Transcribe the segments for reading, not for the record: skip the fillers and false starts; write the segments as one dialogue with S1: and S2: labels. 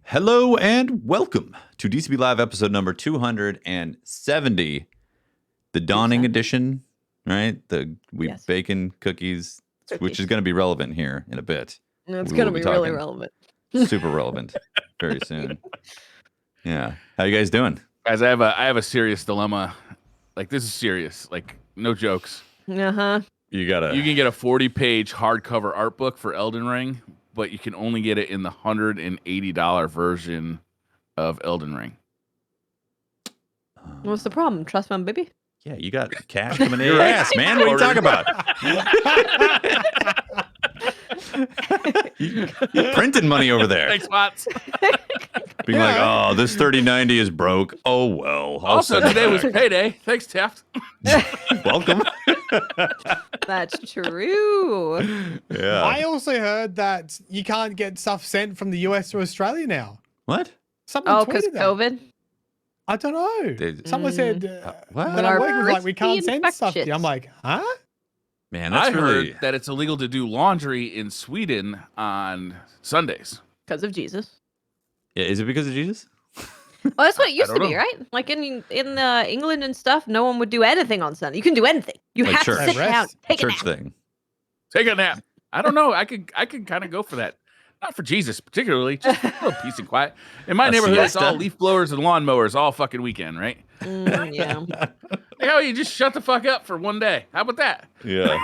S1: Hello and welcome to DCP Live episode number 270, the Dawning edition, right?
S2: Yes.
S1: Bacon cookies, which is going to be relevant here in a bit.
S2: It's going to be really relevant.
S1: Super relevant very soon. Yeah. How you guys doing?
S3: Guys, I have a serious dilemma. Like, this is serious. Like, no jokes.
S2: Uh-huh.
S1: You
S3: can get a 40-page hardcover art book for Elden Ring, but you can only get it in the $180 version of Elden Ring.
S2: What's the problem? Trust fund, baby?
S1: Yeah, you got cash coming in your ass, man. What are you talking about? You're printing money over there.
S3: Thanks, Watts.
S1: Being like, oh, this 3090 is broke. Oh, well.
S3: Also, today was payday. Thanks, Taft.
S1: Welcome.
S2: That's true.
S1: Yeah.
S4: I also heard that you can't get stuff sent from the US to Australia now.
S1: What?
S4: Someone
S2: because
S4: tweeted that.
S2: COVID?
S4: I don't know.
S1: what?
S4: Someone said
S1: What?
S4: that I'm working with, like, we can't send
S2: infectious.
S4: stuff to you. I'm like, huh?
S1: Man, that's
S3: I
S1: really...
S3: heard that it's illegal to do laundry in Sweden on Sundays.
S2: Because of Jesus.
S1: Yeah, is it because of Jesus?
S2: Well, that's what it used to
S3: don't
S2: be,
S3: know.
S2: right? Like in England and stuff, no one would do anything on Sunday. You can do anything. You
S1: Like
S2: have
S1: church.
S2: to sit
S4: Rest.
S2: down, take a
S1: Church
S2: nap.
S1: thing.
S3: Take a nap. I don't know. I could kind of go for that. Not for Jesus particularly. Just a little peace and quiet. In my
S1: A
S3: neighborhood, it's all
S1: siesta?
S3: leaf blowers and lawnmowers all fucking weekend, right?
S2: Yeah.
S3: Like, how you just shut the fuck up for one day? How about that?
S1: Yeah.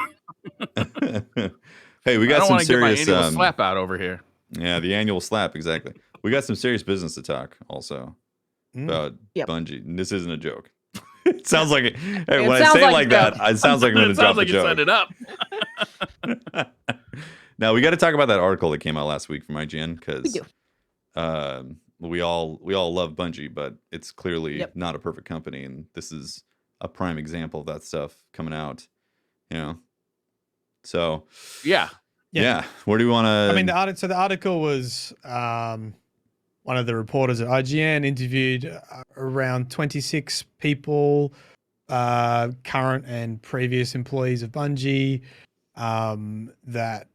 S1: Hey, we
S3: I
S1: got
S3: don't
S1: some
S3: want to get my
S1: serious...
S3: annual slap out over here.
S1: Yeah, the annual slap, exactly. We got some serious business to talk also about
S2: Yep.
S1: Bungie. And this isn't a joke. It sounds like it. Hey, when I
S2: sounds
S1: say it
S2: like
S1: like
S2: a
S1: that,
S2: joke.
S1: it sounds like I'm going to
S3: It
S1: drop
S3: sounds like
S1: a
S3: you
S1: joke.
S3: set it up.
S1: Now we got to talk about that article that came out last week from IGN because
S2: do.
S1: we all love Bungie, but it's clearly
S2: Yep.
S1: not a perfect company, and this is a prime example of that stuff coming out. You know, so
S3: Yeah.
S1: yeah. Where do you want to?
S4: I mean, the article was one of the reporters at IGN interviewed around 26 people, current and previous employees of Bungie, that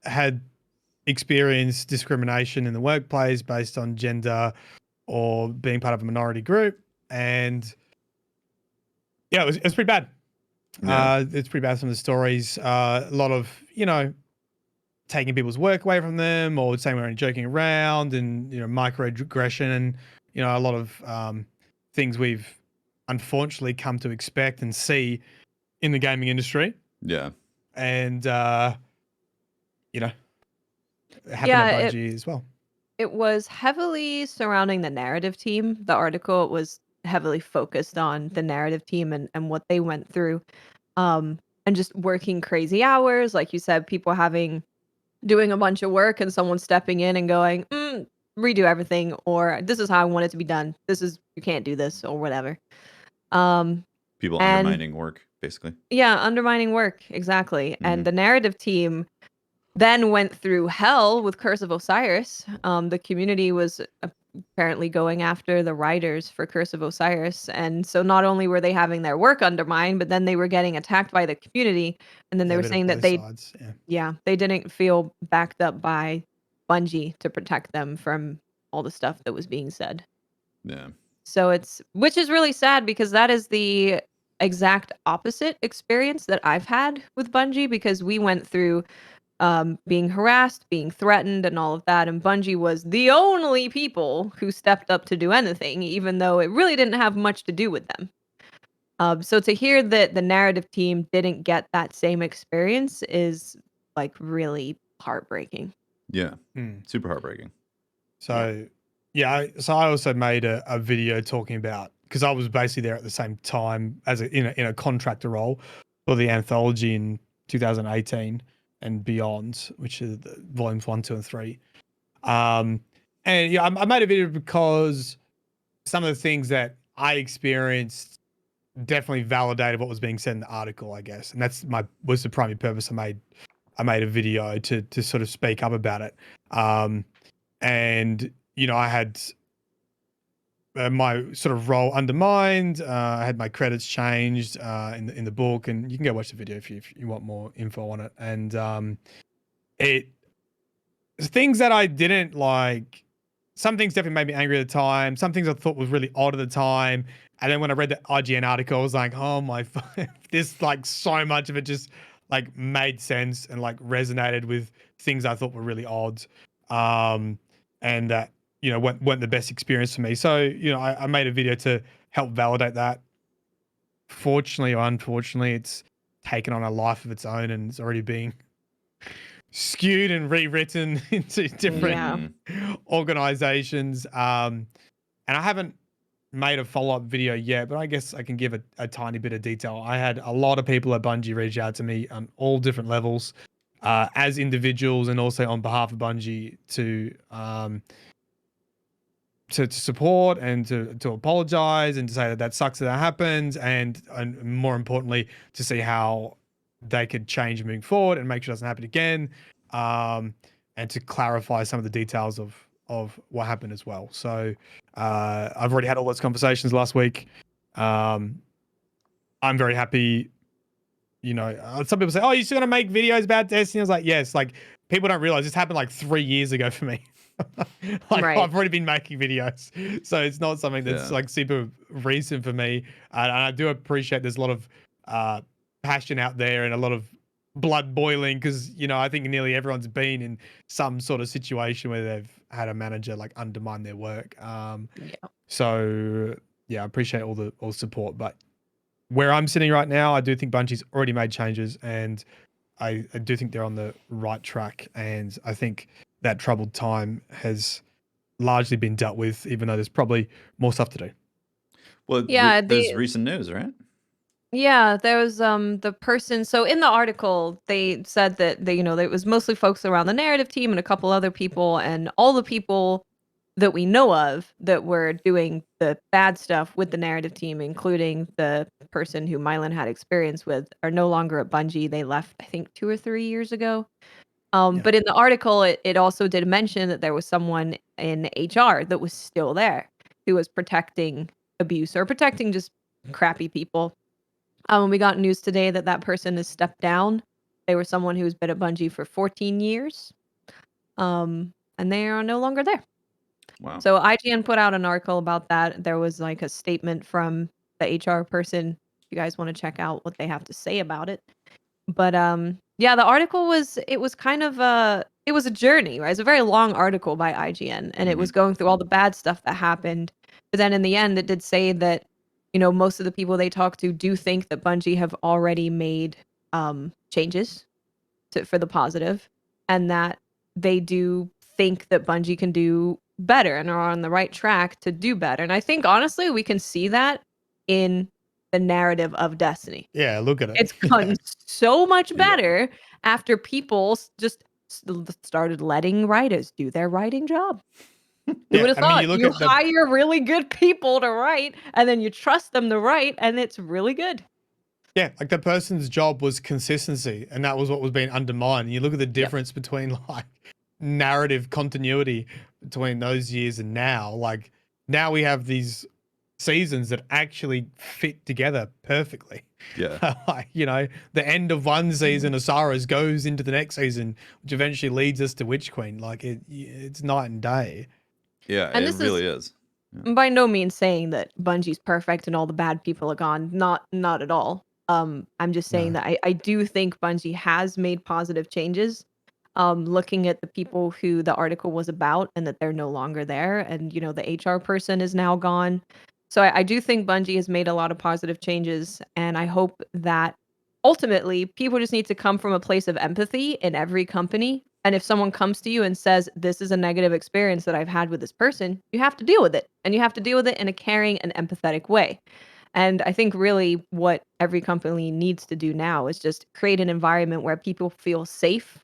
S4: had experienced discrimination in the workplace based on gender or being part of a minority group. And yeah, it was pretty bad.
S1: Yeah.
S4: It's pretty bad, some of the stories. A lot of, taking people's work away from them or saying we're only joking around and, microaggression and, a lot of things we've unfortunately come to expect and see in the gaming industry.
S1: Yeah.
S4: And, happened at Bungie as well.
S2: It was heavily surrounding the narrative team. The article was heavily focused on the narrative team and what they went through. And just working crazy hours. Like you said, people doing a bunch of work and someone stepping in and going, redo everything, or this is how I want it to be done. You can't do this, or whatever.
S1: People
S2: and-
S1: undermining work, basically.
S2: Yeah, undermining work, exactly.
S1: Mhm.
S2: And the narrative team then went through hell with Curse of Osiris. The community was apparently going after the writers for Curse of Osiris. And so not only were they having their work undermined, but then they were getting attacked by the community. And then they were saying that they didn't feel backed up by Bungie to protect them from all the stuff that was being said.
S1: Yeah.
S2: So which is really sad because that is the exact opposite experience that I've had with Bungie, because we went through being harassed, being threatened, and all of that. And Bungie was the only people who stepped up to do anything, even though it really didn't have much to do with them. So to hear that the narrative team didn't get that same experience is like really heartbreaking.
S1: Yeah. Super heartbreaking.
S4: So, I also made a video talking about, because I was basically there at the same time as in a contractor role for the anthology in 2018 and beyond, which is the volumes 1, 2, and 3. And I made a video because some of the things that I experienced definitely validated what was being said in the article, I guess. And was the primary purpose I made a video to sort of speak up about it. And I had my sort of role undermined. I had my credits changed in the book, and you can go watch the video if you want more info on it. And things that I didn't like some things definitely made me angry at the time. Some things I thought was really odd at the time. And then when I read the IGN article, I was like, oh my, this like so much of it just like made sense and like resonated with things I thought were really odd. And that, you know, weren't the best experience for me. So, you know, I made a video to help validate that. Fortunately or unfortunately, it's taken on a life of its own and it's already being skewed and rewritten into different organizations. And I haven't made a follow-up video yet, but I guess I can give a tiny bit of detail. I had a lot of people at Bungie reach out to me on all different levels, as individuals and also on behalf of Bungie to support and to apologize and to say that sucks that happened, and more importantly to see how they could change moving forward and make sure it doesn't happen again, and to clarify some of the details of what happened as well. So I've already had all those conversations last week. I'm very happy. You know, some people say, oh, you're still gonna make videos about Destiny. I was like, yes, like people don't realize this happened like 3 years ago for me. Like
S2: Right.
S4: I've already been making videos, so it's not something that's like super recent for me. And I do appreciate there's a lot of passion out there and a lot of blood boiling, because you know I think nearly everyone's been in some sort of situation where they've had a manager like undermine their work. So yeah, I appreciate all the support, but where I'm sitting right now, I do think Bungie's already made changes, and I do think they're on the right track, and I think that troubled time has largely been dealt with, even though there's probably more stuff to do.
S1: Well,
S2: Yeah,
S1: there's recent news, right?
S2: Yeah, there was the person. So in the article, they said that they, it was mostly folks around the narrative team and a couple other people, and all the people that we know of that were doing the bad stuff with the narrative team, including the person who Mylan had experience with, are no longer at Bungie. They left, I think, 2 or 3 years ago. But in the article, it also did mention that there was someone in HR that was still there who was protecting abuse or protecting just crappy people. We got news today that that person has stepped down. They were someone who's been at Bungie for 14 years, and they are no longer there.
S1: Wow.
S2: So IGN put out an article about that. There was like a statement from the HR person. If you guys want to check out what they have to say about it. But yeah, the article was kind of it was a journey, right? It's a very long article by IGN, and it was going through all the bad stuff that happened. But then in the end, it did say that, most of the people they talked to do think that Bungie have already made changes for the positive, and that they do think that Bungie can do better and are on the right track to do better. And I think honestly, we can see that in the narrative of Destiny.
S4: Yeah, look at it.
S2: It's gotten so much better after people just started letting writers do their writing job. Who would have thought? You hire really good people to write, and then you trust them to write, and it's really good.
S4: Yeah, like the person's job was consistency, and that was what was being undermined. And you look at the difference between like narrative continuity between those years and now. Like now we have these seasons that actually fit together perfectly.
S1: Yeah.
S4: Like, the end of one season, Osiris goes into the next season, which eventually leads us to Witch Queen. Like it's night and day.
S1: Yeah,
S2: and
S1: it really is.
S2: Yeah. By no means saying that Bungie's perfect and all the bad people are gone. Not at all. I'm just saying that I do think Bungie has made positive changes. Looking at the people who the article was about and that they're no longer there, and the HR person is now gone. So I do think Bungie has made a lot of positive changes, and I hope that ultimately people just need to come from a place of empathy in every company. And if someone comes to you and says, this is a negative experience that I've had with this person, you have to deal with it. And you have to deal with it in a caring and empathetic way. And I think really what every company needs to do now is just create an environment where people feel safe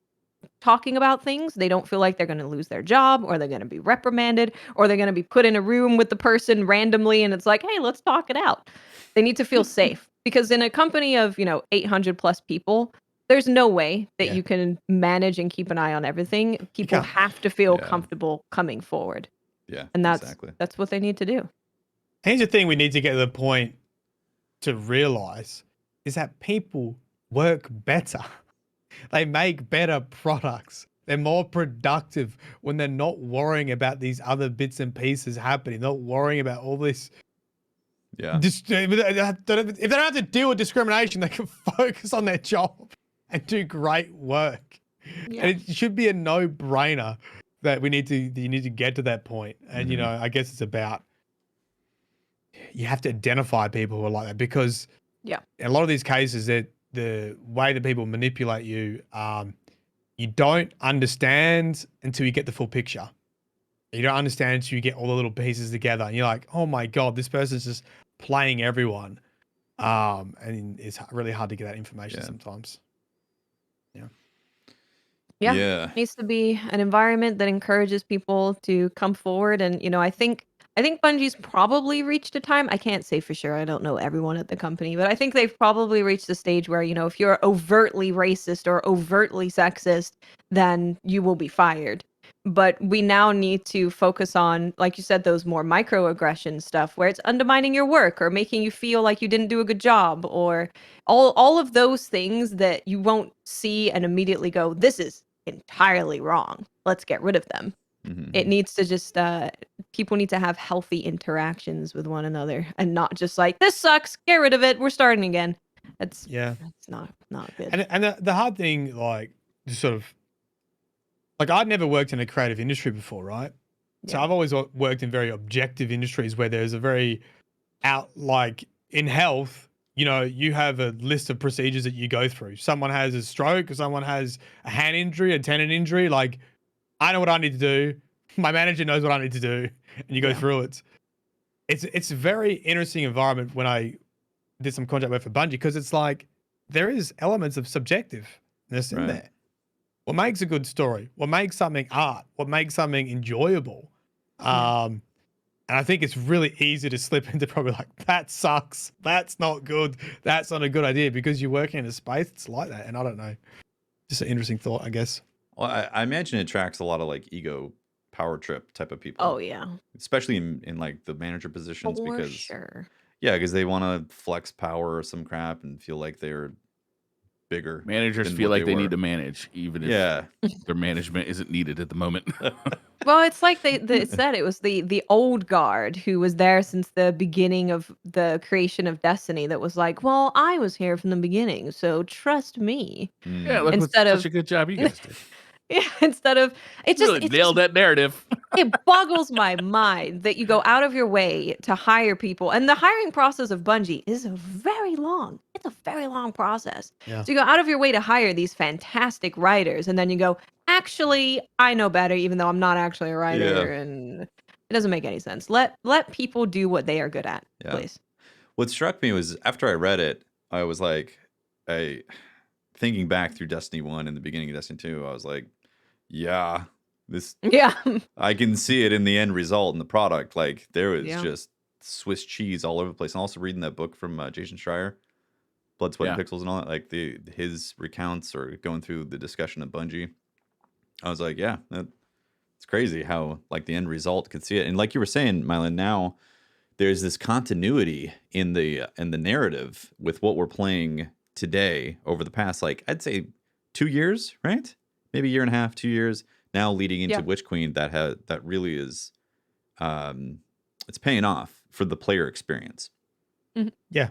S2: talking about things. They don't feel like they're going to lose their job, or they're going to be reprimanded, or they're going to be put in a room with the person randomly and it's like, hey, let's talk it out. They need to feel safe, because in a company of 800 plus people, there's no way that you can manage and keep an eye on everything. People have to feel comfortable coming forward.
S1: Yeah,
S2: and that's what they need to do.
S4: Here's the thing we need to get to the point to realize is that people work better. They make better products They're more productive when they're not worrying about these other bits and pieces happening, not worrying about all this.
S1: Yeah.
S4: If they don't have to deal with discrimination, they can focus on their job and do great work.
S2: Yeah.
S4: And it should be a no-brainer that you need to get to that point. And you
S1: Mhm.
S4: know, I guess it's about you have to identify people who are like that, because
S2: Yeah.
S4: in a lot of these cases, that the way that people manipulate you, you don't understand until you get the full picture. You don't understand until you get all the little pieces together, and you're like, oh my god, this person's just playing everyone. And it's really hard to get that information
S1: Yeah.
S4: sometimes.
S2: Yeah.
S1: Yeah.
S2: Needs to be an environment that encourages people to come forward. And, you know, I think Bungie's probably reached a time. I can't say for sure. I don't know everyone at the company, but I think they've probably reached a stage where, you know, if you're overtly racist or overtly sexist, then you will be fired. But we now need to focus on, like you said, those more microaggression stuff where it's undermining your work or making you feel like you didn't do a good job, or all of those things that you won't see and immediately go, this is entirely wrong. Let's get rid of them.
S1: Mhm.
S2: It needs to just people need to have healthy interactions with one another and not just like, this sucks, get rid of it, we're starting again. That's not good.
S4: And the hard thing, like, just sort of, like, I'd never worked in a creative industry before, right? So
S2: Yeah.
S4: I've always worked in very objective industries where there's a very like in health, you know, you have a list of procedures that you go through. Someone has a stroke, or someone has a hand injury, a tendon injury. Like, I know what I need to do. My manager knows what I need to do, and you go
S2: Yeah.
S4: through it. It's a very interesting environment when I did some contract work for Bungie, because it's like there is elements of subjectiveness in
S1: Right.
S4: there. What makes a good story? What makes something art? What makes something enjoyable? And I think it's really easy to slip into probably like, that sucks. That's not good. That's not a good idea, because you're working in a space that's like that. And I don't know. Just an interesting thought, I guess.
S1: Well, I imagine it attracts a lot of like ego power trip type of people.
S2: Oh yeah.
S1: Especially in like the manager positions,
S2: For
S1: because
S2: sure.
S1: yeah, because they want to flex power or some crap and feel like they're bigger.
S3: Managers
S1: than
S3: feel
S1: what
S3: like they
S1: were.
S3: need to manage, even if
S1: Yeah.
S3: their management isn't needed at the moment.
S2: Well, it's like they said it was the old guard who was there since the beginning of the creation of Destiny that was like, well, I was here from the beginning, so trust me.
S3: Yeah,
S1: Mm.
S3: look,
S2: Instead
S3: such
S2: of
S3: a good job you guys did.
S2: yeah, instead of it
S3: Really
S2: just
S3: nailed that narrative.
S2: it boggles my mind that you go out of your way to hire people, and the hiring process of Bungie is very long. It's a very long process.
S4: Yeah.
S2: So you go out of your way to hire these fantastic writers, and then you go, actually, I know better, even though I'm not actually a writer, and it doesn't make any sense. Let people do what they are good at,
S1: Yeah.
S2: please.
S1: What struck me was after I read it, I was like, thinking back through Destiny 1 and the beginning of Destiny 2, I was like, yeah, this
S2: Yeah.
S1: I can see it in the end result in the product. Like there was
S2: Yeah.
S1: just Swiss cheese all over the place. And also reading that book from Jason Schreier, Blood, Sweat,
S3: Yeah.
S1: and Pixels, and all that, like his recounts or going through the discussion of Bungie, I was like, yeah, it's crazy how like the end result could see it. And like you were saying, Mylan, now there's this continuity in the narrative with what we're playing today over the past, like I'd say 2 years, right? Maybe a year and a half, 2 years. Now leading into
S2: Yeah.
S1: Witch Queen, that really is, it's paying off for the player experience.
S4: Yeah.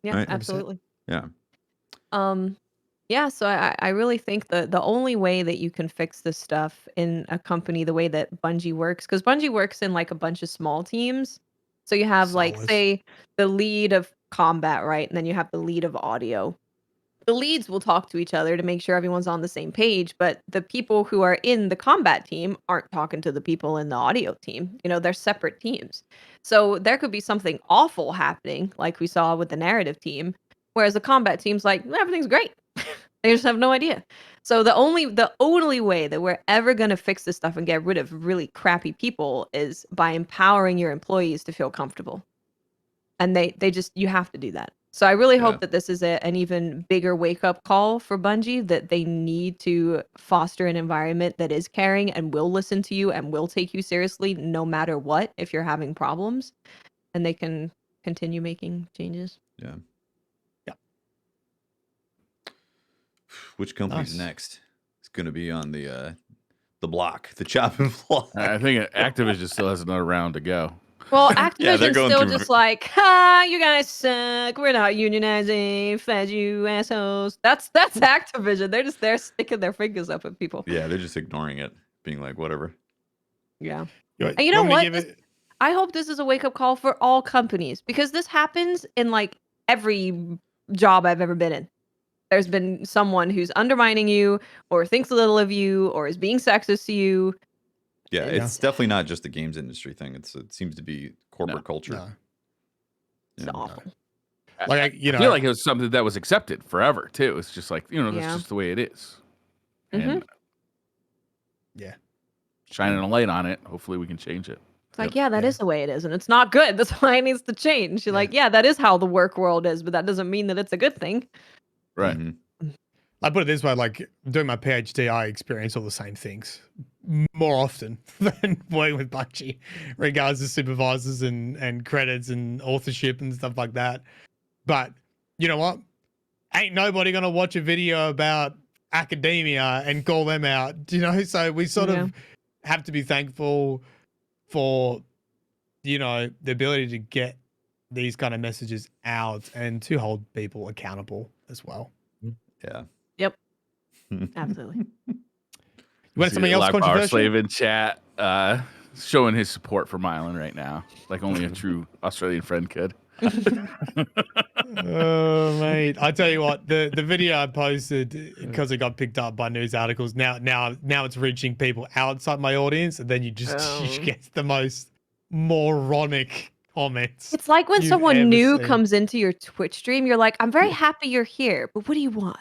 S2: Yeah,
S1: Right. 100%.
S2: absolutely.
S1: Yeah.
S2: Yeah, so I really think the only way that you can fix this stuff in a company the way that Bungie works, because Bungie works in like a bunch of small teams. So you have like,
S4: Silos.
S2: say, the lead of combat, right? And then you have the lead of audio. The leads will talk to each other to make sure everyone's on the same page, but the people who are in the combat team aren't talking to the people in the audio team. You know, they're separate teams. So there could be something awful happening, like we saw with the narrative team, whereas the combat team's like, everything's great. They just have no idea. So the only way that we're ever going to fix this stuff and get rid of really crappy people is by empowering your employees to feel comfortable. And they just, you have to do that. So I really hope
S1: Yeah.
S2: that this is an even bigger wake up call for Bungie, that they need to foster an environment that is caring and will listen to you and will take you seriously no matter what if you're having problems, and they can continue making changes.
S1: Yeah.
S4: Yeah.
S1: Which company's
S4: Nice.
S1: next? Is going to be on the block, the chopping block.
S3: I think Activision still has another round to go.
S2: Well,
S1: Yeah, they're
S2: Activision's
S1: going
S2: still
S1: through
S2: just like, ha, you guys suck. We're not unionizing. Fed you assholes. That's Activision. They're just there sticking their fingers up at people.
S1: Yeah, they're just ignoring it, being like, whatever.
S2: Yeah.
S4: You
S2: And you know
S4: want me to
S2: what?
S4: give it-
S2: I hope this is a wake up call for all companies because this happens in like every job I've ever been in. There's been someone who's undermining you or thinks little of you or is being sexist to you.
S1: Yeah,
S2: Yeah.
S1: it's definitely not just a games industry thing. It seems to be corporate culture.
S4: No.
S2: It's
S1: Yeah.
S2: awful.
S4: Like,
S3: I feel like it was something that was accepted forever too. It's just like, that's
S2: Yeah.
S3: just the way it is.
S2: Mhm.
S3: And
S4: Yeah.
S3: shining a light on it. Hopefully we can change it.
S2: It's like,
S3: Yep.
S2: yeah, that
S4: Yeah.
S2: is the way it is. And it's not good. That's why it needs to change. You're like, yeah, that is how the work world is, but that doesn't mean that it's a good thing.
S3: Right.
S1: Mhm.
S4: I put it this way, like doing my PhD, I experience all the same things more often than working with Bungie, regards to supervisors and credits and authorship and stuff like that. But you know what? Ain't nobody gonna watch a video about academia and call them out, So we sort of have to be thankful for, the ability to get these kind of messages out and to hold people accountable as well.
S1: Yeah.
S2: Yep. Absolutely.
S4: You want something else
S3: Our
S4: controversial?
S3: slave in chat showing his support for Mylan right now, like only a true Australian friend could.
S4: Oh mate, I tell you what, the video I posted because it got picked up by news articles. Now it's reaching people outside my audience, and then you
S2: Oh.
S4: get the most moronic comments.
S2: It's like when
S4: you've
S2: someone
S4: ever
S2: new
S4: seen.
S2: comes into your Twitch stream, you're like, I'm very happy you're here, but what do you want?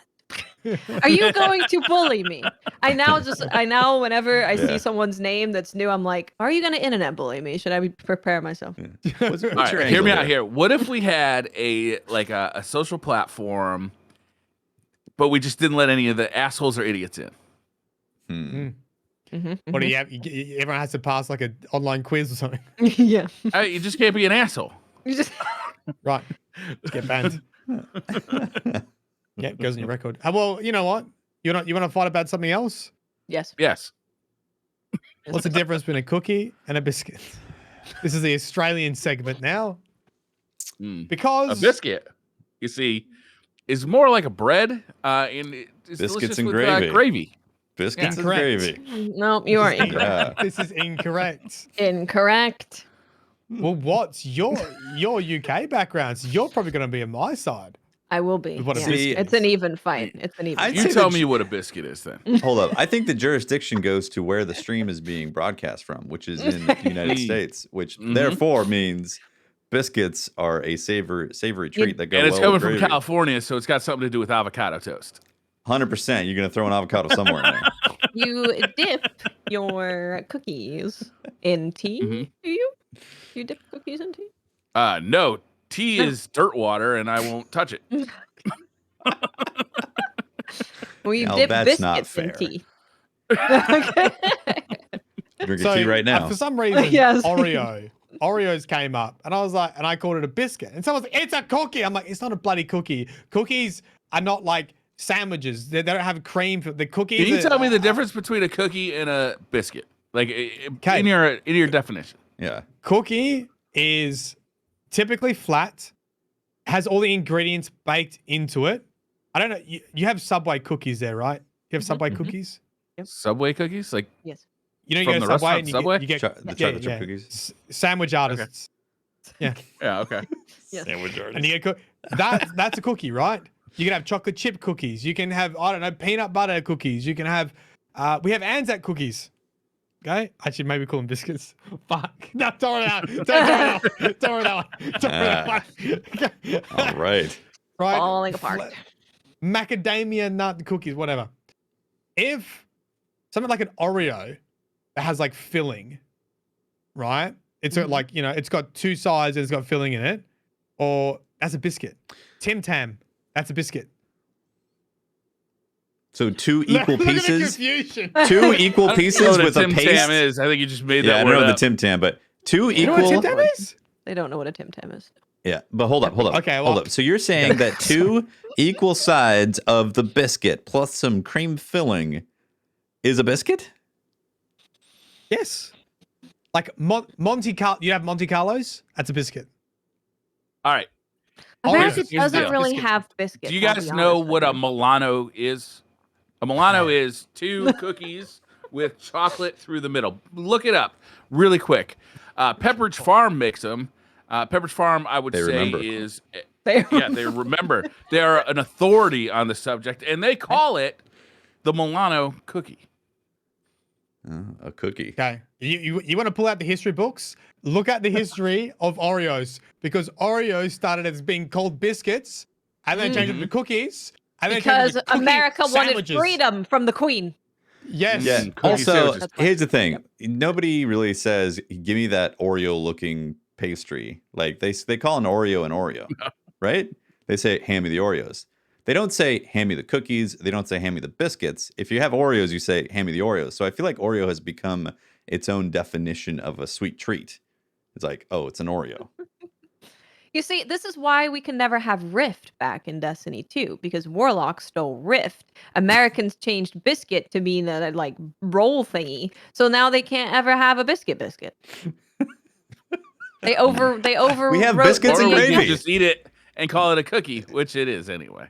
S2: Are you going to bully me? I now whenever I
S1: Yeah.
S2: see someone's name that's new, I'm like, are you going to internet bully me? Should I prepare myself?
S1: What's
S3: All right,
S1: your
S3: hear me
S1: angle
S3: out here. What if we had a social platform, but we just didn't let any of the assholes or idiots in?
S1: Hmm.
S4: What do you have? Everyone has to pass like an online quiz or something,
S2: Yeah.
S3: You just can't be an asshole.
S2: You just
S4: right? Just get banned. Yeah, it goes on your record. Well, you know what? You want to fight about something else?
S2: yes.
S3: Yes.
S4: What's the difference between a cookie and a biscuit? This is the Australian segment now.
S3: A
S4: Because
S3: biscuit, you see, is more like a bread, and it's
S1: Biscuits
S3: delicious
S1: and
S3: with
S1: gravy.
S3: gravy.
S1: Biscuits and
S4: Correct.
S1: gravy.
S2: No, you are incorrect.
S1: Yeah.
S4: this is incorrect.
S2: Incorrect.
S4: Well, what's your UK background? So you're probably going to be on my side.
S2: I will be.
S4: What a
S2: Yeah.
S1: biscuit
S2: It's an even fight. It's an even
S1: I'd
S2: fight.
S1: say
S3: You tell
S1: the
S3: me what a biscuit is then.
S1: Hold up. I think the jurisdiction goes to where the stream is being broadcast from, which is in the United States, which
S3: Mhm.
S1: therefore means biscuits are a savory treat that go
S3: And it's
S1: well
S3: coming
S1: with
S3: from
S1: gravy.
S3: California, so it's got something to do with avocado toast.
S1: 100%. You're going to throw an avocado somewhere in there.
S2: You dip your cookies in tea.
S3: Mhm.
S2: Do you? You dip cookies in tea?
S3: No, tea is dirt water, and I won't touch it.
S2: Well, you
S1: Now,
S2: dip
S1: that's not
S2: biscuits in
S1: fair.
S2: tea. Okay.
S1: Drinking tea right now.
S4: For some reason,
S2: Yes.
S4: Oreos came up, and I was like, and I called it a biscuit, and someone's like, it's a cookie. I'm like, it's not a bloody cookie. Cookies are not like sandwiches. They don't have cream. The cookies.
S3: Can you
S4: are-
S3: tell me the difference between a cookie and a biscuit? Like
S4: Okay.
S3: in your definition.
S1: Yeah.
S4: Cookie is typically flat, has all the ingredients baked into it. I don't know. You have Subway cookies there, right? You have Subway
S3: Mhm.
S4: cookies.
S3: Subway cookies, like
S2: Yes.
S4: You know, you
S3: From
S4: go to
S3: the
S4: Subway
S3: restaurant
S4: and
S3: Subway?
S4: you get
S1: The chocolate chip cookies.
S4: Sandwich artists,
S3: yeah, okay.
S2: Yes.
S4: and you get that's a cookie, right? You can have chocolate chip cookies. You can have, I don't know, peanut butter cookies. You can have, we have Anzac cookies. Okay, I should maybe call them biscuits. Fuck, no, throw it out. Don't throw it out. Throw it out.
S1: All right.
S4: Right.
S2: Falling apart.
S4: Macadamia nut cookies, whatever. If something like an Oreo that has like filling, right? It's got like, it's got two sides and it's got filling in it, or that's a biscuit. Tim Tam, that's a biscuit.
S1: So two equal
S4: Look at the
S1: pieces.
S4: confusion.
S1: Two equal
S3: I don't know
S1: pieces
S3: what
S1: with a
S3: Tim
S1: paste.
S3: Tam is. I think you just made
S1: Yeah,
S3: that
S1: I
S3: word
S1: know the
S3: up.
S1: Tim Tam, but two
S4: You know what
S1: equal.
S4: Tim Tam is?
S2: They don't know what a Tim Tam is.
S1: Yeah, but hold up.
S4: Okay, well-
S1: hold up. So you're saying that two equal sides of the biscuit plus some cream filling is a biscuit?
S4: Yes. Like Monte Carlo. You have Monte Carlos? That's a biscuit.
S3: All right.
S2: America
S3: here's the
S2: doesn't
S3: deal.
S2: really
S4: Biscuits.
S2: have biscuits.
S3: Do you
S2: I'll
S3: guys
S2: be
S3: know
S2: honest
S3: what
S2: with
S3: a
S2: you.
S3: Milano is? A Milano is 2 cookies with chocolate through the middle. Look it up really quick. Pepperidge Farm makes them. Pepperidge Farm, I would
S1: They
S3: say,
S1: remember.
S3: is
S2: They-
S3: yeah, they remember. They are an authority on the subject, and they call it the Milano cookie.
S1: A cookie.
S4: Okay. You want to pull out the history books? Look at the history of Oreos, because Oreos started as being called biscuits, and then changed them to cookies, and then changed
S2: because
S4: them to cookie
S2: America wanted
S4: sandwiches.
S2: freedom from the Queen.
S4: Yes.
S1: Yeah.
S3: Cookie
S1: Also,
S3: sandwiches.
S1: here's the thing: nobody really says, "Give me that Oreo-looking pastry." Like they call an Oreo an Oreo, right? They say, "Hand me the Oreos." They don't say, "Hand me the cookies." They don't say, "Hand me the biscuits." If you have Oreos, you say, "Hand me the Oreos." So I feel like Oreo has become its own definition of a sweet treat. It's like, oh, it's an Oreo.
S2: You see, this is why we can never have Rift back in Destiny 2, because Warlock stole Rift. Americans changed biscuit to mean a like roll thingy, so now they can't ever have a biscuit. They over.
S1: We have biscuits
S3: Or
S1: and
S3: we
S1: gravy.
S3: can just eat it and call it a cookie, which it is anyway.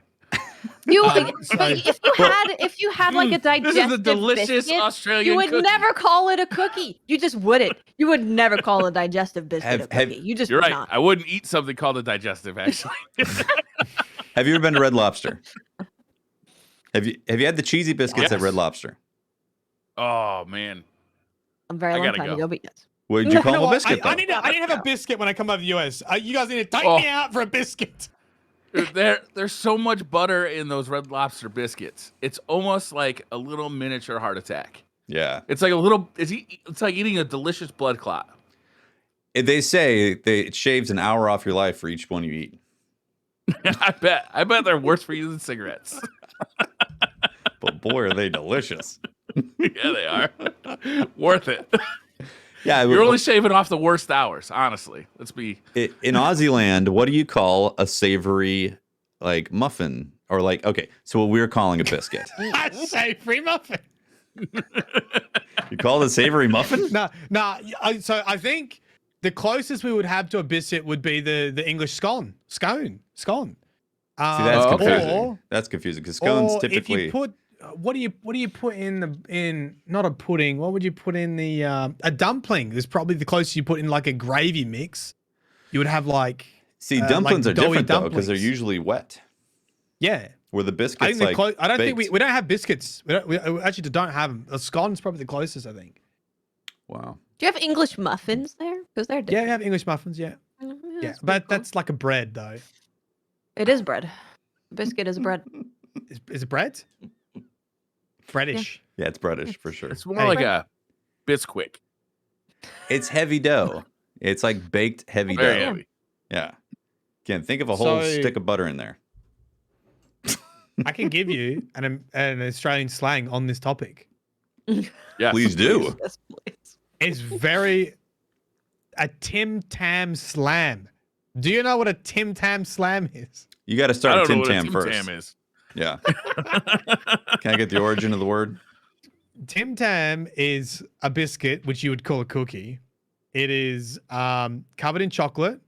S2: You,
S4: so-
S2: but if you had like a digestive
S3: This is a delicious
S2: biscuit,
S3: Australian
S2: you would
S3: cookie.
S2: never call it a cookie. You just wouldn't. You would never call a digestive biscuit a
S1: Have-
S2: cookie. You just
S3: You're
S2: would
S3: right.
S2: not.
S3: I wouldn't eat something called a digestive, actually.
S1: Have you ever been to Red Lobster? Have you had the cheesy biscuits at
S3: Yes.
S1: Red Lobster?
S3: Oh man.
S2: A very
S3: I
S2: long
S3: gotta
S2: time
S3: go.
S2: ago, but yes.
S1: What did you call
S4: You know
S1: them a
S4: what?
S1: biscuit?
S4: I
S1: though?
S4: need to have a biscuit when I come over to the US. You guys need to take
S3: Oh.
S4: me out for a biscuit.
S3: There's so much butter in those Red Lobster biscuits. It's almost like a little miniature heart attack.
S1: Yeah.
S3: It's like a little. It's like eating a delicious blood clot.
S1: They say it shaves an hour off your life for each one you eat.
S3: I bet they're worse for you than cigarettes.
S1: But boy, are they delicious.
S3: Yeah, they are. Worth it.
S1: Yeah.
S3: You're only shaving off the worst hours, honestly. Let's be.
S1: In Aussie land, what do you call a savory like muffin? Or like, okay, so what we're calling a biscuit.
S4: I say free muffin.
S1: You call it a savory muffin?
S4: No. So I think the closest we would have to a biscuit would be the English scone. Scone.
S1: See, that's
S3: Oh, okay.
S1: confusing. That's confusing because scones
S4: Or
S1: typically.
S4: if you put what do you put in not a pudding? What would you put in the a dumpling? Is probably the closest you put in like a gravy mix. You would have like
S1: See,
S4: like
S1: dumplings are
S4: doughy
S1: different though because they're
S4: dumplings.
S1: usually wet.
S4: yeah.
S1: Where the
S4: I
S1: biscuits
S4: think
S1: like.
S4: I don't think
S1: baked.
S4: we don't have biscuits. We actually don't have them. A scone's probably the closest, I think.
S1: Wow.
S2: Do you have English muffins there? Because they're
S4: Yeah,
S2: different.
S4: we have English muffins. Yeah,
S2: Yeah,
S4: yeah,
S2: that's
S4: but
S2: pretty cool.
S4: that's like a bread though.
S2: It is bread. Biscuit is bread.
S4: Is it bread? Breadish.
S1: Yeah, it's breadish for sure.
S3: It's more
S4: Hey.
S3: like a Bisquick.
S1: It's heavy dough. It's like baked heavy
S3: Very
S1: dough.
S3: heavy.
S1: Yeah. Again, think of a whole
S4: So-
S1: stick of butter in there.
S4: I can give you an Australian slang on this topic.
S3: Yes,
S1: Please do.
S2: Yes, please.
S4: It's very a Tim Tam Slam. Do you know what a Tim Tam Slam is?
S1: You got to
S3: I
S1: start with
S3: don't know
S1: Tim
S3: what a
S1: Tam
S3: Tim
S1: first.
S3: Tam is.
S1: Yeah. Can I get the origin of the word?
S4: Tim Tam is a biscuit, which you would call a cookie. It is covered in chocolate.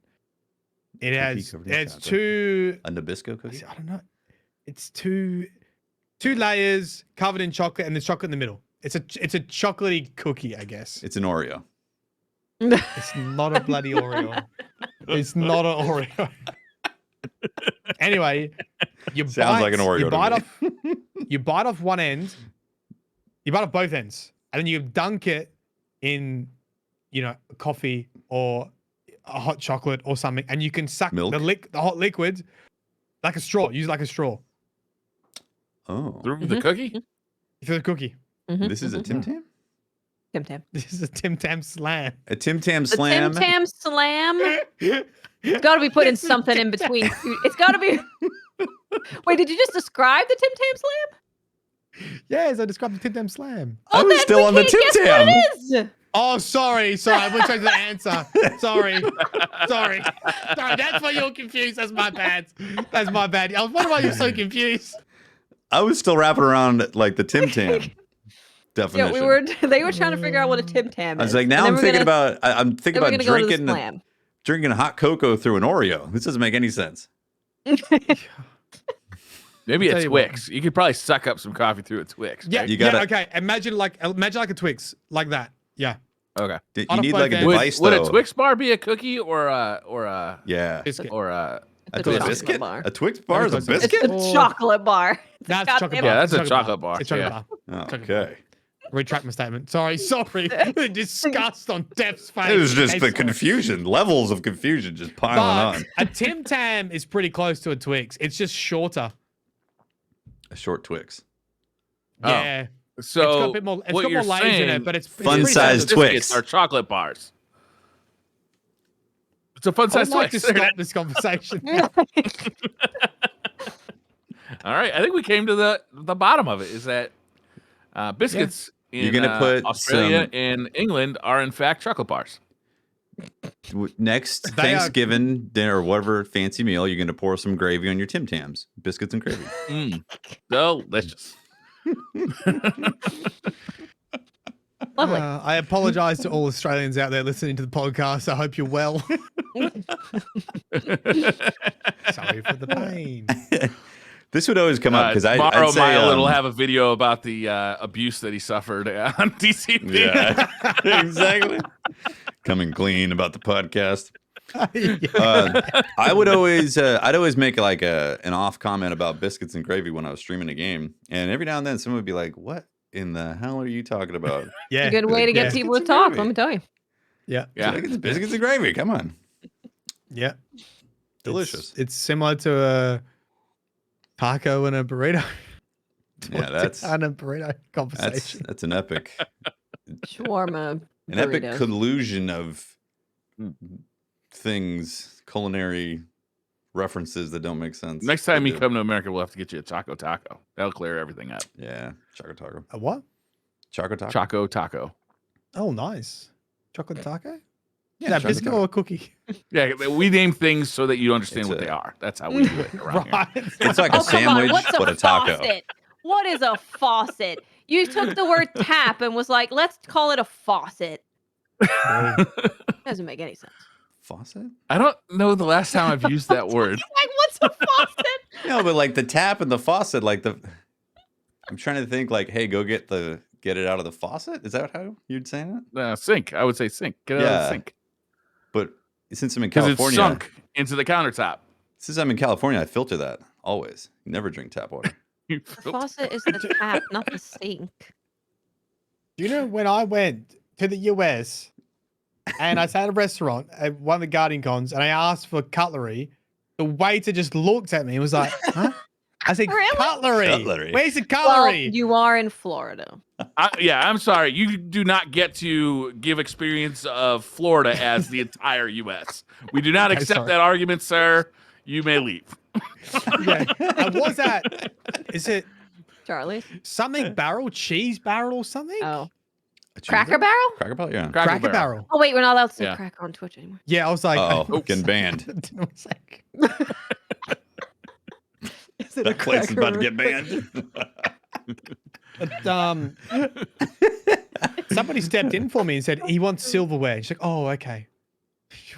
S4: It has
S1: covered in
S4: it's
S1: chocolate.
S4: two.
S1: A Nabisco cookie?
S4: I don't know. It's two layers covered in chocolate, and there's chocolate in the middle. It's a chocolatey cookie, I guess.
S1: It's an Oreo.
S4: It's not a bloody Oreo. It's not an Oreo. Anyway, you
S1: Sounds like an Oreo
S4: You
S1: to
S4: bite
S1: me.
S4: off. You bite off one end. You bite off both ends, and then you dunk it in, coffee or a hot chocolate or something, and you can suck
S1: Milk?
S4: the hot liquid like a straw. Use it like a straw
S1: Oh.
S3: Through the cookie?
S4: for the cookie.
S1: This is a Tim Tam?
S2: Tim Tam.
S4: This is a Tim Tam Slam.
S1: A Tim Tam
S2: The
S1: Slam?
S2: Tim Tam Slam. It's got to be putting something in between. It's got to be. Wait, did you just describe the Tim Tam Slam?
S4: Yes, I described the Tim Tam Slam.
S1: I was
S2: then
S1: still
S2: we
S1: on the
S2: can't
S1: Tim
S2: guess
S1: Tam.
S2: What it is.
S4: Oh, sorry. I went straight to the answer. Sorry. That's why you're confused. That's my bad. I was wondering why you're so confused.
S1: I was still wrapping around like the Tim Tam. definition.
S2: They were trying to figure out what a Tim Tam is.
S1: I was like, now I'm thinking about drinking hot cocoa through an Oreo. This doesn't make any sense.
S3: Maybe
S4: I'll
S3: a
S4: tell you what.
S3: Twix. You could probably suck up some coffee through a Twix.
S4: Yeah,
S3: right?
S1: You gotta-
S4: okay. Imagine like a Twix like that. Yeah.
S3: Okay.
S1: You
S4: On a
S1: need like a
S4: plate
S1: device
S3: Would
S1: though.
S3: a Twix bar be a cookie or a
S1: Yeah.
S4: Biscuit.
S1: A
S2: It's
S1: Twix
S2: chocolate
S1: biscuit?
S2: bar.
S1: A Twix bar is a
S4: It's
S1: biscuit?
S2: It's a chocolate bar. It's a
S4: That's
S2: goddamn-
S4: chocolate bar.
S3: Yeah, that's a
S4: It's
S3: chocolate bar.
S4: It's chocolate
S3: Yeah.
S4: bar.
S1: Oh, okay.
S4: Retract my statement. Sorry. The disgust on Dev's face.
S1: It was just
S4: Okay,
S1: the
S4: sorry.
S1: confusion, levels of confusion just piling
S4: But
S1: on.
S4: a Tim Tam is pretty close to a Twix. It's just shorter.
S1: A short Twix.
S3: Oh.
S4: Yeah.
S3: So
S4: It's got a bit more. It's
S3: what
S4: got
S3: you're
S4: more layers in
S3: saying,
S4: it, but it's
S1: fun
S4: pretty
S1: size
S4: simple.
S1: Twix.
S3: biscuits are chocolate bars. It's a fun
S4: I would
S3: size
S4: like
S3: Twix.
S4: to stop this conversation.
S3: All right, I think we came to the bottom of it. Is that biscuits in
S1: You're gonna put
S3: Australia
S1: some-
S3: and England are in fact chocolate bars.
S1: Next
S4: They are-
S1: Thanksgiving dinner or whatever fancy meal, you're gonna pour some gravy on your Tim Tams, biscuits and gravy.
S3: Delicious.
S2: Lovely.
S4: I apologize to all Australians out there listening to the podcast. I hope you're well. Sorry for the pain.
S1: This would always come up because
S3: tomorrow
S1: I'd say
S3: Milo will have a video about the abuse that he suffered on DCP.
S1: yeah, exactly. Coming clean about the podcast. I would always, I'd always make like an off comment about biscuits and gravy when I was streaming a game, and every now and then someone would be like, "What in the hell are you talking about?"
S4: Yeah.
S2: A good way to get
S1: Yeah.
S2: people to
S1: Biscuits and
S2: talk,
S1: gravy.
S2: let me tell you.
S4: Yeah.
S3: Yeah.
S1: Like, it's biscuits and gravy. Come on,
S4: Yeah.
S1: delicious.
S4: It's similar to a taco and a burrito.
S1: Yeah, that's
S4: and a burrito conversation.
S1: that's an epic,
S2: Shawarma.
S1: an epic
S2: burritos.
S1: collusion of things, culinary references that don't make sense.
S3: Next time
S1: They
S3: you
S1: do.
S3: come to America, we'll have to get you a Choco Taco. That'll clear everything up.
S1: Yeah, Choco Taco.
S4: A what?
S1: Choco Taco.
S3: Choco Taco.
S4: Oh, nice. Chocolate taco?
S1: Yeah,
S4: Yeah,
S1: Choco
S4: biscuit
S1: Taco.
S4: or a cookie?
S3: Yeah, we name things so that you understand
S1: It's
S3: what
S1: a-
S3: they are. That's how we do it around here.
S4: Right.
S1: It's like a
S2: Oh, come on.
S1: sandwich,
S2: What's
S1: but a taco.
S2: faucet? What is a faucet? You took the word tap and was like, let's call it a faucet. Doesn't make any sense.
S1: Faucet?
S3: I don't know the last time I've used that word.
S2: Like, what's a faucet?
S1: No, but like the tap and the faucet, like the. I'm trying to think, like, hey, go get it out of the faucet. Is that how you'd say it?
S3: Sink. I would say sink. Get it out of the
S1: Yeah.
S3: sink.
S1: But since I'm in
S3: Because it's
S1: California,
S3: sunk into the countertop.
S1: since I'm in California, I filter that always. Never drink tap water.
S2: The faucet is the tap, not the sink.
S4: Do you know when I went to the US and I sat at a restaurant at one of the Guardian Cons and I asked for cutlery, the waiter just looked at me and was like, huh? I said,
S2: Really?
S4: cutlery.
S1: Cutlery.
S4: Where's the
S2: Well,
S4: cutlery?
S2: you are in Florida.
S3: I'm sorry. You do not get to give experience of Florida as the entire U.S. We do not
S4: Okay,
S3: accept
S4: sorry.
S3: that argument, sir. You may leave.
S4: Yeah. And what's that? Is it
S2: Charlie.
S4: something barrel, cheese barrel or something?
S2: Oh.
S1: A
S2: Cracker
S1: cheeseburger?
S2: Barrel?
S1: Cracker Barrel, yeah.
S4: Cracker barrel.
S2: Oh, wait, we're not allowed to say
S3: Yeah.
S2: crack on Twitch anymore.
S4: Yeah, I was like,
S1: Uh-oh, getting banned.
S4: I was like,
S2: Is it
S1: That place is about to get banned.
S4: but, somebody stepped in for me and said he wants silverware. She's like, oh, okay.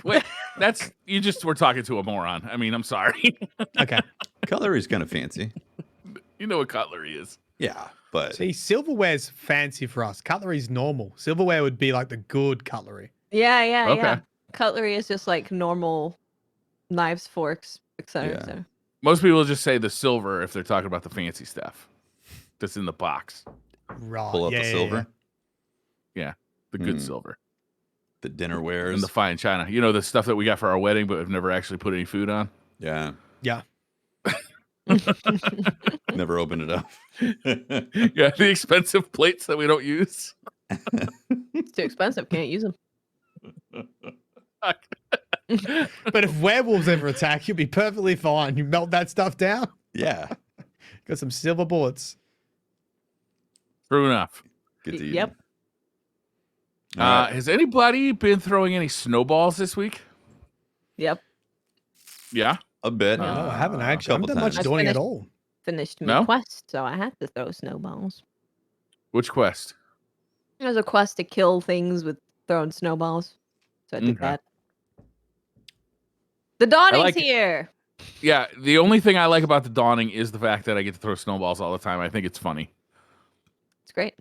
S3: Wait, that's you just were talking to a moron. I mean, I'm sorry.
S4: Okay.
S1: Cutlery's kind of fancy.
S3: You know what cutlery is.
S1: Yeah, but
S4: See, silverware's fancy for us. Cutlery's normal. Silverware would be like the good cutlery.
S2: Yeah, yeah,
S3: Okay.
S2: yeah. Cutlery is just like normal knives, forks, etc.
S1: Yeah.
S2: etc.
S3: Most people just say the silver if they're talking about the fancy stuff that's in the box.
S4: Right.
S1: pull out the silver,
S3: The good
S1: Hmm.
S3: silver.
S1: the dinner
S3: And
S1: wares.
S3: the fine china. You know, the stuff that we got for our wedding, but we've never actually put any food on.
S1: Yeah,
S4: Yeah.
S1: never opened it up.
S3: Yeah, the expensive plates that we don't use.
S2: It's too expensive. Can't use them.
S4: But if werewolves ever attack, you'll be perfectly fine. You melt that stuff down.
S1: Yeah,
S4: Got some silver bullets.
S3: True enough.
S1: good to
S2: Yep.
S1: All right.
S3: Has anybody been throwing any snowballs this week?
S2: Yep.
S3: Yeah.
S1: A bit.
S2: No,
S4: No, I haven't
S1: A
S4: actually. I haven't
S1: couple
S4: done much
S1: times.
S4: doing at
S2: finished.
S4: all.
S2: Finished my
S3: No?
S2: quest, so I had to throw snowballs.
S3: Which quest?
S2: There's a quest to kill things with throwing snowballs. So I did
S3: Okay.
S2: that. The dawning's
S3: like it.
S2: here.
S3: Yeah, the only thing I like about the dawning is the fact that I get to throw snowballs all the time. I think it's funny.
S2: It's great.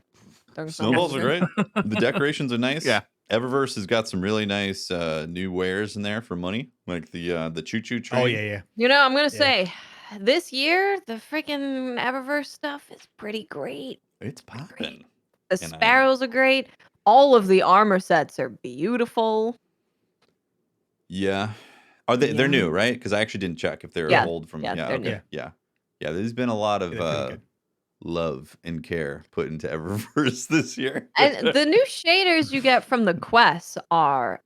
S1: Snowballs are great. The decorations are nice.
S3: Yeah.
S1: Eververse has got some really nice new wares in there for money, like the choo choo train.
S4: Oh yeah.
S2: You know, I'm gonna say, this year the freaking Eververse stuff is pretty great.
S1: It's popping.
S2: The
S1: And
S2: sparrows are great. All of the armor sets are beautiful.
S1: Yeah. Are they? They're
S2: Yeah.
S1: new, right? Because I actually didn't check if they were
S2: Yeah.
S1: old from.
S2: Yeah,
S1: Yeah.
S2: they're
S1: Okay.
S2: new.
S1: Yeah. Yeah. There's been a lot of
S4: Yeah, they're pretty good.
S1: love and care put into Eververse this year.
S2: And the new shaders you get from the quests are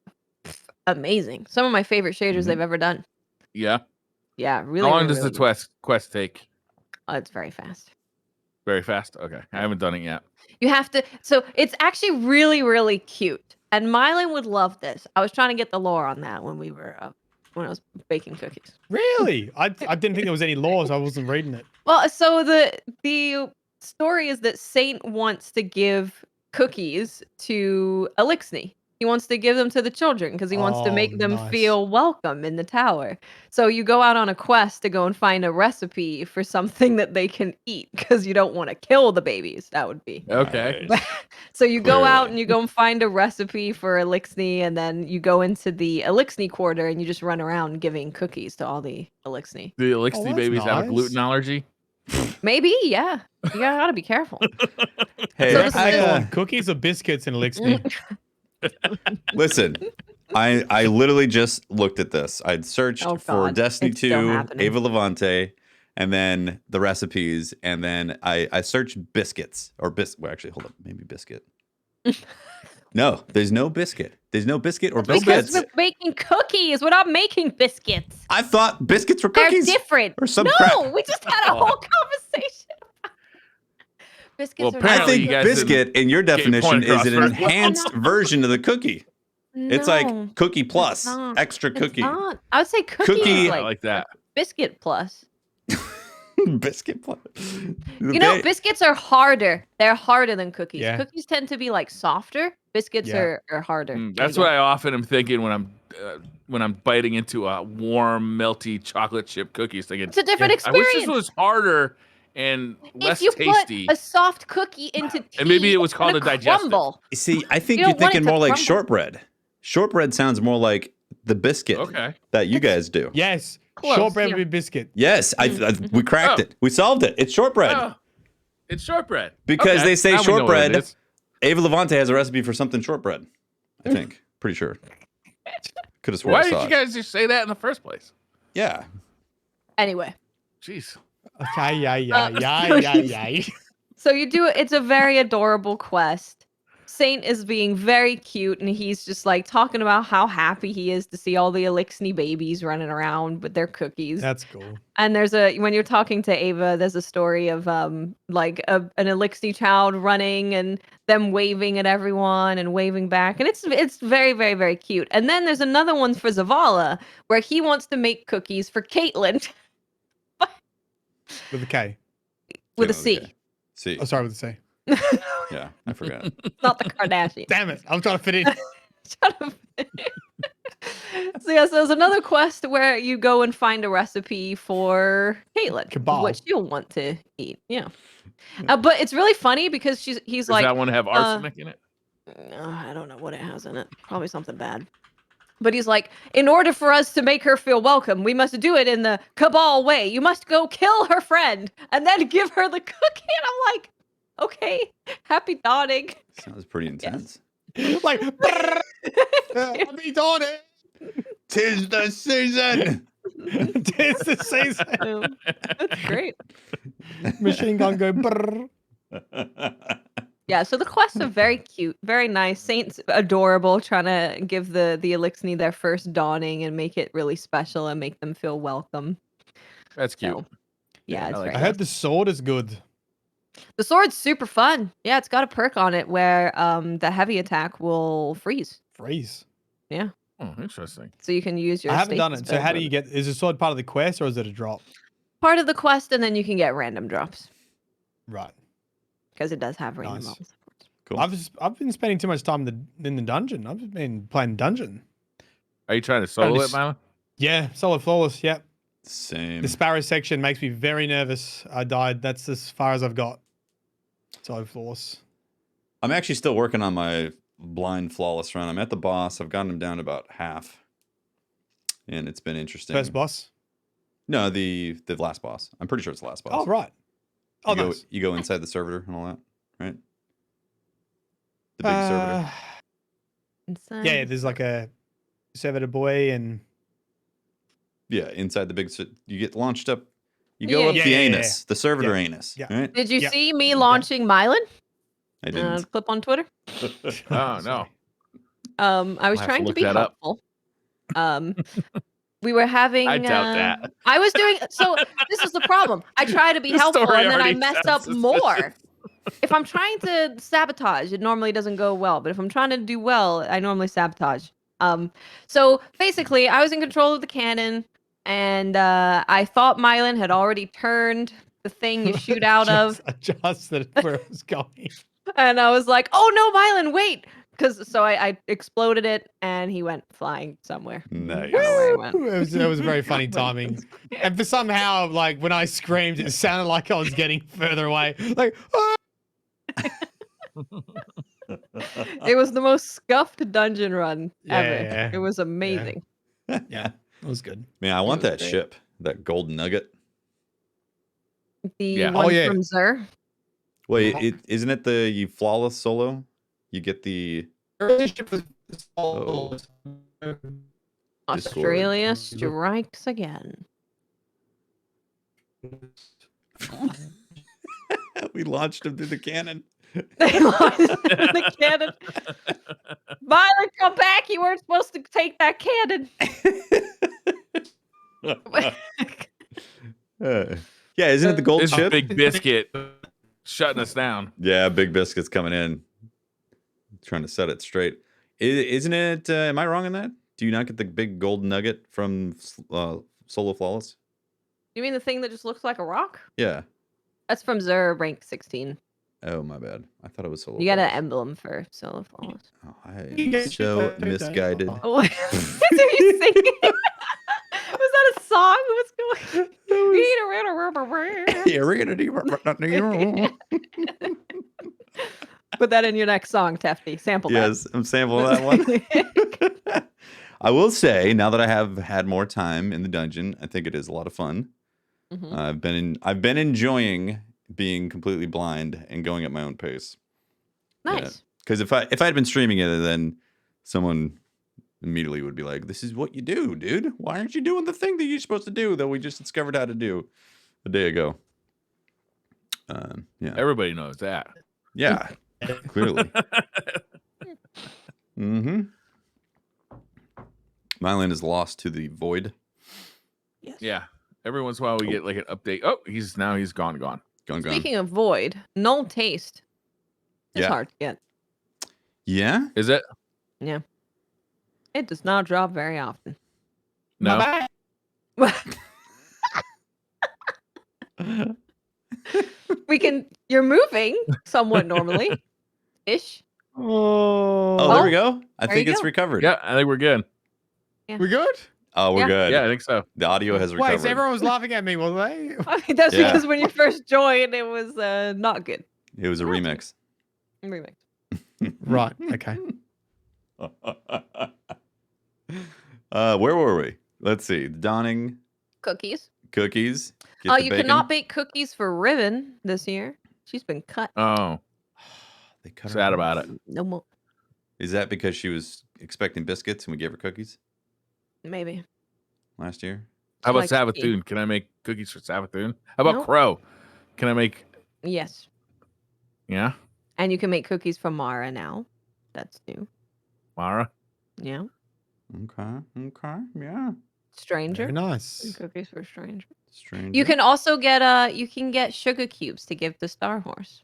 S2: amazing. Some of my favorite shaders
S1: Mhm.
S2: they've ever done.
S3: Yeah.
S2: Yeah, really.
S3: How long
S2: really,
S3: does the
S2: really good.
S3: quest take?
S2: Oh, it's very fast.
S3: Very fast. Okay, I haven't done it yet.
S2: You have to. So it's actually really, really cute. And Mylan would love this. I was trying to get the lore on that when we were when I was baking cookies.
S4: Really? I didn't think there was any laws. I wasn't reading it.
S2: Well, so the story is that Saint wants to give cookies to Elixni. He wants to give them to the children because he wants to
S4: Oh,
S2: make them
S4: nice.
S2: feel welcome in the tower. So you go out on a quest to go and find a recipe for something that they can eat because you don't want to kill the babies. That would be.
S3: Okay.
S1: Nice.
S2: So you go out
S1: Clearly.
S2: and you go and find a recipe for Elixni, and then you go into the Elixni quarter and you just run around giving cookies to all the Elixni.
S3: The Elixni
S4: that's
S3: babies have a
S4: nice.
S3: gluten allergy.
S2: Maybe, yeah. You gotta be careful.
S1: Hey,
S2: So
S4: Do you
S2: this
S4: reckon they
S2: is-
S4: go on cookies or biscuits in Elixni?
S1: listen. I literally just looked at this. I'd searched
S2: Oh,
S1: for
S2: God.
S1: Destiny
S2: It's still
S1: 2,
S2: happening.
S1: Ava Levante, and then the recipes, and then I searched biscuits or well, actually, hold up, maybe biscuit. No, there's no biscuit. There's no biscuit or
S2: Because
S1: biscuits.
S2: we're making cookies. We're not making biscuits.
S1: I thought biscuits were
S2: They're
S1: cookies.
S2: different.
S1: or some
S2: no,
S1: crap.
S2: we just had a whole conversation. Biscuits
S3: Well,
S2: are
S1: I
S3: apparently
S1: think
S3: you guys
S1: biscuit, in your
S3: get your
S1: definition,
S3: point
S1: is
S3: across
S1: an
S3: first.
S1: enhanced version of the cookie. It's
S2: No,
S1: like cookie plus,
S2: not.
S1: extra
S2: it's
S1: cookie,
S2: not. I would say cookie
S1: Cookie-
S2: is
S3: I
S2: like
S3: like that.
S2: biscuit plus.
S1: biscuit plus.
S2: You know, biscuits are harder. They're harder than cookies.
S4: Yeah.
S2: Cookies tend to be like softer. Biscuits
S4: Yeah.
S2: are harder.
S3: That's what I often am thinking when I'm biting into a warm, melty chocolate chip cookies. Thinking,
S2: It's a different
S3: I wish
S2: experience.
S3: this was harder and less
S2: if you
S3: tasty.
S2: put a soft cookie into tea,
S3: And maybe it was
S2: it's
S3: called
S2: gonna
S3: a digestive.
S2: crumble.
S1: See, I think
S2: You
S1: you're
S2: don't want it
S1: thinking
S2: to
S1: more like
S2: crumble.
S1: shortbread. Shortbread sounds more like the biscuit
S3: Okay.
S1: that you guys do.
S4: Yes.
S2: Close,
S4: Shortbread
S2: yeah.
S4: with biscuit.
S1: Yes, we cracked
S3: Oh.
S1: it. We solved it. It's shortbread.
S3: Oh, it's shortbread.
S1: Because
S3: Okay,
S1: they say
S3: now we know what it
S1: shortbread.
S3: is.
S1: Ava Levante has a recipe for something shortbread. I think. Pretty sure. Could have sworn
S3: Why
S1: I
S3: did
S1: saw
S3: you
S1: it.
S3: guys just say that in the first place?
S1: Yeah.
S2: Anyway,
S3: Jeez.
S4: Okay,
S2: so
S4: yeah.
S2: so you do it. It's a very adorable quest. Saint is being very cute, and he's just like talking about how happy he is to see all the Elixni babies running around with their cookies.
S4: That's cool.
S2: And when you're talking to Ava, there's a story of like an Elixni child running and them waving at everyone and waving back, and it's very, very, very cute. And then there's another one for Zavala where he wants to make cookies for Caitlin
S4: With a K.
S2: with a
S1: Yeah,
S2: C.
S1: okay. C.
S4: Oh, sorry, with a C.
S1: Yeah, I forgot.
S2: Not the Kardashian.
S4: Damn it. I'm trying to fit in.
S2: Shut up. So there's another quest where you go and find a recipe for Caitlin,
S4: Kebab.
S2: what she'll want to eat. Yeah, but it's really funny because he's
S3: Does
S2: like,
S3: that one have arsenic in it?
S2: I don't know what it has in it. Probably something bad. But he's like, in order for us to make her feel welcome, we must do it in the Cabal way. You must go kill her friend and then give her the cookie. And I'm like, okay, happy dawning.
S1: Sounds pretty intense.
S4: Like, brrr, I'll be on it.
S1: 'Tis the season.
S4: Tis the season.
S2: That's great.
S4: Machine gun go brrr.
S2: Yeah, so the quests are very cute, very nice. Saint's adorable, trying to give the Elixni their first dawning and make it really special and make them feel welcome.
S3: That's cute.
S2: So, yeah,
S3: I
S2: it's
S3: like
S2: very
S4: I
S2: nice.
S4: heard the sword is good.
S2: The sword's super fun. Yeah, it's got a perk on it where the heavy attack will freeze.
S4: Freeze.
S3: Oh, interesting.
S2: So you can use your
S4: I haven't done
S2: stasis
S4: it. So how
S2: build
S4: do you get? Is the sword part of the quest or is it a drop?
S2: part of the quest, and then you can get random drops
S4: Right.
S2: because it does have random
S4: Nice.
S2: drops.
S1: Cool.
S4: I've been spending too much time in the dungeon. I've been playing dungeon.
S3: Are you trying to solo it, Milo?
S4: Yeah, solid flawless. Yep.
S1: Same.
S4: The sparrow section makes me very nervous. I died. That's as far as I've got. Solid flawless.
S1: I'm actually still working on my blind flawless run. I'm at the boss. I've gotten him down to about half, and it's been interesting.
S4: First boss.
S1: No, the last boss. I'm pretty sure it's the last boss.
S4: Oh right. Oh nice.
S1: You go inside the servitor and all that, right? The big servitor.
S2: Inside.
S4: Yeah, there's like a servitor boy and
S1: Yeah, inside the big. You get launched up. You go up
S2: Yeah,
S1: the
S4: yeah,
S1: anus, the servitor
S4: Yeah.
S1: anus.
S4: Yeah.
S1: Right?
S2: Did you
S4: Yeah.
S2: see me launching Mylan?
S1: I didn't.
S2: Clip on Twitter.
S3: Oh no.
S2: I
S3: I'll
S2: was
S3: have to
S2: trying to
S3: look
S2: be
S3: that up.
S2: helpful. We were having.
S3: I doubt that.
S2: I was doing. So this is the problem. I try to be
S3: The
S2: helpful,
S3: story
S2: and then I
S3: already
S2: mess
S3: sounds
S2: up
S3: suspicious.
S2: more. If I'm trying to sabotage, it normally doesn't go well. But if I'm trying to do well, I normally sabotage. So basically, I was in control of the cannon, and I thought Mylan had already turned the thing you shoot out of,
S4: adjusted where it was going.
S2: and I was like, "Oh no, Mylan, wait!" So I exploded it, and he went flying somewhere.
S1: Nice.
S2: I don't know where he went.
S4: It was very funny timing. And for somehow, like when I screamed, it sounded like I was getting further away. Like, "Ah!"
S2: It was the most scuffed dungeon run ever.
S4: Yeah.
S2: It was amazing.
S4: Yeah, it was good.
S1: Man, I want
S2: was
S1: that
S2: great.
S1: ship, that golden nugget.
S2: The
S3: Yeah.
S2: one
S4: Oh, yeah.
S2: from Xur.
S1: Wait, isn't it the you flawless solo? You get the Oh.
S2: Australia strikes again.
S1: we launched him through the cannon.
S2: They launched the cannon. Mylan, come back! You weren't supposed to take that cannon.
S1: Yeah, isn't it the gold
S3: This is
S1: ship?
S3: Big Biscuit shutting us down.
S1: Yeah, Big Biscuit's coming in, trying to set it straight. Isn't it? Am I wrong in that? Do you not get the big gold nugget from Solo Flawless?
S2: You mean the thing that just looks like a rock?
S1: Yeah.
S2: That's from Xur, rank 16.
S1: Oh, my bad. I thought it was Solo.
S2: You got an
S1: Flawless.
S2: emblem for Solo Flawless.
S1: Oh, I am so misguided.
S2: Oh, what are you singing? Was that a song? What's going on?
S1: Yeah, we're gonna do.
S2: Put that in your next song, Tefty. Sample that.
S1: Yes, I'm sampling that one. I will say, now that I have had more time in the dungeon, I think it is a lot of fun.
S2: Mhm.
S1: I've been enjoying being completely blind and going at my own pace.
S2: Nice.
S1: Because if I had been streaming it, then someone immediately would be like, "This is what you do, dude. Why aren't you doing the thing that you're supposed to do that we just discovered how to do a day ago?" Yeah,
S3: Everybody knows that.
S1: yeah, clearly. Mm-hmm. Mylan is lost to the void.
S2: Yes.
S3: Yeah. Every once in a while we get like an update. Oh, he's gone.
S1: Gone.
S2: Speaking of void, null taste. It's
S1: Yeah.
S2: hard to get.
S1: Yeah.
S3: Is it?
S2: Yeah. It does not drop very often.
S3: No.
S2: You're moving somewhat normally. Ish.
S1: Oh, there we go. I
S2: there
S1: think
S2: you
S1: it's
S2: go.
S1: recovered.
S3: Yeah, I think we're good.
S4: We good?
S1: Oh, we're
S2: Yeah.
S1: good.
S3: Yeah, I think so.
S1: The audio has
S4: Wait,
S1: recovered.
S4: so everyone was laughing at me, were they?
S2: I mean, that's
S1: Yeah.
S2: because when you first joined, it was not good.
S1: It was a remix.
S2: Remix.
S4: Right. Okay.
S1: Where were we? Let's see. Dawning
S2: Cookies.
S1: cookies. Get
S2: Oh,
S1: the
S2: you
S1: bacon.
S2: cannot bake cookies for Riven this year. She's been cut.
S3: Oh,
S1: They cut her
S3: sad
S1: off.
S3: about it.
S2: No more.
S1: Is that because she was expecting biscuits and we gave her cookies
S2: Maybe.
S1: last year?
S3: How about
S2: Like cookie.
S3: Sabathoon? Can I make cookies for Sabathoon? How about
S2: Nope.
S3: Crow? Can I make?
S2: Yes.
S3: Yeah,
S2: And you can make cookies for Mara now. That's new.
S3: Mara.
S2: Yeah.
S1: Okay. Yeah.
S2: Stranger.
S4: Very nice.
S2: Cookies for Stranger.
S1: Strange.
S2: You can also get you can get sugar cubes to give to Star Horse.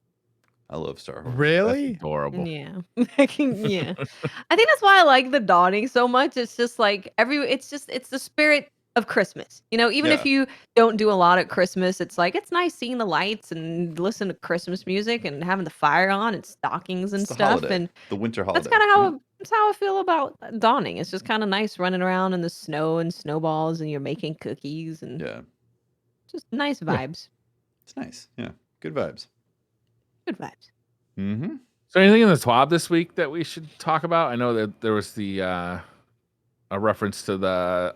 S1: I love Star Wars.
S4: Really?
S3: Adorable.
S2: Yeah. Yeah. I think that's why I like the Dawning so much. It's just like it's the spirit of Christmas. You know, even if
S1: Yeah.
S2: you don't do a lot at Christmas, it's like it's nice seeing the lights and listen to Christmas music and having the fire on and stockings and
S1: It's the
S2: stuff.
S1: holiday,
S2: And
S1: the winter
S2: that's
S1: holiday.
S2: kind of
S1: Yeah.
S2: that's how I feel about dawning. It's just kind of nice running around in the snow and snowballs, and you're making cookies and
S1: Yeah.
S2: just nice
S4: Yeah.
S2: vibes.
S1: It's nice. Yeah. Good vibes.
S2: Good vibes.
S1: Mm-hmm.
S3: Is there anything in the TWAB this week that we should talk about? I know that there was the a reference to the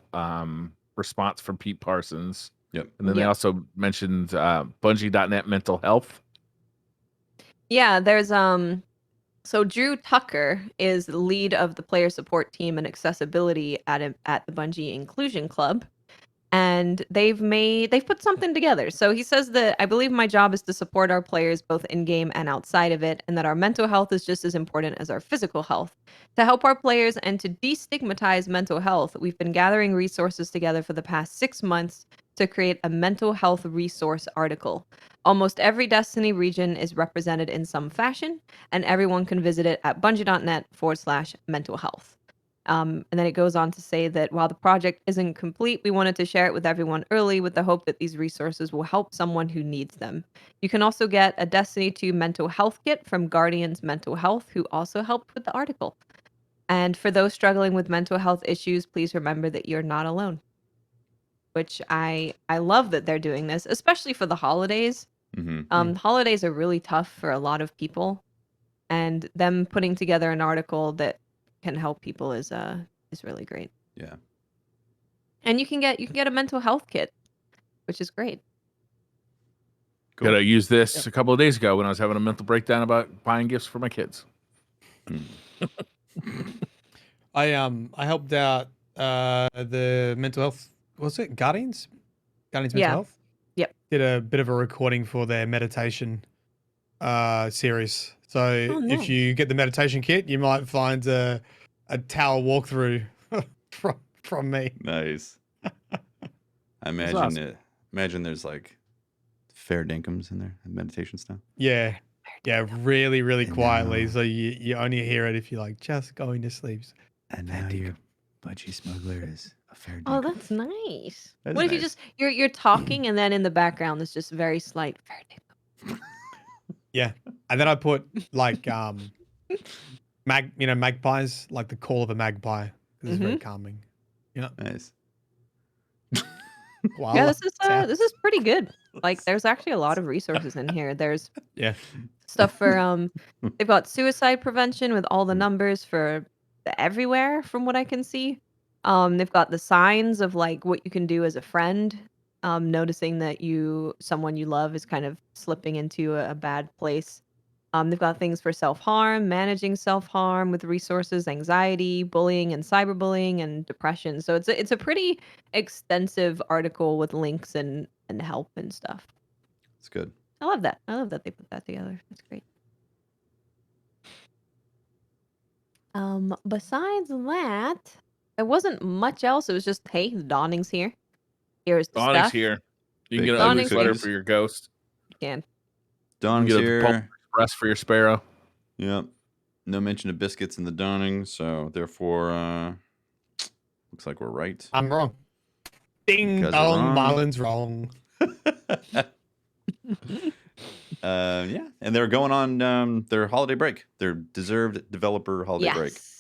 S3: response from Pete Parsons.
S1: Yep.
S3: And then they
S2: Yep.
S3: also mentioned Bungie.net mental health.
S2: Yeah, there's so Drew Tucker is the lead of the player support team and accessibility at the Bungie Inclusion Club. And they've put something together. So he says that I believe my job is to support our players both in game and outside of it, and that our mental health is just as important as our physical health. To help our players and to destigmatize mental health, we've been gathering resources together for the past 6 months to create a mental health resource article. Almost every Destiny region is represented in some fashion, and everyone can visit it at bungie.net/mental health. And then it goes on to say that while the project isn't complete, we wanted to share it with everyone early with the hope that these resources will help someone who needs them. You can also get a Destiny 2 mental health kit from Guardians Mental Health, who also helped with the article. And for those struggling with mental health issues, please remember that you're not alone. Which I love that they're doing this, especially for the holidays.
S1: Mm-hmm.
S2: Holidays are really tough for a lot of people, and them putting together an article that can help people is really great.
S1: Yeah.
S2: And you can get a mental health kit, which is great.
S1: Cool.
S3: Could I use this a couple of days ago when I was having a mental breakdown about buying gifts for my kids?
S4: I helped out the mental health. Was it Guardians? Guardians Mental
S2: Yeah.
S4: Health.
S2: Yep.
S4: Did a bit of a recording for their meditation series. So
S2: Oh,
S4: if
S2: nice.
S4: you get the meditation kit, you might find a tower walkthrough from me.
S1: Nice. I imagine
S3: awesome.
S1: Imagine there's like fair dinkums in there, meditation stuff.
S4: Yeah. Yeah, really, really
S1: And
S4: quietly.
S1: now-
S4: So you only hear it if you're like just going to sleep.
S1: And
S4: Fair
S1: now
S4: dinkum.
S1: your budgie smuggler is a fair
S2: Oh,
S1: dinkum.
S2: that's nice.
S1: That is
S2: What if you
S1: nice.
S2: just you're talking and then in the background there's just very slight fair dinkum.
S4: Yeah. And then I put like magpies, like the call of a magpie. This is very calming.
S1: Nice.
S4: Wow.
S2: Yeah, this is pretty good. Like there's actually a lot of resources in here. There's
S4: Yeah.
S2: stuff for they've got suicide prevention with all the numbers for everywhere from what I can see. They've got the signs of like what you can do as a friend, noticing that someone you love is kind of slipping into a bad place. They've got things for self-harm, managing self-harm with resources, anxiety, bullying and cyberbullying and depression. So it's a pretty extensive article with links and help and stuff.
S1: It's good.
S2: I love that. I love that they put that together. That's great. Besides that, there wasn't much else. It was just, hey, the dawning's here. Here's the
S3: Dawning's
S2: stuff.
S3: here. You can
S1: Big
S3: get an ugly
S2: Dawning's
S3: sweater
S1: cookies.
S3: for your ghost.
S2: You can.
S3: You
S1: Dawn's
S3: can get a Polar
S1: here.
S3: Express for your sparrow.
S1: Yep. No mention of biscuits in the dawning, so therefore, looks like we're right.
S4: I'm wrong. Ding
S1: Because we're
S4: dong,
S1: wrong.
S4: Marlon's wrong.
S1: Yeah, and they're going on their holiday break, their deserved developer holiday break.
S2: Yes.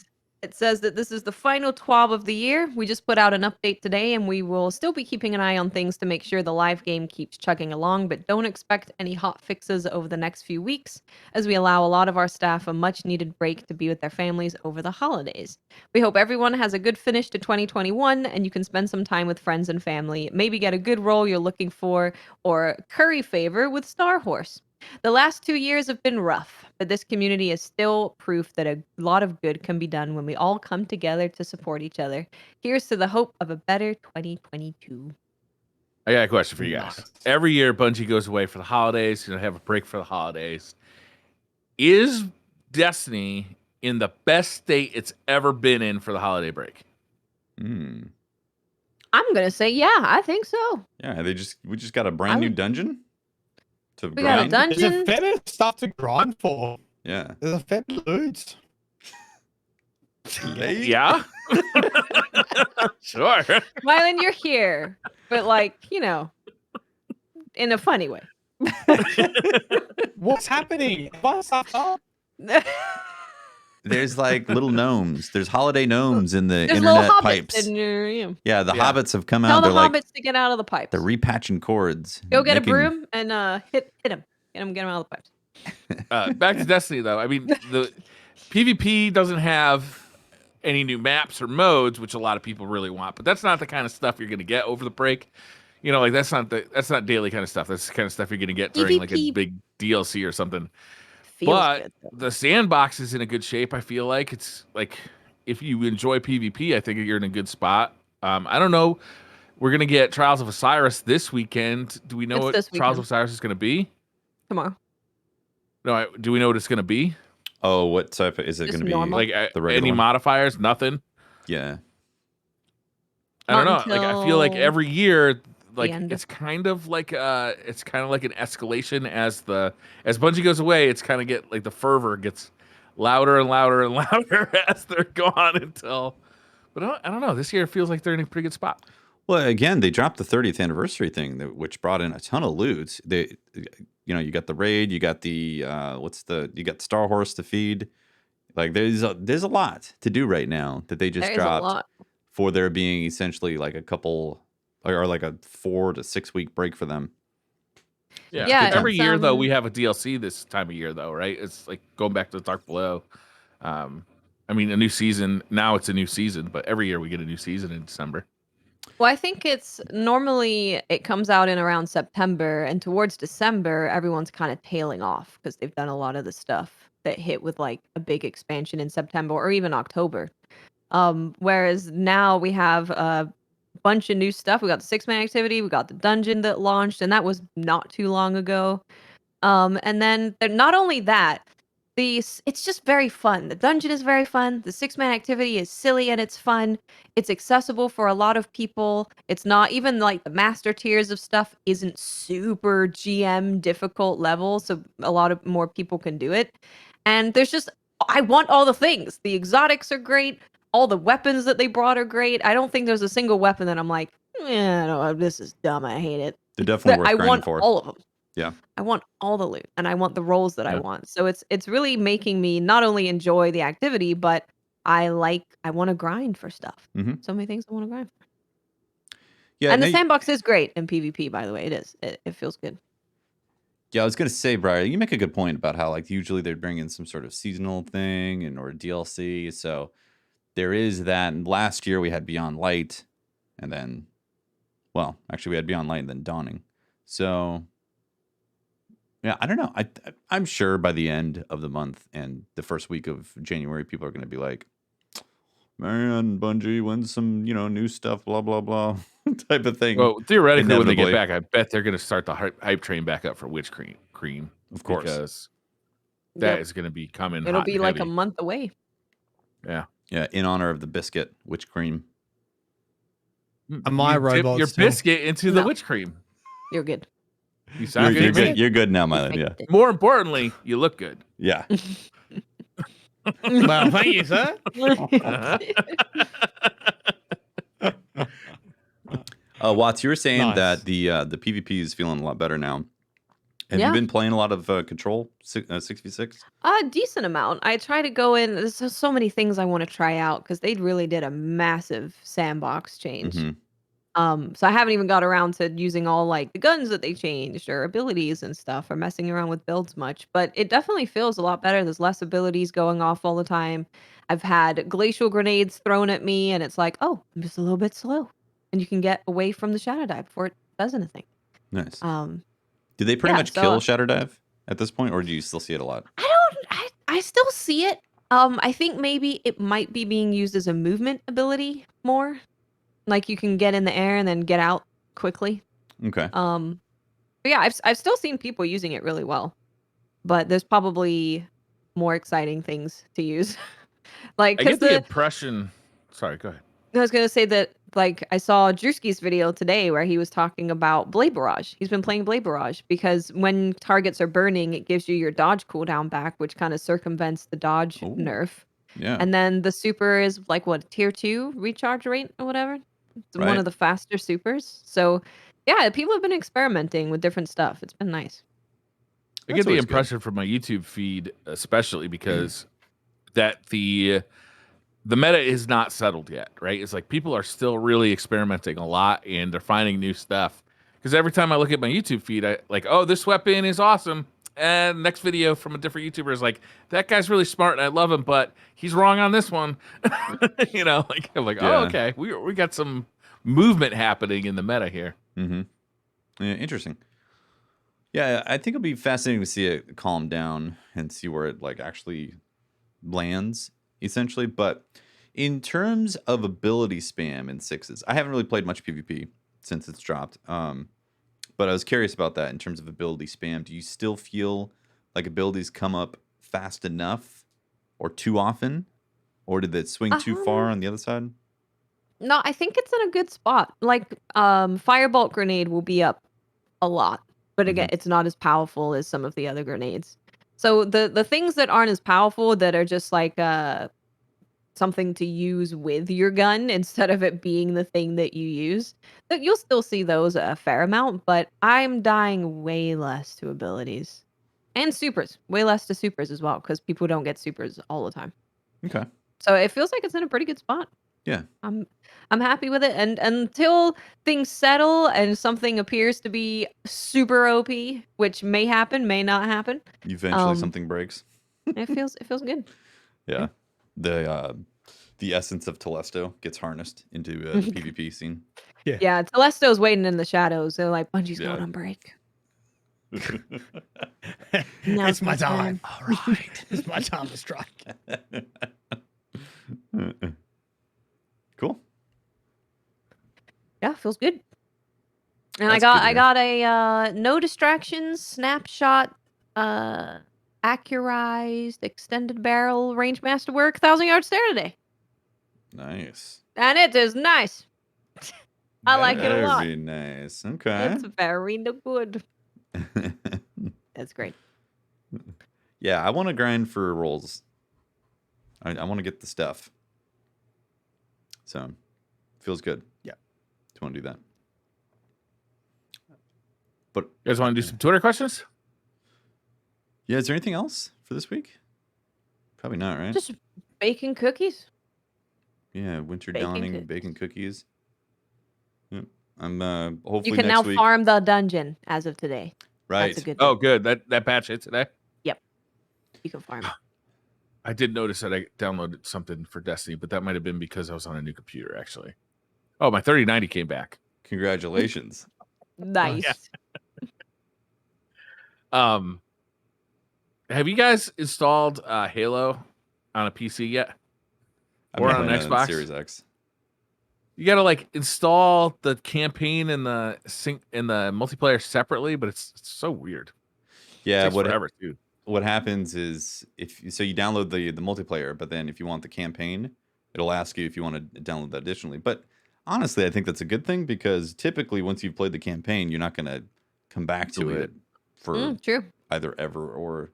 S2: It says that this is the final TWAB of the year. We just put out an update today, and we will still be keeping an eye on things to make sure the live game keeps chugging along, but don't expect any hot fixes over the next few weeks, as we allow a lot of our staff a much-needed break to be with their families over the holidays. We hope everyone has a good finish to 2021, and you can spend some time with friends and family, maybe get a good role you're looking for, or curry favor with Star Horse. The last 2 years have been rough, but this community is still proof that a lot of good can be done when we all come together to support each other. Here's to the hope of a better 2022.
S3: I got a question for you guys.
S4: Nice.
S3: Every year, Bungie goes away for the holidays. Have a break for the holidays. Is Destiny in the best state it's ever been in for the holiday break?
S1: Mm.
S2: I'm going to say, yeah, I think so.
S1: Yeah, we just got a brand new dungeon to
S2: We got a
S1: grind.
S4: There's a
S2: dungeon.
S4: fair bit of stuff to grind for.
S1: Yeah.
S4: There's a fair bit of loot.
S1: Late.
S3: Yeah. Sure.
S2: Mylan, you're here, but like, in a funny way.
S4: What's happening? Am I sucked up?
S1: There's like little gnomes. There's holiday gnomes in the
S2: There's little
S1: internet
S2: hobbits
S1: pipes.
S2: in your
S1: Yeah, the
S3: Yeah.
S1: hobbits have come
S2: Tell
S1: out.
S2: the
S1: They're like
S2: hobbits to get out of the pipes.
S1: they're repatching cords.
S2: Go get a
S1: making-
S2: broom and hit him. Get him out of the pipes.
S3: Back to Destiny, though. I mean, the PvP doesn't have any new maps or modes, which a lot of people really want. But that's not the kind of stuff you're going to get over the break. Like that's not daily kind of stuff. That's the kind of stuff you're going to get during like a
S2: PvP
S3: big DLC or something.
S2: Feels
S3: But
S2: good, though.
S3: the sandbox is in a good shape. I feel like it's like if you enjoy PvP, I think you're in a good spot. I don't know. We're going to get Trials of Osiris this weekend. Do we know
S2: It's
S3: what
S2: this
S3: Trials
S2: weekend.
S3: of Osiris is going to be?
S2: Tomorrow.
S3: No, do we know what it's going to be?
S1: Oh, what type is it
S2: Just
S1: going to be?
S2: normal.
S3: Like
S1: the regular
S3: any
S1: one?
S3: modifiers? Nothing.
S1: Yeah.
S3: I don't
S2: Not
S3: know. Like I feel like
S2: until
S3: every year, like
S2: end.
S3: it's kind of like an escalation as Bungie goes away. It's kind of get like the fervor gets louder and louder and louder as they're gone until. But I don't know. This year it feels like they're in a pretty good spot.
S1: Well, again, they dropped the 30th anniversary thing, which brought in a ton of loot. You got the raid, you got the you got Star Horse to feed. Like there's a lot to do right now that they just
S2: There is a
S1: dropped
S2: lot.
S1: for there being essentially like a couple or like a 4 to 6 week break for them.
S2: Yeah,
S3: Every
S2: it's,
S3: year though, we have a DLC this time of year though, right? It's like going back to Dark Below. I mean, a new season. Now it's a new season, but every year we get a new season in December.
S2: Well, I think it's normally it comes out in around September, and towards December, everyone's kind of tailing off because they've done a lot of the stuff that hit with like a big expansion in September or even October. Whereas now we have a bunch of new stuff. We got the 6-man activity, we got the dungeon that launched, and that was not too long ago. And then not only that, it's just very fun. The dungeon is very fun. The 6-man activity is silly and it's fun. It's accessible for a lot of people. It's not even like the master tiers of stuff isn't super GM difficult level, so a lot of more people can do it. And I want all the things. The exotics are great. All the weapons that they brought are great. I don't think there's a single weapon that I'm like, no, this is dumb. I hate it.
S1: They're definitely worth
S2: I
S1: grinding
S2: want
S1: for.
S2: all of them.
S1: Yeah.
S2: I want all the loot and I want the roles that I
S3: Yeah.
S2: want. So it's really making me not only enjoy the activity, but I want to grind for stuff.
S1: Mhm.
S2: So many things I want to grind for.
S1: Yeah,
S2: And the
S1: they-
S2: sandbox is great in PvP, by the way. It is. It feels good.
S1: Yeah, I was gonna say, Brian, you make a good point about how like usually they'd bring in some sort of seasonal thing or DLC. So there is that. And last year we had Beyond Light, and then, well, actually we had Beyond Light and then Dawning. So yeah, I don't know. I'm sure by the end of the month and the first week of January, people are gonna be like, "Man, Bungie, when's some new stuff?" Blah blah blah type of thing.
S3: Well, theoretically, when they get
S1: Inevitably.
S3: back, I bet they're going to start the hype train back up for Witch Cream.
S1: Of course.
S3: Because that
S2: Yep.
S3: is going to be coming.
S2: It'll
S3: hot
S2: be
S3: and
S2: like a
S3: heavy.
S2: month away.
S3: Yeah.
S1: Yeah, in honor of the Biscuit witch cream.
S4: And my
S3: You dip
S4: robots
S3: your
S4: too.
S3: biscuit into the
S2: No.
S3: Witch Cream.
S2: You're good.
S3: You sound
S1: You're
S3: good to me.
S1: good. You're good now, Mylan. Yeah.
S3: More importantly, you look good.
S1: Yeah.
S4: Well, thank you, sir.
S1: Watts, you were saying
S4: Nice.
S1: that the PvP is feeling a lot better now. Have
S2: Yeah.
S1: you been playing a lot of Control 6v6?
S2: A decent amount. I try to go in. There's so many things I want to try out because they really did a massive sandbox change.
S1: Mhm.
S2: So I haven't even got around to using all like the guns that they changed or abilities and stuff or messing around with builds much. But it definitely feels a lot better. There's less abilities going off all the time. I've had glacial grenades thrown at me, and it's like, oh, I'm just a little bit slow, and you can get away from the shadow dive before it does anything.
S1: Nice.
S2: Um,
S1: Do they pretty
S2: yeah,
S1: much
S2: so,
S1: kill Shatter Dive at this point, or do you still see it a lot?
S2: I still see it. I think maybe it might be being used as a movement ability more. Like you can get in the air and then get out quickly.
S1: Okay.
S2: But yeah, I've still seen people using it really well. But there's probably more exciting things to use. Like
S3: I
S2: cuz
S3: get the impression. Sorry, go ahead.
S2: I was going to say that like I saw Drewski's video today where he was talking about Blade Barrage. He's been playing Blade Barrage because when targets are burning, it gives you your dodge cooldown back, which kind of circumvents the dodge
S1: Ooh.
S2: nerf.
S1: Yeah.
S2: And then the super is like what, tier 2 recharge rate or whatever. It's one
S1: Right.
S2: of the faster supers. So yeah, people have been experimenting with different stuff. It's been nice.
S3: I
S1: That's
S3: get the
S1: always good.
S3: impression from my YouTube feed, especially because that the meta is not settled yet, right? It's like people are still really experimenting a lot and they're finding new stuff. Because every time I look at my YouTube feed, I like, oh, this weapon is awesome. And next video from a different YouTuber is like, that guy's really smart and I love him, but he's wrong on this one. You know, like I'm like, oh,
S1: Yeah.
S3: okay, we got some movement happening in the meta here.
S1: Mm-hmm. Yeah, interesting. Yeah, I think it'll be fascinating to see it calm down and see where it like actually lands, essentially. But in terms of ability spam in sixes, I haven't really played much PvP since it's dropped. But I was curious about that in terms of ability spam. Do you still feel like abilities come up fast enough or too often? Or did it swing too far on the other side?
S2: No, I think it's in a good spot. Like, Firebolt grenade will be up a lot, but again, it's not as powerful as some of the other grenades. So the things that aren't as powerful, that are just like something to use with your gun instead of it being the thing that you use, that you'll still see those a fair amount. But I'm dying way less to abilities and supers, way less to supers as well, because people don't get supers all the time.
S1: Okay.
S2: So it feels like it's in a pretty good spot.
S1: Yeah.
S2: I'm happy with it, and until things settle and something appears to be super OP, which may happen, may not happen.
S1: Eventually something breaks.
S2: It feels good.
S1: Yeah. The essence of Telesto gets harnessed into the PvP scene.
S2: Yeah, Telesto's waiting in the shadows. They're like, Bungie's
S1: Yeah.
S2: going on break.
S4: It's my time. All right. It's my time to strike.
S1: Cool.
S2: Yeah, feels good. And
S1: That's
S2: I
S1: good
S2: got a no distractions snapshot accurized extended barrel range masterwork 1,000-yard stare today.
S1: Nice.
S2: And it is nice. I like it a lot.
S1: Very nice. Okay.
S2: It's very good. That's great.
S1: Yeah, I want to grind for rolls. I want to get the stuff. So, feels good.
S4: Yeah.
S1: Do you want to do that? But
S3: You guys want to do some Twitter questions?
S1: yeah, is there anything else for this week? Probably not, right?
S2: Just baking cookies.
S1: Yeah, winter
S2: Baking
S1: dawning,
S2: cookies.
S1: baking cookies. Yep. I'm hopefully
S2: You can
S1: next
S2: now
S1: week.
S2: farm the dungeon as of today.
S1: Right.
S2: That's a good
S3: Oh,
S2: thing.
S3: good. That batch hit today.
S2: You can farm it.
S3: I did notice that I downloaded something for Destiny, but that might have been because I was on a new computer, actually. Oh, my 3090 came back.
S1: Congratulations.
S2: Nice.
S3: Have you guys installed Halo on a PC yet?
S1: I'm
S3: Or
S1: not
S3: on
S1: playing that
S3: Xbox?
S1: Series X.
S3: You got to like install the campaign and the multiplayer separately, but it's so weird.
S1: Yeah,
S3: It takes forever, dude.
S1: what happens is you download the multiplayer, but then if you want the campaign, it'll ask you if you want to download that additionally. But honestly, I think that's a good thing, because typically once you've played the campaign, you're not going to come back to
S3: Delete
S1: it
S3: it.
S1: for
S2: True.
S1: either ever or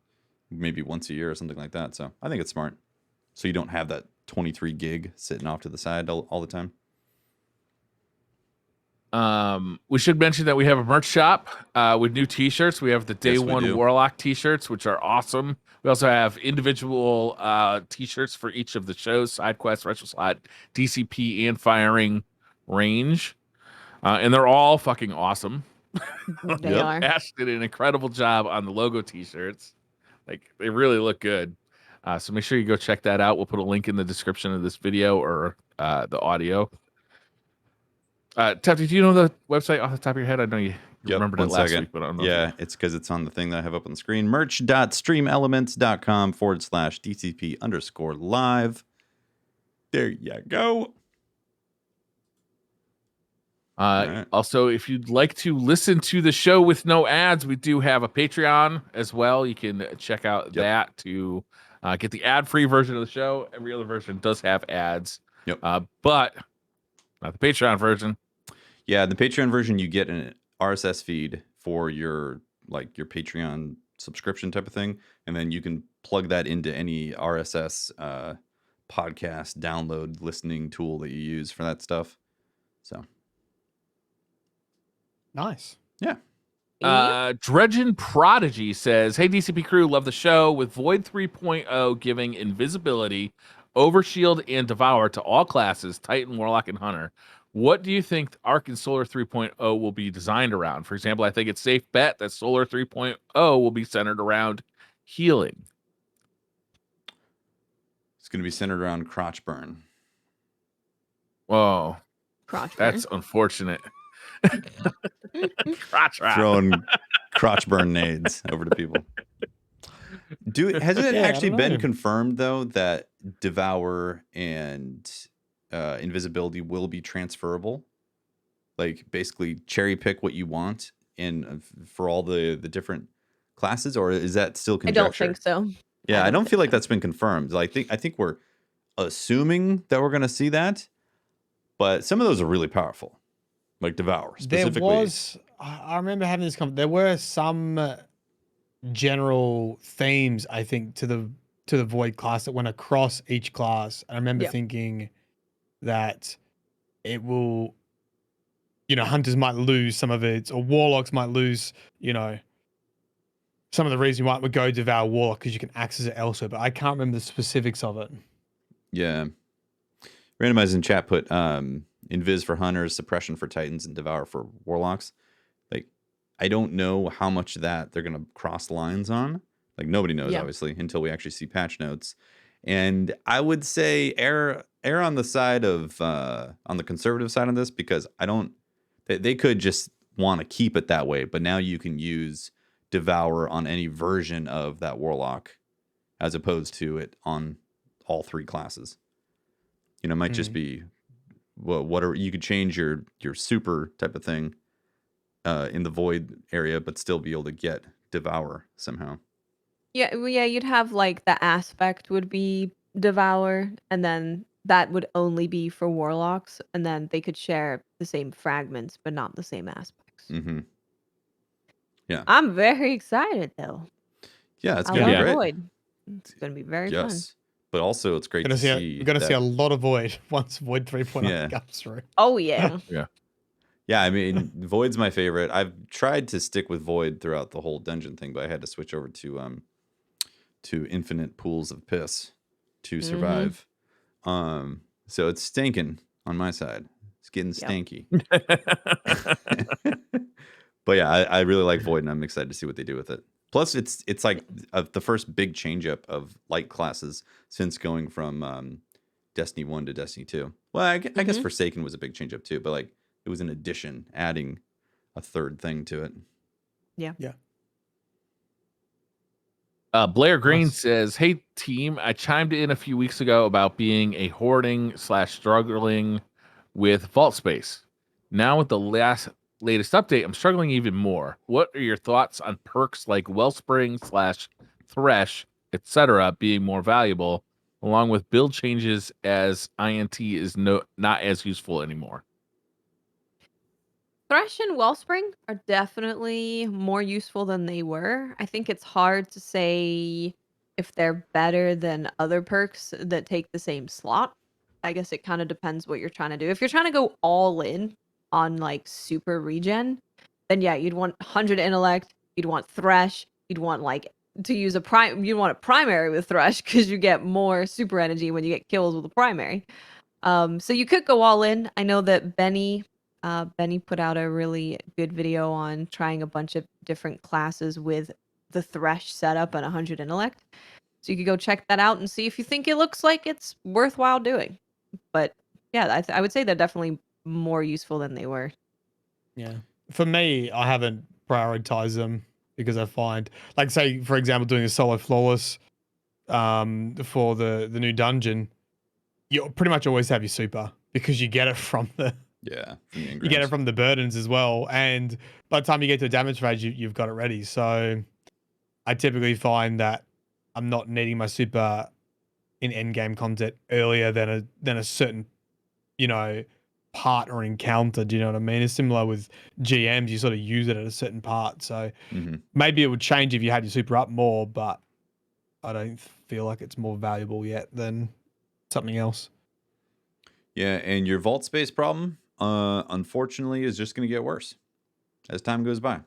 S1: maybe once a year or something like that. So I think it's smart. So you don't have that 23 gig sitting off to the side all the time.
S3: We should mention that we have a merch shop with new T-shirts. We have the Day
S1: Yes, we
S3: One
S1: do.
S3: Warlock T-shirts, which are awesome. We also have individual T-shirts for each of the shows: Side Quest, Retro Slot, DCP, and Firing Range, and they're all fucking awesome.
S2: They
S1: Yep.
S2: are.
S3: Ash did an incredible job on the logo T-shirts. Like, they really look good. So make sure you go check that out. We'll put a link in the description of this video or the audio. Tefty, do you know the website off the top of your head? I know you remembered it
S1: one
S3: last
S1: second.
S3: week, but I don't know.
S1: Yeah, it's because it's on the thing that I have up on the screen. merch.streamelements.com/DCP_live. There you go. Right.
S3: Also, if you'd like to listen to the show with no ads, we do have a Patreon as well. You can check out that to get the ad-free version of the show. Every other version does have ads, but not the Patreon version.
S1: Yeah, the Patreon version, you get an RSS feed for your Patreon subscription type of thing, and then you can plug that into any RSS podcast download listening tool that you use for that stuff. So
S4: Nice.
S1: yeah.
S3: Dredgen Prodigy says, "Hey DCP crew, love the show. With Void 3.0 giving invisibility, Overshield, and Devour to all classes, Titan, Warlock, and Hunter, what do you think Arc and Solar 3.0 will be designed around? For example, I think it's safe bet that Solar 3.0 will be centered around healing."
S1: It's going to be centered around crotch burn.
S3: Whoa,
S2: Crotch
S3: that's unfortunate. Crotch wrap.
S1: Throwing crotch burn nades over to people. Has it
S4: Yeah, I
S1: actually
S4: don't
S1: been
S4: know.
S1: confirmed though that Devour and invisibility will be transferable? Like basically cherry pick what you want in for all the different classes, or is that still
S2: I
S1: conjecture?
S2: don't think so.
S1: Yeah, I don't feel
S2: think
S1: like
S2: so.
S1: that's been confirmed. Like I think we're assuming that we're going to see that, but some of those are really powerful. Like Devour specifically.
S4: There was, I remember having this there were some general themes, I think, to the Void class that went across each class. I remember
S2: Yep.
S4: thinking that it will, Hunters might lose some of it, or Warlocks might lose, some of the reason you would go Devour Warlock because you can access it elsewhere, but I can't remember the specifics of it.
S1: Yeah. Randomized in chat put Invis for Hunters, Suppression for Titans, and Devour for Warlocks. Like, I don't know how much that they're going to cross lines on. Like, nobody knows, obviously, until we actually see patch notes. And I would say err on the side of, on the conservative side of this, because they could just want to keep it that way, but now you can use Devour on any version of that Warlock as opposed to it on all three classes. It might just be whatever you could change your super type of thing in the Void area, but still be able to get Devour somehow.
S2: Yeah, well, yeah, you'd have like the aspect would be Devour, and then that would only be for Warlocks, and then they could share the same fragments, but not the same aspects.
S1: Mm-hmm. Yeah.
S2: I'm very excited though.
S1: Yeah, it's
S2: I
S1: gonna be
S2: love
S1: great.
S2: Void. It's gonna be very fun.
S1: Yes, but also it's great to see.
S4: We're gonna see
S1: that-
S4: a lot of Void once Void 3.0
S1: Yeah.
S4: comes through.
S2: Oh yeah.
S1: Yeah, I mean, Void's my favorite. I've tried to stick with Void throughout the whole dungeon thing, but I had to switch over to infinite pools of piss to survive. So it's stinking on my side. It's getting stanky. But yeah, I really like Void, and I'm excited to see what they do with it. Plus, it's like the first big change up of light classes since going from Destiny 1 to Destiny 2. Well, I guess Forsaken was a big change up too, but like it was an addition, adding a third thing to it.
S2: Yeah.
S3: Blair Green
S4: Nice.
S3: says, "Hey team, I chimed in a few weeks ago about being a hoarding / struggling with vault space. Now with the latest update, I'm struggling even more. What are your thoughts on perks like Wellspring / Thresh, etc. being more valuable, along with build changes as INT is not as useful anymore?"
S2: Thresh and Wellspring are definitely more useful than they were. I think it's hard to say if they're better than other perks that take the same slot. I guess it kind of depends what you're trying to do. If you're trying to go all in on like super regen, then yeah, you'd want 100 intellect, you'd want Thresh, you'd want like to use you'd want a primary with Thresh because you get more super energy when you get kills with a primary. So you could go all in. I know that Benny put out a really good video on trying a bunch of different classes with the Thresh setup and 100 intellect. So you could go check that out and see if you think it looks like it's worthwhile doing. But yeah, I would say they're definitely more useful than they were.
S4: Yeah. For me, I haven't prioritized them because I find, like, say, for example, doing a solo flawless for the new dungeon, you pretty much always have your super because you get it from the
S1: From the
S4: you get it from the burdens as well. And by the time you get to a damage phase, you've got it ready. So I typically find that I'm not needing my super in endgame content earlier than a certain, part or encounter. Do you know what I mean? It's similar with GMs. You sort of use it at a certain part. So maybe it would change if you had your super up more, but I don't feel like it's more valuable yet than something else.
S1: Yeah, and your vault space problem, unfortunately, is just going to get worse as time goes by.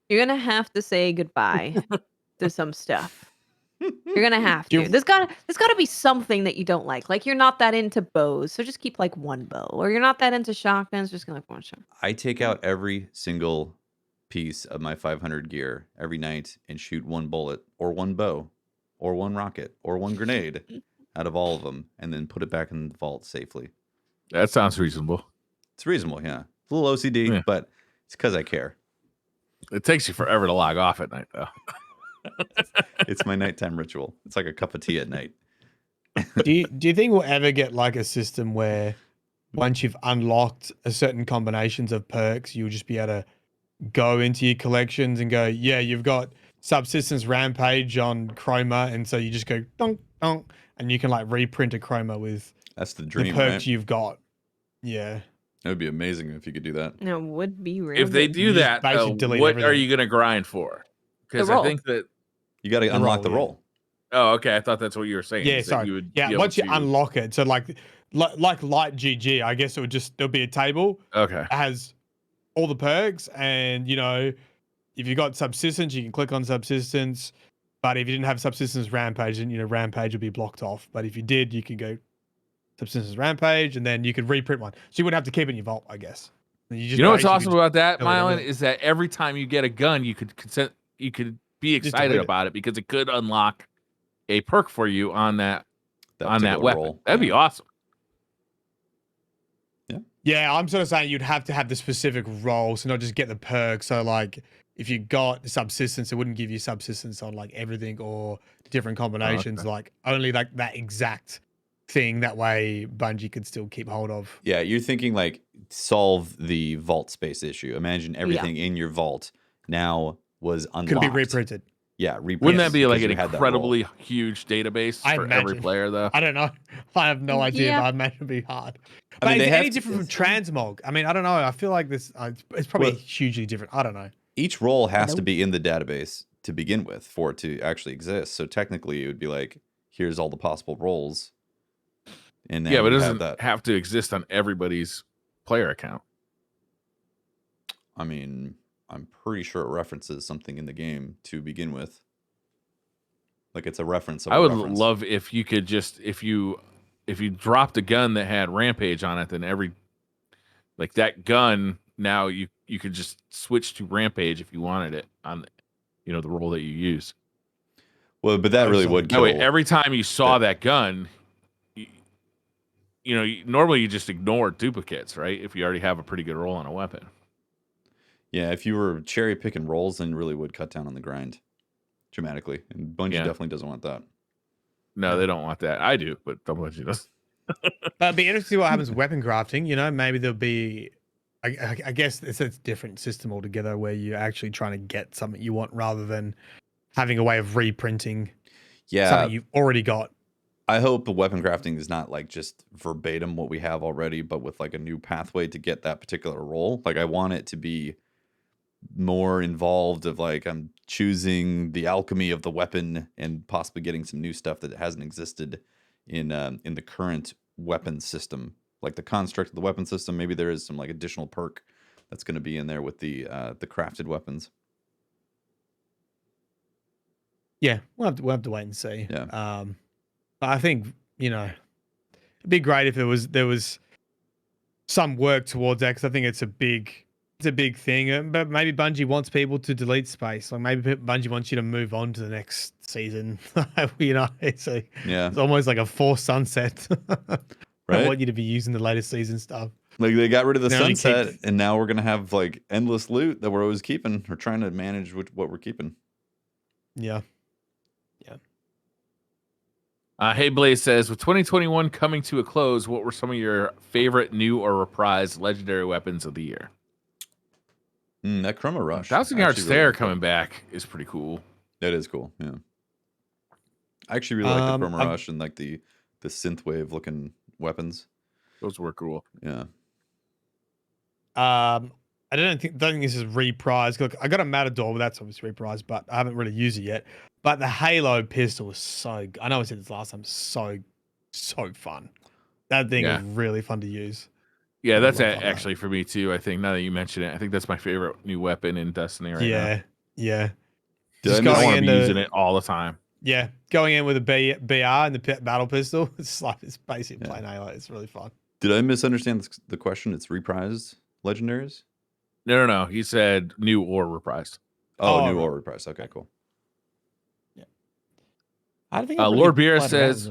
S2: You're gonna have to say goodbye to some stuff. You're gonna have
S4: Do
S2: to.
S4: you-
S2: There's gotta be something that you don't like. Like you're not that into bows, so just keep like one bow. Or you're not that into shotguns, just gonna like one shot.
S1: I take out every single piece of my 500 gear every night and shoot one bullet or one bow or one rocket or one grenade out of all of them and then put it back in the vault safely.
S3: That sounds reasonable.
S1: It's reasonable, yeah. It's a little OCD,
S3: Yeah.
S1: but it's because I care.
S3: It takes you forever to log off at night, though.
S1: It's my nighttime ritual. It's like a cup of tea at night.
S4: do you think we'll ever get like a system where once you've unlocked a certain combinations of perks, you'll just be able to go into your collections and go, yeah, you've got Subsistence Rampage on Chroma, and so you just go donk donk, and you can like reprint a Chroma with
S1: That's the
S4: the
S1: dream,
S4: perks
S1: right?
S4: you've got. Yeah.
S1: It would be amazing if you could do that.
S2: No, it would be real.
S3: If they
S2: good.
S3: do
S4: You just
S3: that,
S4: basically
S3: though,
S4: delete
S3: what are
S4: everything.
S3: you going to grind for? Because
S2: The
S3: I
S2: roll.
S3: think that.
S1: You got to
S4: The
S1: unlock
S4: roll,
S1: the
S4: yeah.
S1: roll.
S3: Oh, okay. I thought that's what you were saying.
S4: Yeah,
S3: is that
S4: sorry.
S3: you would
S4: Yeah,
S3: be able
S4: once you
S3: to-
S4: unlock it, so like Light GG, I guess it would just there'll be a table
S3: Okay.
S4: that has all the perks, and you know, if you got Subsistence, you can click on Subsistence. But if you didn't have Subsistence Rampage, then you know Rampage would be blocked off. But if you did, you could go Subsistence Rampage, and then you could reprint one. So you wouldn't have to keep it in your vault, I guess. And
S3: You know what's
S4: basically
S3: awesome
S4: just
S3: about that,
S4: delete
S3: Mylan,
S4: everything.
S3: is that every time you get a gun, you could be
S4: Just
S3: excited
S4: delete it.
S3: about it because it could unlock a perk for you on that
S1: particular
S3: weapon.
S1: roll.
S3: That'd be awesome.
S4: Yeah, I'm sort of saying you'd have to have the specific role, so not just get the perks. So like, if you got Subsistence, it wouldn't give you Subsistence on like everything or different combinations. Like only like that exact thing. That way, Bungie could still keep hold of.
S1: Yeah, you're thinking like solve the vault space issue. Imagine everything in your vault now was unlocked.
S4: Could be reprinted.
S1: Yeah, reprinted.
S3: Wouldn't that be like
S1: because
S3: an
S1: you had that roll.
S3: incredibly huge database
S4: I
S3: for every
S4: imagine.
S3: player, though?
S4: I don't know. I have no idea,
S2: Yeah.
S4: but I imagine it'd be hard.
S1: I
S4: But
S1: mean,
S4: is
S1: they
S4: it
S1: have
S4: any
S1: to-
S4: different from Transmog? I mean, I don't know. I feel like this. It's probably
S1: Well-
S4: hugely different. I don't know.
S1: Each roll has to
S2: Nope.
S1: be in the database to begin with for it to actually exist. So technically, it would be like, here's all the possible rolls. And then
S3: Yeah, but it
S1: you have
S3: doesn't
S1: that.
S3: have to exist on everybody's player account.
S1: I mean, I'm pretty sure it references something in the game to begin with. Like it's a reference. Of
S3: I
S1: a
S3: would
S1: reference.
S3: love if you could just if you dropped a gun that had Rampage on it, then every like that gun now you could just switch to Rampage if you wanted it on the roll that you use.
S1: Well, but that really would
S3: That
S1: kill.
S3: way, every time you saw that gun, normally you just ignore duplicates, right? If you already have a pretty good roll on a weapon.
S1: Yeah, if you were cherry picking rolls, then it really would cut down on the grind dramatically. And Bungie
S3: Yeah.
S1: definitely doesn't want that.
S3: No, they don't want that. I do, but Bungie does.
S4: But it'd be interesting to see what happens with weapon crafting. You know, maybe there'll be. I guess it's a different system altogether where you're actually trying to get something you want rather than having a way of reprinting
S1: Yeah,
S4: something you've already got.
S1: I hope the weapon crafting is not like just verbatim what we have already, but with like a new pathway to get that particular roll. Like I want it to be more involved of like I'm choosing the alchemy of the weapon and possibly getting some new stuff that hasn't existed in the current weapon system. Like the construct of the weapon system, maybe there is some like additional perk that's going to be in there with the crafted weapons.
S4: Yeah, we'll have to wait and see.
S1: Yeah.
S4: But I think it'd be great if there was some work towards that because I think it's a big thing. But maybe Bungie wants people to delete space. Like maybe Bungie wants you to move on to the next season. It's almost like a forced sunset. I
S1: Right?
S4: want you to be using the latest season stuff.
S1: Like they got rid of the
S4: They only
S1: sunset,
S4: keep-
S1: and now we're gonna have like endless loot that we're always keeping. We're trying to manage what we're keeping.
S4: Yeah.
S3: Hey Blaze says, with 2021 coming to a close, what were some of your favorite new or reprised legendary weapons of the year?
S1: That Chroma Rush.
S3: Thousand
S1: I
S3: Yard
S1: actually really
S3: Stare
S1: like that.
S3: coming back is pretty cool.
S1: That is cool. Yeah. I actually really like the Chroma
S4: I've-
S1: Rush and like the synthwave looking weapons.
S3: Those were cool.
S1: Yeah.
S4: I don't think this is reprised. Look, I got a Matador, but that's obviously reprised, but I haven't really used it yet. But the Halo pistol was so. I know I said this last time. So so fun. That thing
S3: Yeah.
S4: is really fun to use.
S3: Yeah,
S4: I
S3: that's
S4: love that.
S3: actually for me too. I think now that you mention it, I think that's my favorite new weapon in Destiny right now.
S4: Yeah.
S1: Did I
S4: Just
S1: miss-
S3: I
S4: going
S3: want to be
S4: into
S3: using it all the time.
S4: yeah, going in with a BR and the battle pistol. It's like it's basically
S1: Yeah.
S4: playing Halo. It's really fun.
S1: Did I misunderstand the question? It's reprised legendaries?
S3: No. He said new or reprised.
S1: Oh,
S4: Oh,
S1: new
S4: right.
S1: or reprised. Okay, cool.
S4: I don't think
S3: Lord Beer says.